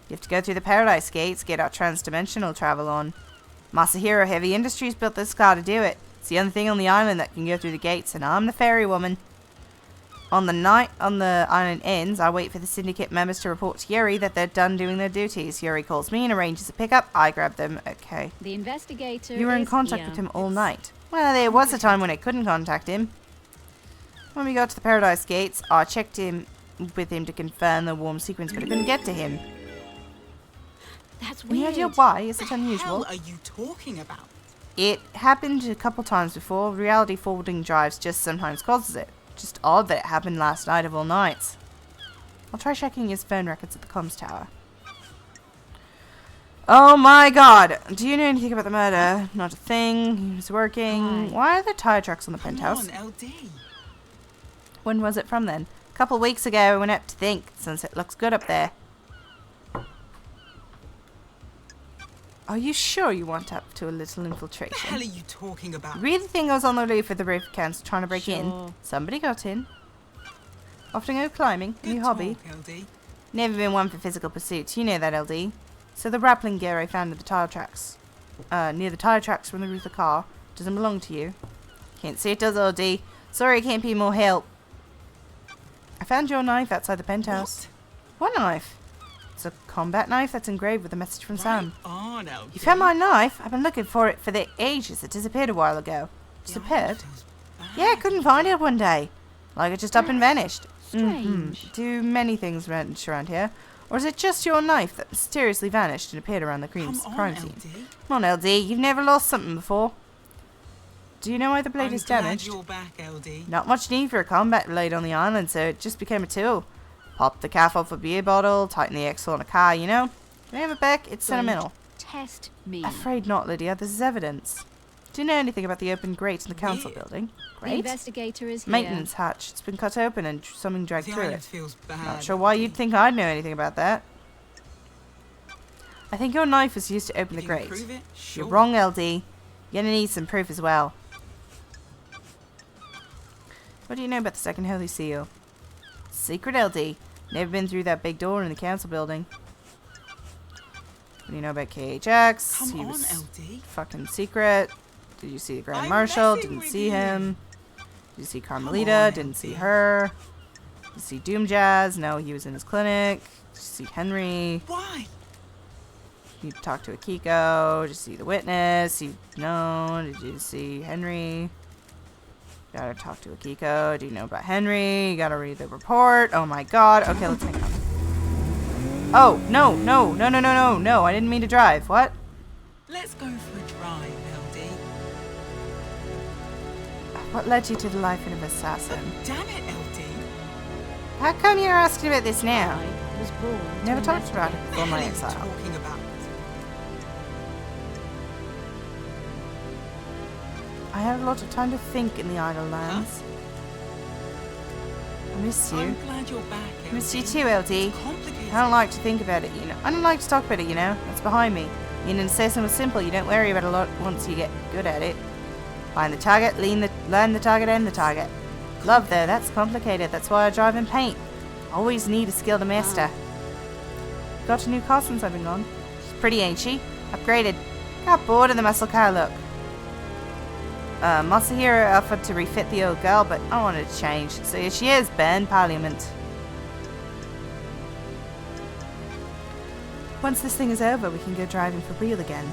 You have to go through the Paradise Gates, get our transdimensional travel on. Masahiro Heavy Industries built this car to do it. It's the only thing on the island that can go through the gates, and I'm the ferry woman. On the night on the island ends, I wait for the syndicate members to report to Yuri that they're done doing their duties. Yuri calls me and arranges a pickup. I grab them. Okay. The investigator. You were in is contact here. with him all night. Well, there was a time when I couldn't contact him. When we got to the Paradise Gates, I checked in with him to confirm the warm sequence, but I couldn't get to him. That's Any weird. idea why? Is it What the unusual? hell are you talking about? It happened a couple times before. Reality forwarding drives just sometimes causes it. Just odd that it happened last night of all nights. I'll try checking his phone records at the comms tower. Oh my god! Do you know anything about the murder? Not a thing. He was working. Why are there tire tracks on the penthouse? Come on, LD. When was it from then? A couple weeks ago I went up to think, since it looks good up there. Are you sure you want up to a little What the infiltration? hell are you talking about? Really think I was on the roof of the roof council trying to break in? Sure. Somebody got in. Often go climbing, a new Good hobby. talk, LD. Never been one for physical pursuits, you know that, LD. So the grappling gear I found at the tire tracks, near the tire tracks from the roof of the car, doesn't belong to you. Can't say it does, LD. Sorry I can't be more help. I found your knife outside the penthouse. What knife? It's a combat knife that's engraved with a message from Sam. Right on, LD. You found my knife? I've been looking for it for the ages. It disappeared a while ago. Disappeared? Yeah, I couldn't find it one day. Like it just up and vanished. Strange. Do many things vanish around here? Or is it just your knife that mysteriously vanished and appeared around the crime scene? LD. Come on, LD. You've never lost something before. Do you know why the blade I'm is glad damaged? you're back, LD. Not much need for a combat blade on the island, so it just became a tool. Pop the cap off a beer bottle, tighten the axle on a car, you know? Can I have it back? It's sentimental. Test me. Afraid not, Lydia. This is evidence. Do you know anything about the open grate in the council Yeah. building? The Grate? investigator is here. Maintenance hatch. It's been cut open and something dragged The through island it. feels bad. Not sure why you'd think I'd know anything about that. I think your knife was used to open If the you can grate. prove it, sure. You're wrong, LD. You're gonna need some proof as well. What do you know about the second Holy Seal? Secret, LD. Never been through that big door in the council building. What do you know about KHX? Come He on, was LD. fucking secret. Did you see the Grand I'm Marshal? messing Didn't with see you. him. Did you see on, Carmelita? Didn't see LD. her. Did you see Doom Jazz? No, he was in his clinic. Did you see Henry? Why? You talked to Akiko. Did you see the witness? No. Did you see Henry? Gotta talk to Akiko. Do you know about Henry? You gotta read the report. Oh my god. Okay, let's hang up. Oh, no. I didn't mean to drive. What? Let's go for a drive, LD. What led you to the life of an assassin? Damn it, LD. How come you're asking about this now? I was born to Never talked about it investigate. before my What are you exile. talking about? I had a lot of time to think in the idle lands. I miss you. I'm glad you're back, LD. I miss you too, LD. It's complicated. I don't like to think about it, you know. I don't like to talk about it, you know. That's behind me. Being an assassin was simple. You don't worry about it a lot once you get good at it. Find the target, learn the target, aim the target. Love, though, that's complicated. That's why I drive and paint. Always need a skill to master. Got a new car since I've been gone. She's pretty, ain't she? Upgraded. Got bored of the muscle car look. Masahiro offered to refit the old girl, but I wanted to change. So here she is, Ben Parliament. Once this thing is over, we can go driving for real again.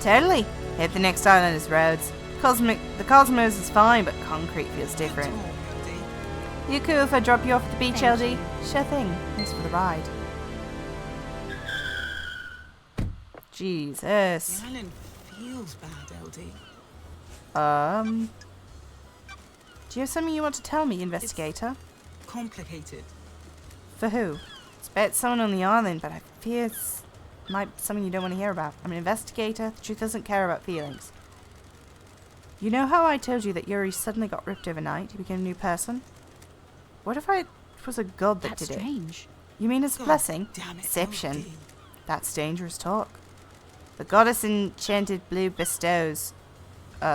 Totally. If the next island is roads. The cosmos is fine, but concrete feels different. Talk, LD. You cool if I drop you off at the beach, Thank LD? Sure thing. Thanks for the ride. Jesus. The island feels bad, LD. Do you have something you want to tell me, investigator? Complicated. For who? It's about someone on the island, but I fear it's might be something you don't want to hear about. I'm an investigator. The truth doesn't care about feelings. You know how I told you that Yuri suddenly got ripped overnight? He became a new person? What if it was a god that That's did strange. it? You mean it's a God blessing? damn it, Deception. LD. That's dangerous talk. The goddess enchanted blue bestows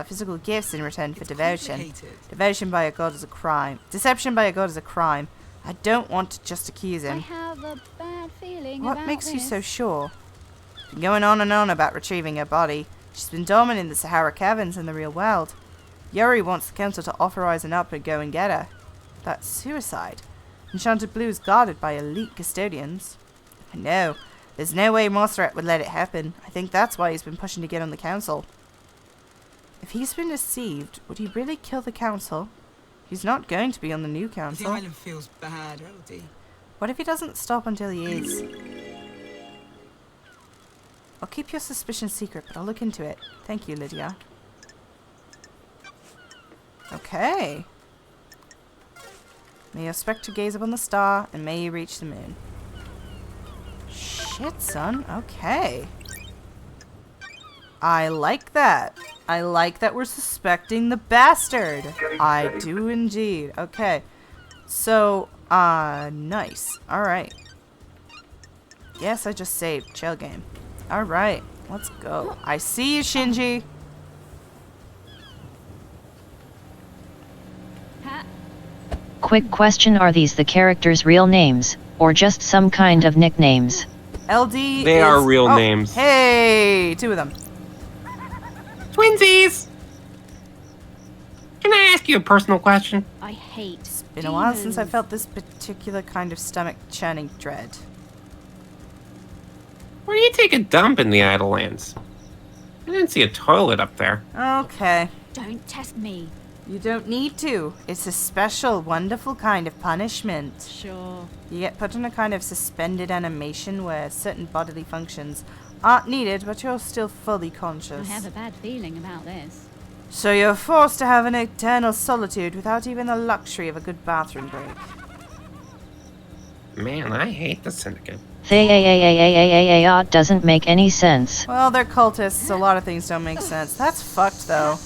physical gifts in return for It's devotion. complicated. Devotion by a god is a crime. Deception by a god is a crime. I don't want to just accuse I him. have a bad feeling What about makes you this. so sure? Been going on and on about retrieving her body. She's been dormant in the Sahara Caverns in the real world. Yuri wants the council to authorize an up and go and get her. That's suicide. Enchanted Blue is guarded by elite custodians. I know. There's no way Mossrat would let it happen. I think that's why he's been pushing to get on the council. If he's been deceived, would he really kill the council? He's not going to be on the new The council. island feels bad, LD. What if he doesn't stop until he is? I'll keep your suspicion secret, but I'll look into it. Thank you, Lydia. Okay. May your spectre gaze upon the star, and may you reach the moon. Shit, son. Okay. I like that. I like that we're suspecting the bastard. I do indeed. Okay. So, nice. Alright. Yes, I just saved. Chill game. Alright. Let's go. I see you, Shinji. Ha- Quick question, are these the characters' real names, or just some kind of nicknames? LD They is... are real oh, names. Hey! Two of them. Twinsies! Can I ask you a personal question? I hate Been a while since I demons. felt this particular kind of stomach churning dread. Where do you take a dump in the Idlelands? I didn't see a toilet up there. Okay. Don't test me. You don't need to. It's a special, wonderful kind of punishment. Sure. You get put in a kind of suspended animation where certain bodily functions aren't needed, but you're still fully I conscious. have a bad feeling about this. So you're forced to have an eternal solitude without even the luxury of a good bathroom break. Man, I hate the Syndicate. Doesn't make any sense. Well, they're cultists. A lot of things don't make sense. That's fucked, though.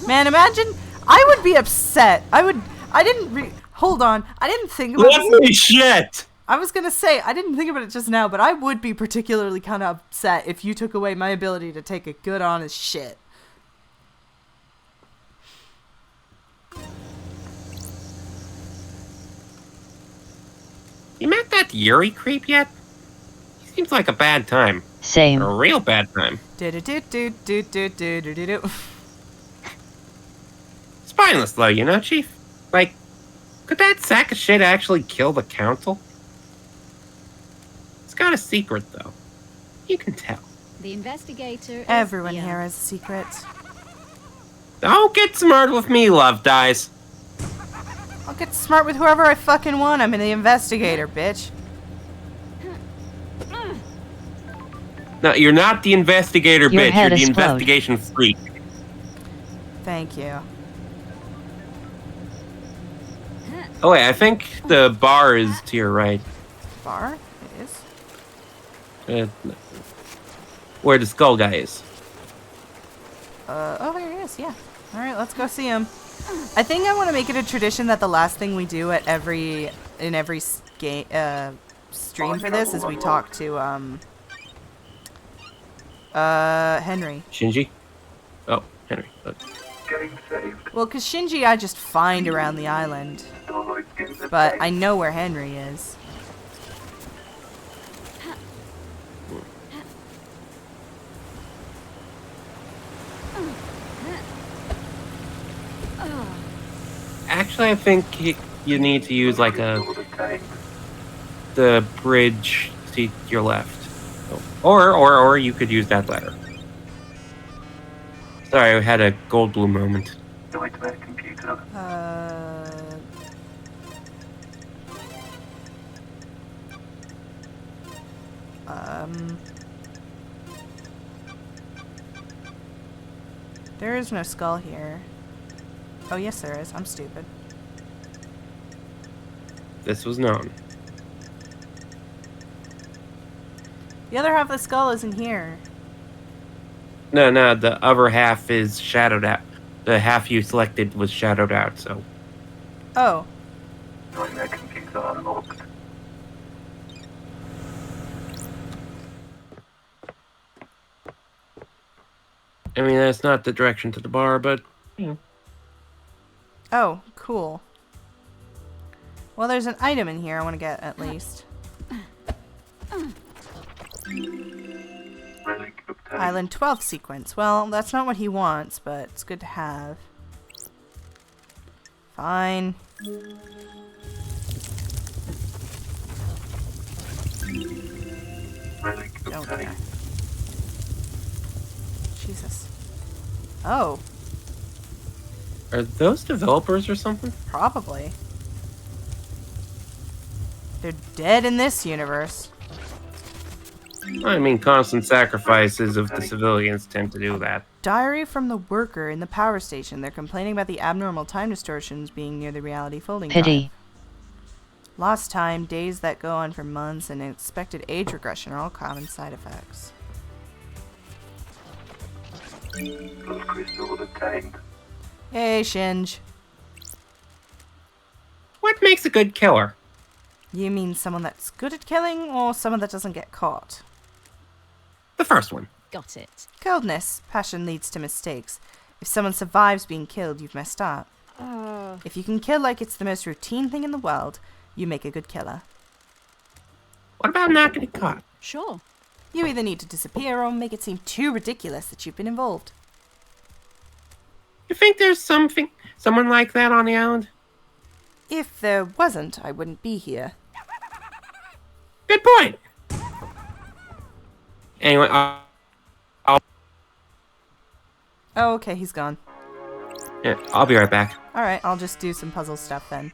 Man, imagine... I would be upset. Hold on. I didn't think about this. Holy shit! I was gonna say, I didn't think about it just now, but I would be particularly kind of upset if you took away my ability to take a good, honest shit. You met that Yuri creep yet? He seems like a bad time. Same. A real bad time. Do-do-do-do-do-do-do-do-do. Spineless though, you know, Chief? Like, could that sack of shit actually kill the council? It's got a secret though. You can tell. The investigator is Everyone here. here has a secret. Don't get smart with me, Love Dies. I'll get smart with whoever I fucking want. I'm the investigator, bitch. No, you're not the investigator, Your bitch. head You're the explode. investigation freak. Thank you. Oh wait, I think the bar is to your right. Bar? It is? Where the skull guy is. Oh, there he is, yeah. Alright, let's go see him. I think I want to make it a tradition that the last thing we do at every stream for this is we talk to, Henry. Shinji? Oh, Henry. Getting saved. Well, because Shinji I just find around the island, Starlight in the but tank. I know where Henry is. Actually, I think you need to use like For the tank. the bridge to your left. Oh, Or you could use that letter. Sorry, I had a Goldblum moment. Nightmare computer. There is no skull here. Oh, yes, there is. I'm stupid. This was known. The other half of the skull isn't here. No, the other half is shadowed out. The half you selected was shadowed out, so. Oh. Nightmare computer unlocked. I mean, that's not the direction to the bar, but. Oh, cool. Well, there's an item in here I want to get, at least. Relic obtained. Island 12 sequence. Well, that's not what he wants, but it's good to have. Fine. Relic Don't obtained. care. Jesus. Oh, Are those developers or something? probably. They're dead in this universe. I mean, constant sacrifices of the civilians tend to do that. Diary from the worker in the power station. They're complaining about the abnormal time distortions being near the reality folding Pity. drive. Lost time, days that go on for months, and expected age regression are all common side effects. Blood crystal obtained. Hey, Shinj. What makes a good killer? You mean someone that's good at killing, or someone that doesn't get caught? The first one. Got it. Coldness. Passion leads to mistakes. If someone survives being killed, you've messed up. If you can kill like it's the most routine thing in the world, you make a good killer. What about not getting caught? Sure. You either need to disappear or make it seem too ridiculous that you've been involved. You think there's someone like that on the island? If there wasn't, I wouldn't be here. Good point. Anyway, Oh, okay, he's gone. yeah, I'll be right back. Alright, I'll just do some puzzle stuff then.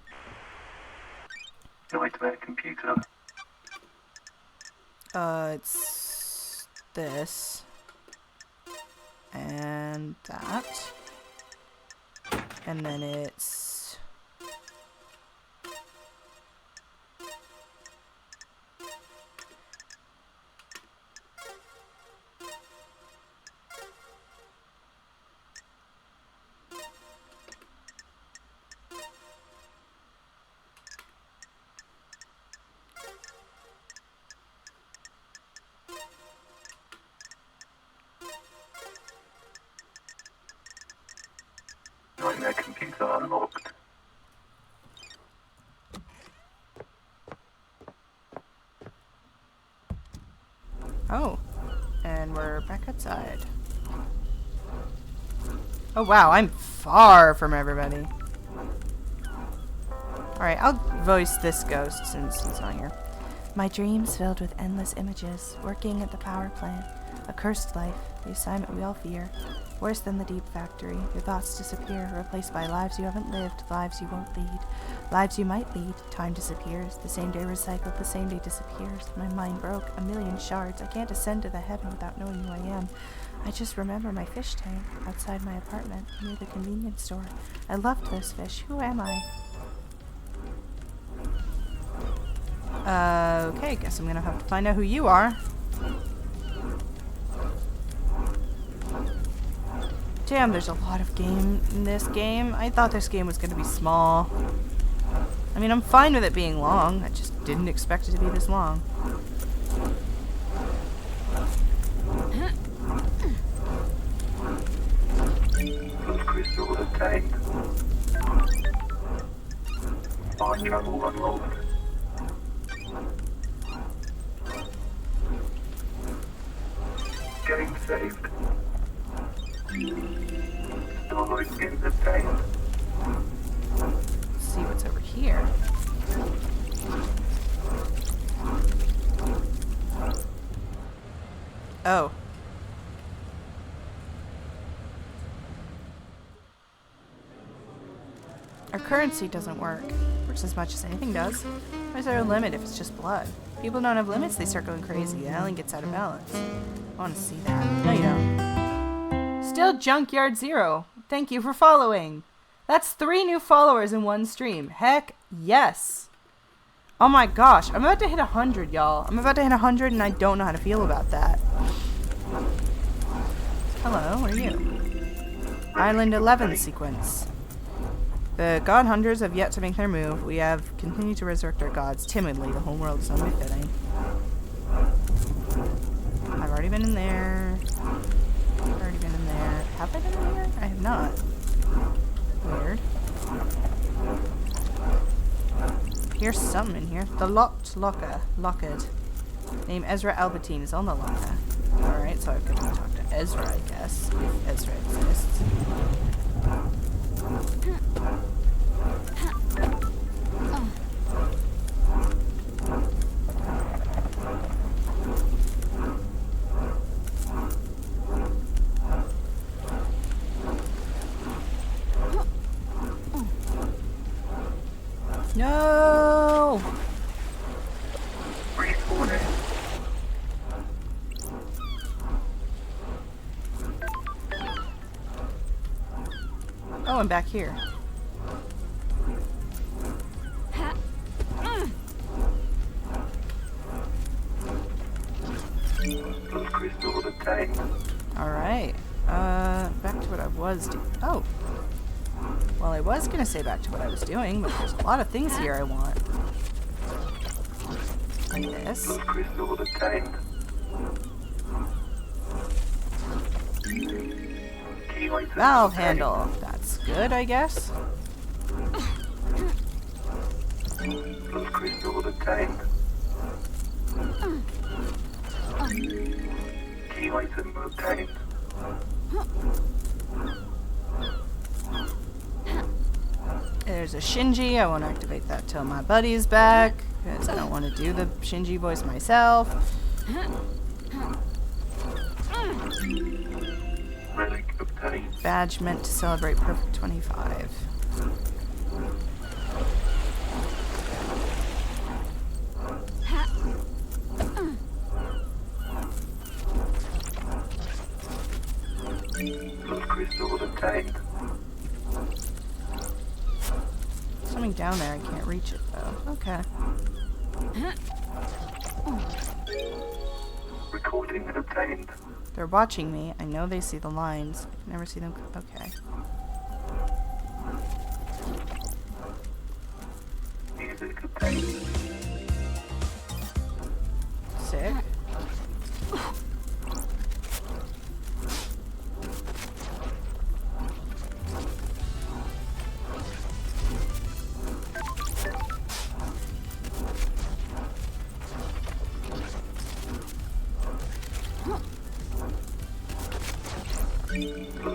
Nightmare computer. It's this. And that. And then it's... Nightmare computer unlocked. Oh. And we're back outside. Oh wow, I'm far from everybody. Alright, I'll voice this ghost since he's not here. My dreams filled with endless images, working at the power plant. A cursed life, the assignment we all fear. Worse than the deep factory. Your thoughts disappear, replaced by lives you haven't lived, lives you won't lead. Lives you might lead. Time disappears. The same day recycled, the same day disappears. My mind broke. A million shards. I can't ascend to the heaven without knowing who I am. I just remember my fish tank outside my apartment, near the convenience store. I loved those fish. Who am I? Okay, guess I'm gonna have to find out who you are. Damn, there's a lot of game in this game. I thought this game was gonna be small. I mean, I'm fine with it being long. I just didn't expect it to be this long. Blood crystal obtained. Fine travel unlocked. Game saved. Download skins obtained. Let's see what's over here. Oh. Our currency doesn't work. Works as much as anything does. Why is there a limit if it's just blood? People don't have limits, they start going crazy. The island gets out of balance. I want to see that. No, you don't. Still Junkyard Zero. Thank you for following. That's 3 new followers in one stream. Heck yes. Oh my gosh. I'm about to hit 100, y'all. I'm about to hit 100 and I don't know how to feel about that. Hello, what are you? Island 11 sequence. The god hunters have yet to make their move. We have continued to resurrect our gods timidly. The whole world is unbefitting. I've already been in there. I've already been in there. Have I been in here? I have not. Weird. Here's something in here. The locked locker. Locked. Name Ezra Albertine is on the locker. Alright, so I've got to talk to Ezra, I guess. If Ezra exists. No! Oh, I'm back here. Alright. Back to what I was doing. Oh. Well, I was gonna say back to what I was doing, but there's a lot of things here I want. Like this. Valve handle. That's good, I guess. There's a Shinji. I won't activate that till my buddy's back, because I don't want to do the Shinji voice myself. Badge meant to celebrate Perfect 25. Something down there, I can't reach it though. Okay. Recording obtained. They're watching me. I know they see the lines. I can never see them. Okay. Music obtained. Sick.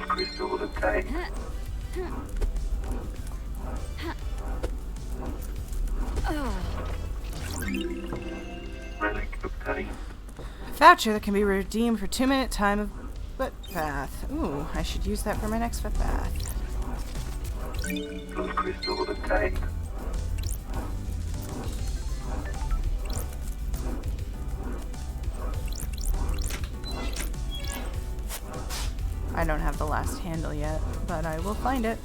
Crystal obtained. Relic obtained. Voucher that can be redeemed for 2-minute time of foot bath. Ooh, I should use that for my next foot bath. Crystal obtained. I don't have the last handle yet, but I will find it.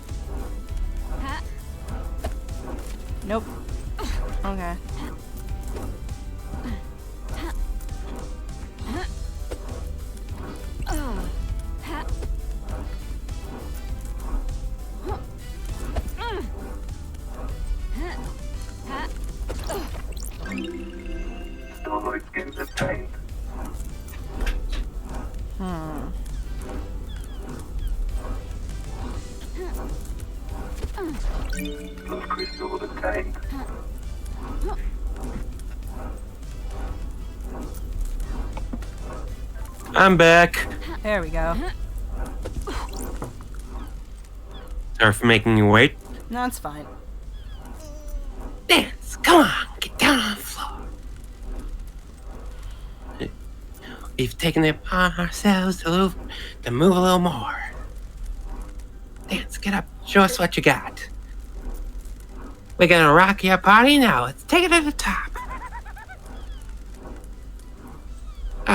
Nope. Okay. Starlight skins obtained. Crystal obtained. I'm back. There we go. Sorry for making you wait. No, it's fine. Dance! Come on! Get down on the floor! we've taken it upon ourselves to move a little more. Dance, get up, show us what you got. We're gonna rock your party now. Let's take it to the top.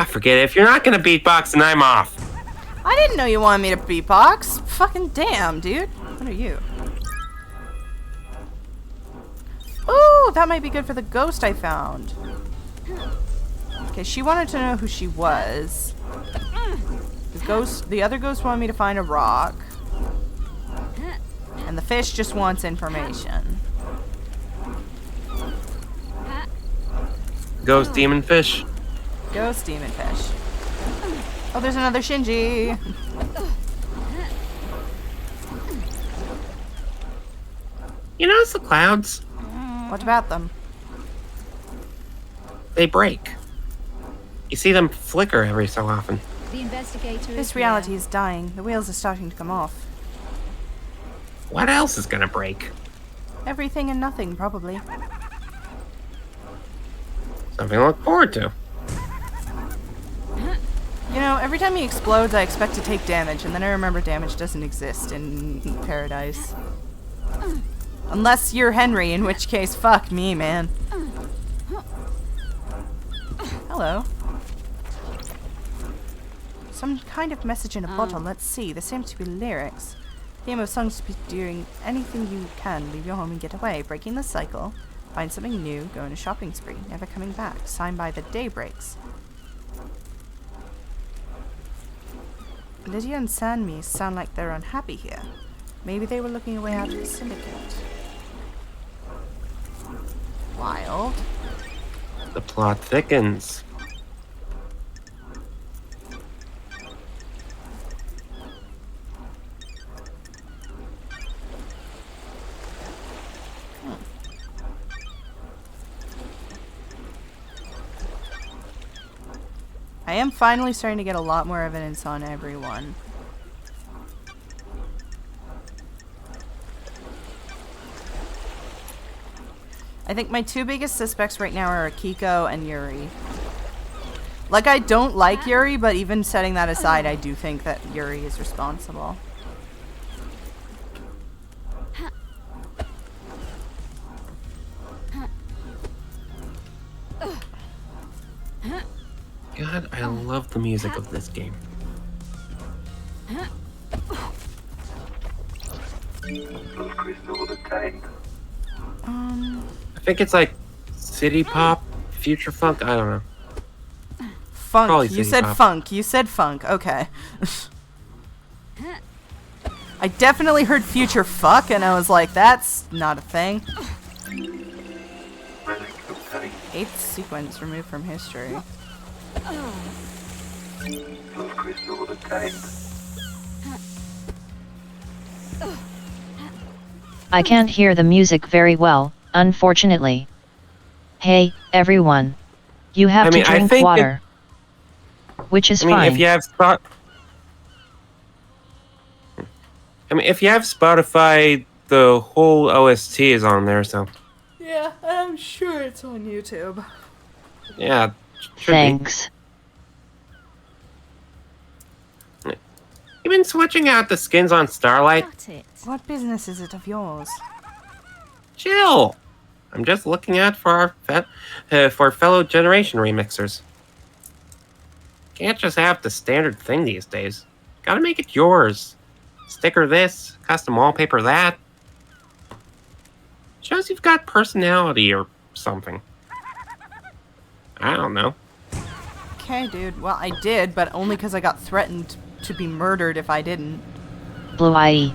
Forget it. If you're not gonna beatbox, then I'm off. I didn't know you wanted me to beatbox. Fucking damn, dude. What are you? Ooh, that might be good for the ghost I found. Okay, she wanted to know who she was. The other ghost wanted me to find a rock. And the fish just wants information. Ghost demon fish. Ghost demon fish. Oh, there's another Shinji. You notice the clouds? What about them? They break. You see them flicker every so often. The investigator is This reality is dying. The wheels are starting to come off. What else is gonna break? Everything and nothing, probably. Something to look forward to. You know, every time he explodes, I expect to take damage, and then I remember damage doesn't exist in Paradise. Unless you're Henry, in which case, fuck me, man. Hello. Some kind of message in a bottle. Let's see. There seems to be lyrics. Theme of songs to be doing anything you can. Leave your home and get away. Breaking the cycle. Find something new. Go on a shopping spree. Never coming back. Signed by the Daybreaks. Lydia and Sanmi sound like they're unhappy here. Maybe they were looking away out of the syndicate. Wild. The plot thickens. I am finally starting to get a lot more evidence on everyone. I think my two biggest suspects right now are Akiko and Yuri. Like, I don't like Yuri, but even setting that aside, I do think that Yuri is responsible. God, I love the music of this game. Those crystals obtained. I think it's like city pop, future funk, I don't know. Funk. Probably You City said Pop. funk. You said funk. Okay. I definitely heard future fuck, and I was like, that's not a thing. Relic obtained. 8th sequence removed from history. Those crystals obtained. I can't hear the music very well, unfortunately. Hey, everyone. You have I mean, to I drink think water. Which is I mean, fine. if you have Spotify, the whole OST is on there, so Yeah, I'm sure it's on YouTube. yeah, should Thanks. be. You've been switching out the skins on Starlight? Got it. What business is it of yours? Chill. I'm just looking out for our for fellow generation remixers. Can't just have the standard thing these days. Gotta make it yours. Sticker this, custom wallpaper that. Shows you've got personality or something. I don't know. Okay, dude. Well, I did, but only because I got threatened to be murdered if I didn't. Blue IE.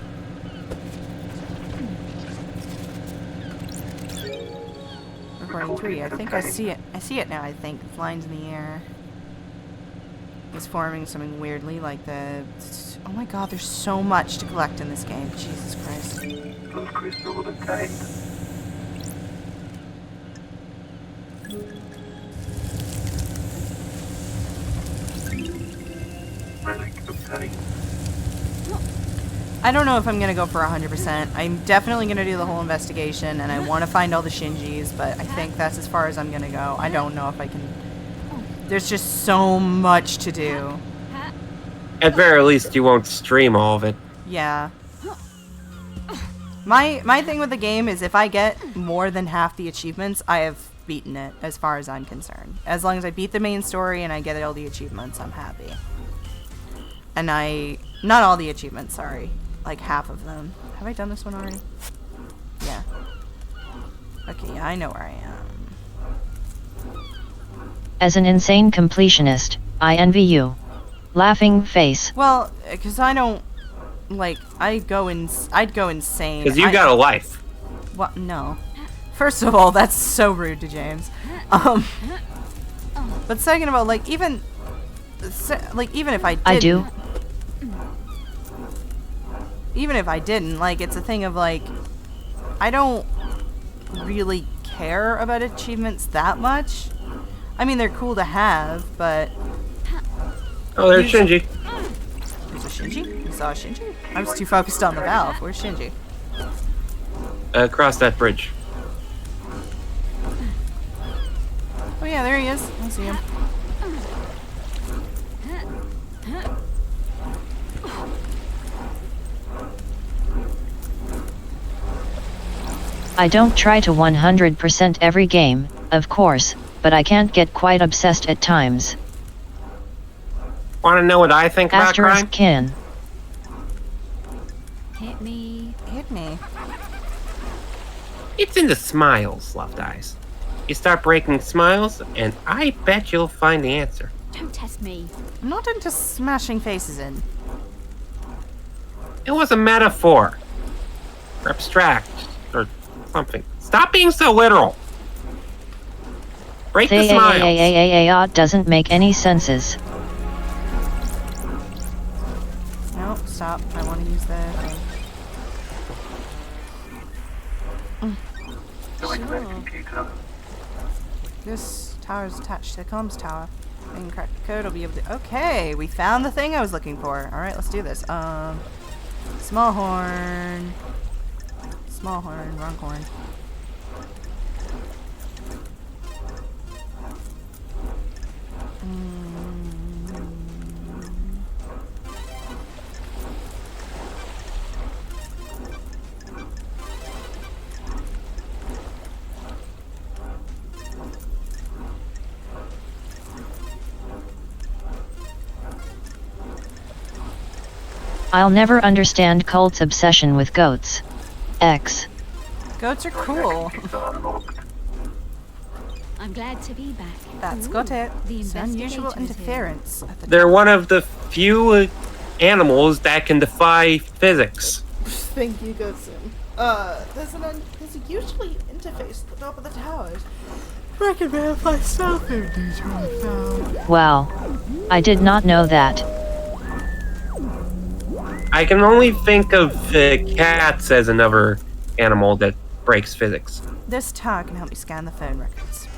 Recording 3. I think I see it. I see it now, I think. Lines in the air. It's forming something weirdly like the... Oh my god, there's so much to collect in this game. Jesus Christ. Those crystals obtained. Relic obtained. I don't know if I'm gonna go for 100%. I'm definitely gonna do the whole investigation, and I want to find all the Shinjis, but I think that's as far as I'm gonna go. I don't know if I can... There's just so much to do. At very least, you won't stream all of it. Yeah. My thing with the game is if I get more than half the achievements, I have beaten it as far as I'm concerned. As long as I beat the main story and I get all the achievements, I'm happy. And not all the achievements, sorry. Like half of them. Have I done this one already? Yeah. Okay, yeah, I know where I am. As an insane completionist, I envy you. Laughing face. Well, because I don't, like, I'd go insane. Because you got a life. What? No. First of all, that's so rude to James. But second of all, like, even if I didn't. I do. Even if I didn't, like, it's a thing of, like, I don't really care about achievements that much. I mean, they're cool to have, but... Oh, there's Shinji. There's a Shinji? You saw a Shinji? I was too focused on the valve. Where's Shinji? Across that bridge. Oh yeah, there he is. I see him. I don't try to 100% every game, of course, but I can't get quite obsessed at times. Want to know what I think about crime? Asterisk kin. Hit me. Hit me. It's in the smiles, Loved Eyes. You start breaking smiles, and I bet you'll find the answer. Don't test me. I'm not into smashing faces in. It was a metaphor. Or abstract. Or something. Stop being so literal. Break the smiles. Doesn't make any senses. No, stop. I want to use that. This tower is attached to the comms tower. I can crack the code. I'll be able to. Okay, we found the thing I was looking for. All right, let's do this. Small horn. Small horn. Wrong horn. I'll never understand cult's obsession with goats. X. Goats are cool. I'm glad to be back. That's Ooh, got it. The It's unusual investigator is here. interference. At the They're one of the few animals that can defy physics. Thank you, Goatson. There's a usually interface at the top of the towers. I can verify cell-phone data I found. Wow. I did not know that. I can only think of cats as another animal that breaks physics. This tower can help me scan the phone records.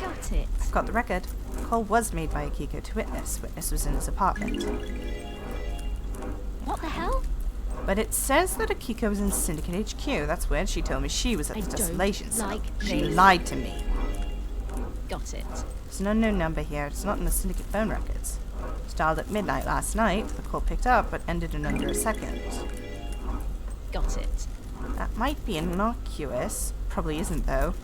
Got it. I've got the record. The call was made by Akiko to Witness. Witness was in his apartment. What the hell? But it says that Akiko was in Syndicate HQ. That's weird. She told me she was at I the don't Desolation Cell. like She this. lied to me. Got it. There's an unknown number here. It's not in the Syndicate phone records. It was dialed at midnight last night. The call picked up, but ended in under a second. Got it. That might be innocuous. Probably isn't, though.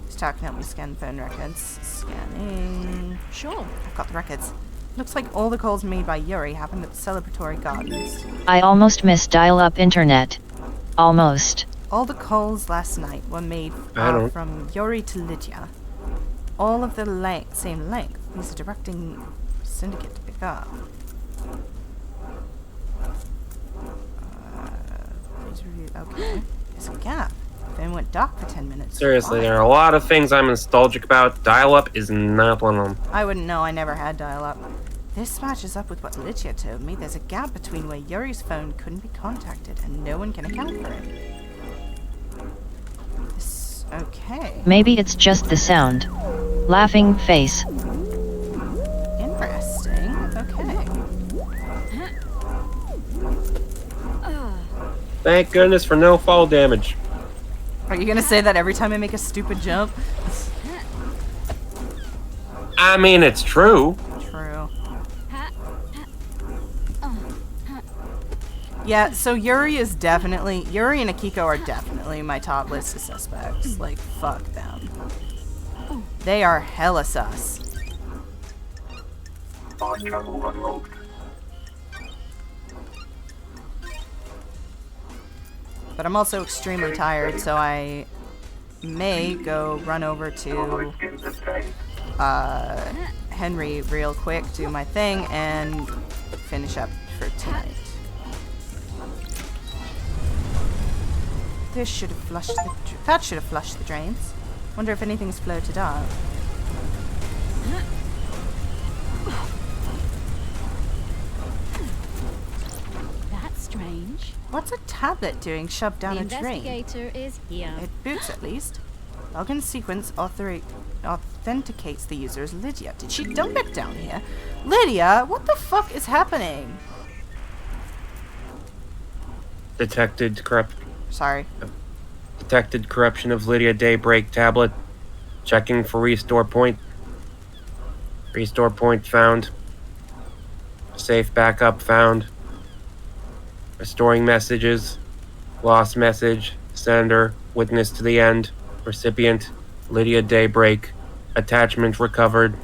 This tower can help me scan phone records. Scanning. Sure. I've got the records. Looks like all the calls made by Yuri happened at the Celebratory Gardens. I almost missed dial-up internet. Almost. All the calls last night were made from Yuri to Lydia. All of the same length. These are directing Syndicate to pick up. Please review. Okay. There's a gap. Phone went dark for 10 minutes. Seriously, Why? there are a lot of things I'm nostalgic about. Dial-up is not one of them. I wouldn't know. I never had dial-up. This matches up with what Lydia told me. There's a gap between where Yuri's phone couldn't be contacted, and no one can account for it. This... okay. Maybe it's just the sound. Laughing face. Interesting. Okay. Thank goodness for no fall damage. Are you gonna say that every time I make a stupid jump? I mean, it's true. True. Yeah, so Yuri and Akiko are definitely my top list of suspects. Like, fuck them. They are hella sus. Fast travel unlocked. But I'm also extremely tired, so I may go run over to Skins obtained. Henry real quick, do my thing, and finish up for tonight. That should have flushed the drains. Wonder if anything's floated out. That's strange. What's a tablet doing shoved down The a drain? investigator is here. It boots at least. Login sequence authenticates the user as Lydia. Did she dump it down here? Lydia, what the fuck is happening? Detected corruption of Lydia Daybreak tablet. Checking for restore point. Restore point found. Safe backup found. Restoring messages. Lost message. Sender. Witness to the end. Recipient. Lydia Daybreak. Attachment recovered.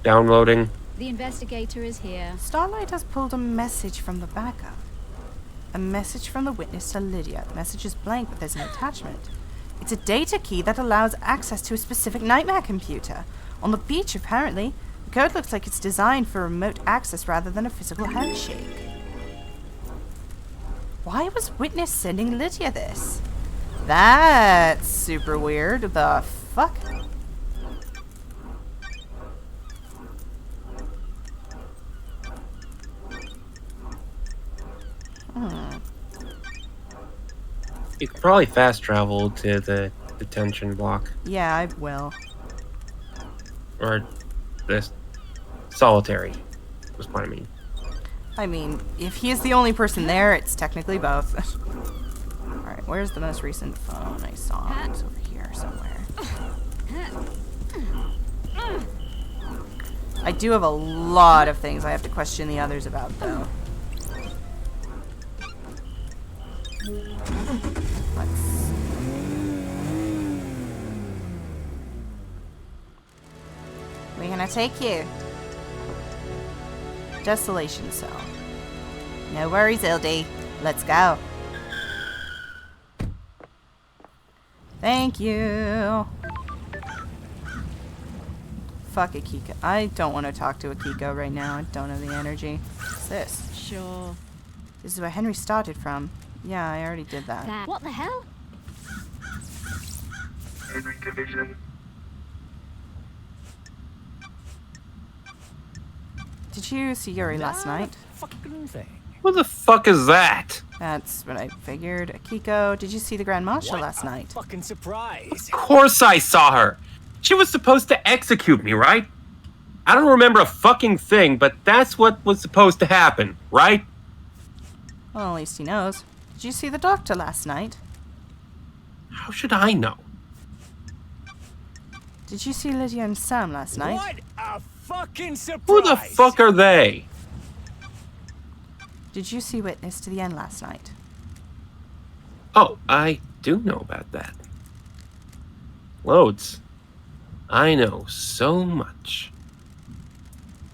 Downloading. The investigator is here. Starlight has pulled a message from the backup. A message from the witness to Lydia. The message is blank, but there's an attachment. It's a data key that allows access to a specific nightmare computer. On the beach, apparently. The code looks like it's designed for remote access rather than a physical handshake. Why was witness sending Lydia this? That's super weird. The fuck? You could probably fast travel to the detention block. Yeah, I will. Or this solitary was what I mean. I mean, if he is the only person there, it's technically both. Alright, where's the most recent phone I saw? It's over here somewhere. I do have a lot of things I have to question the others about, though. We're gonna take you. Desolation cell. No worries, LD. Let's go. Thank you. Fuck Akiko. I don't want to talk to Akiko right now. I don't have the energy. What's this? Sure. This is where Henry started from. Yeah, I already did that. What the hell? Henry Division. Did you see Yuri last night? What the fuck is that? That's what I figured. Akiko, did you see the Grand Marshal last night? Fucking surprise. Of course I saw her. She was supposed to execute me, right? I don't remember a fucking thing, but that's what was supposed to happen, right? Well, at least he knows. Did you see the doctor last night? How should I know? Did you see Lydia and Sam last night? What a fucking surprise. Who the fuck are they? Did you see Witness to the End last night? Oh, I do know about that. Loads. I know so much.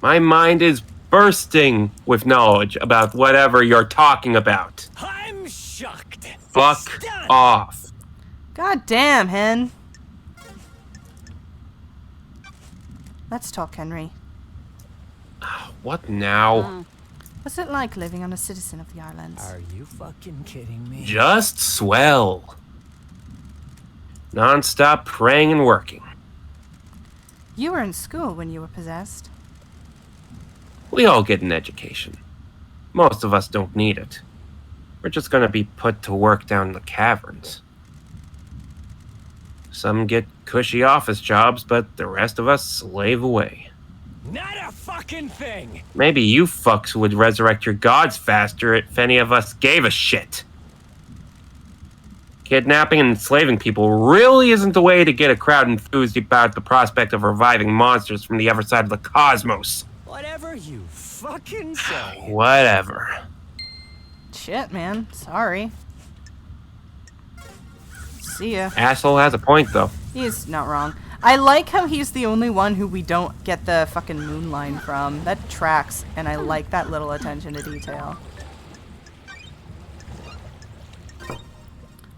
My mind is bursting with knowledge about whatever you're talking about. I'm shocked. Fuck Stunned. off. God damn, Hen. Let's talk, Henry. What now? What's it like living on a citizen of the islands? Are you fucking kidding me? Just swell. Non-stop praying and working. You were in school when you were possessed. We all get an education. Most of us don't need it. We're just gonna be put to work down in the caverns. Some get cushy office jobs, but the rest of us slave away. Not a fucking thing. Maybe you fucks would resurrect your gods faster if any of us gave a shit. Kidnapping and enslaving people really isn't the way to get a crowd enthused about the prospect of reviving monsters from the other side of the cosmos. Whatever you fucking say. Whatever. Shit, man. Sorry. See ya. Asshole has a point, though. He's not wrong. I like how he's the only one who we don't get the fucking moon line from. That tracks, and I like that little attention to detail.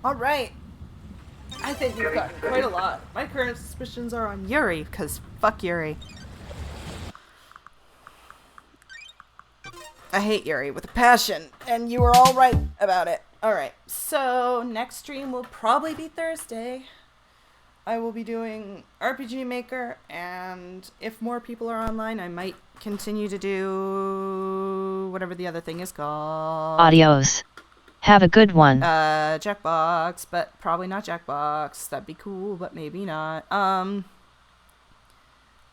Alright. I think we've gotten quite a lot. My current suspicions are on Yuri, because fuck Yuri. I hate Yuri with a passion, and you were all right about it. Alright, so next stream will probably be Thursday. I will be doing RPG Maker, and if more people are online, I might continue to do whatever the other thing is called. Adios. Have a good one. Jackbox, but probably not Jackbox. That'd be cool, but maybe not. I'm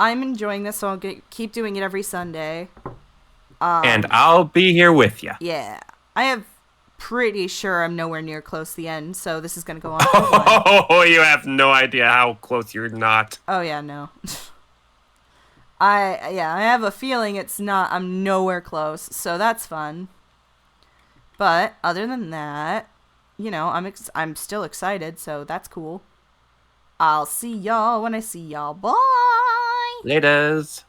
enjoying this, so I'll keep doing it every Sunday. And I'll be here with you. Yeah. I have pretty sure I'm nowhere near close to the end, so this is going to go on for a while. Oh, you have no idea how close you're not. Oh, yeah, no. I have a feeling I'm nowhere close, so that's fun. But other than that, you know, I'm still excited, so that's cool. I'll see y'all when I see y'all. Bye! Laters.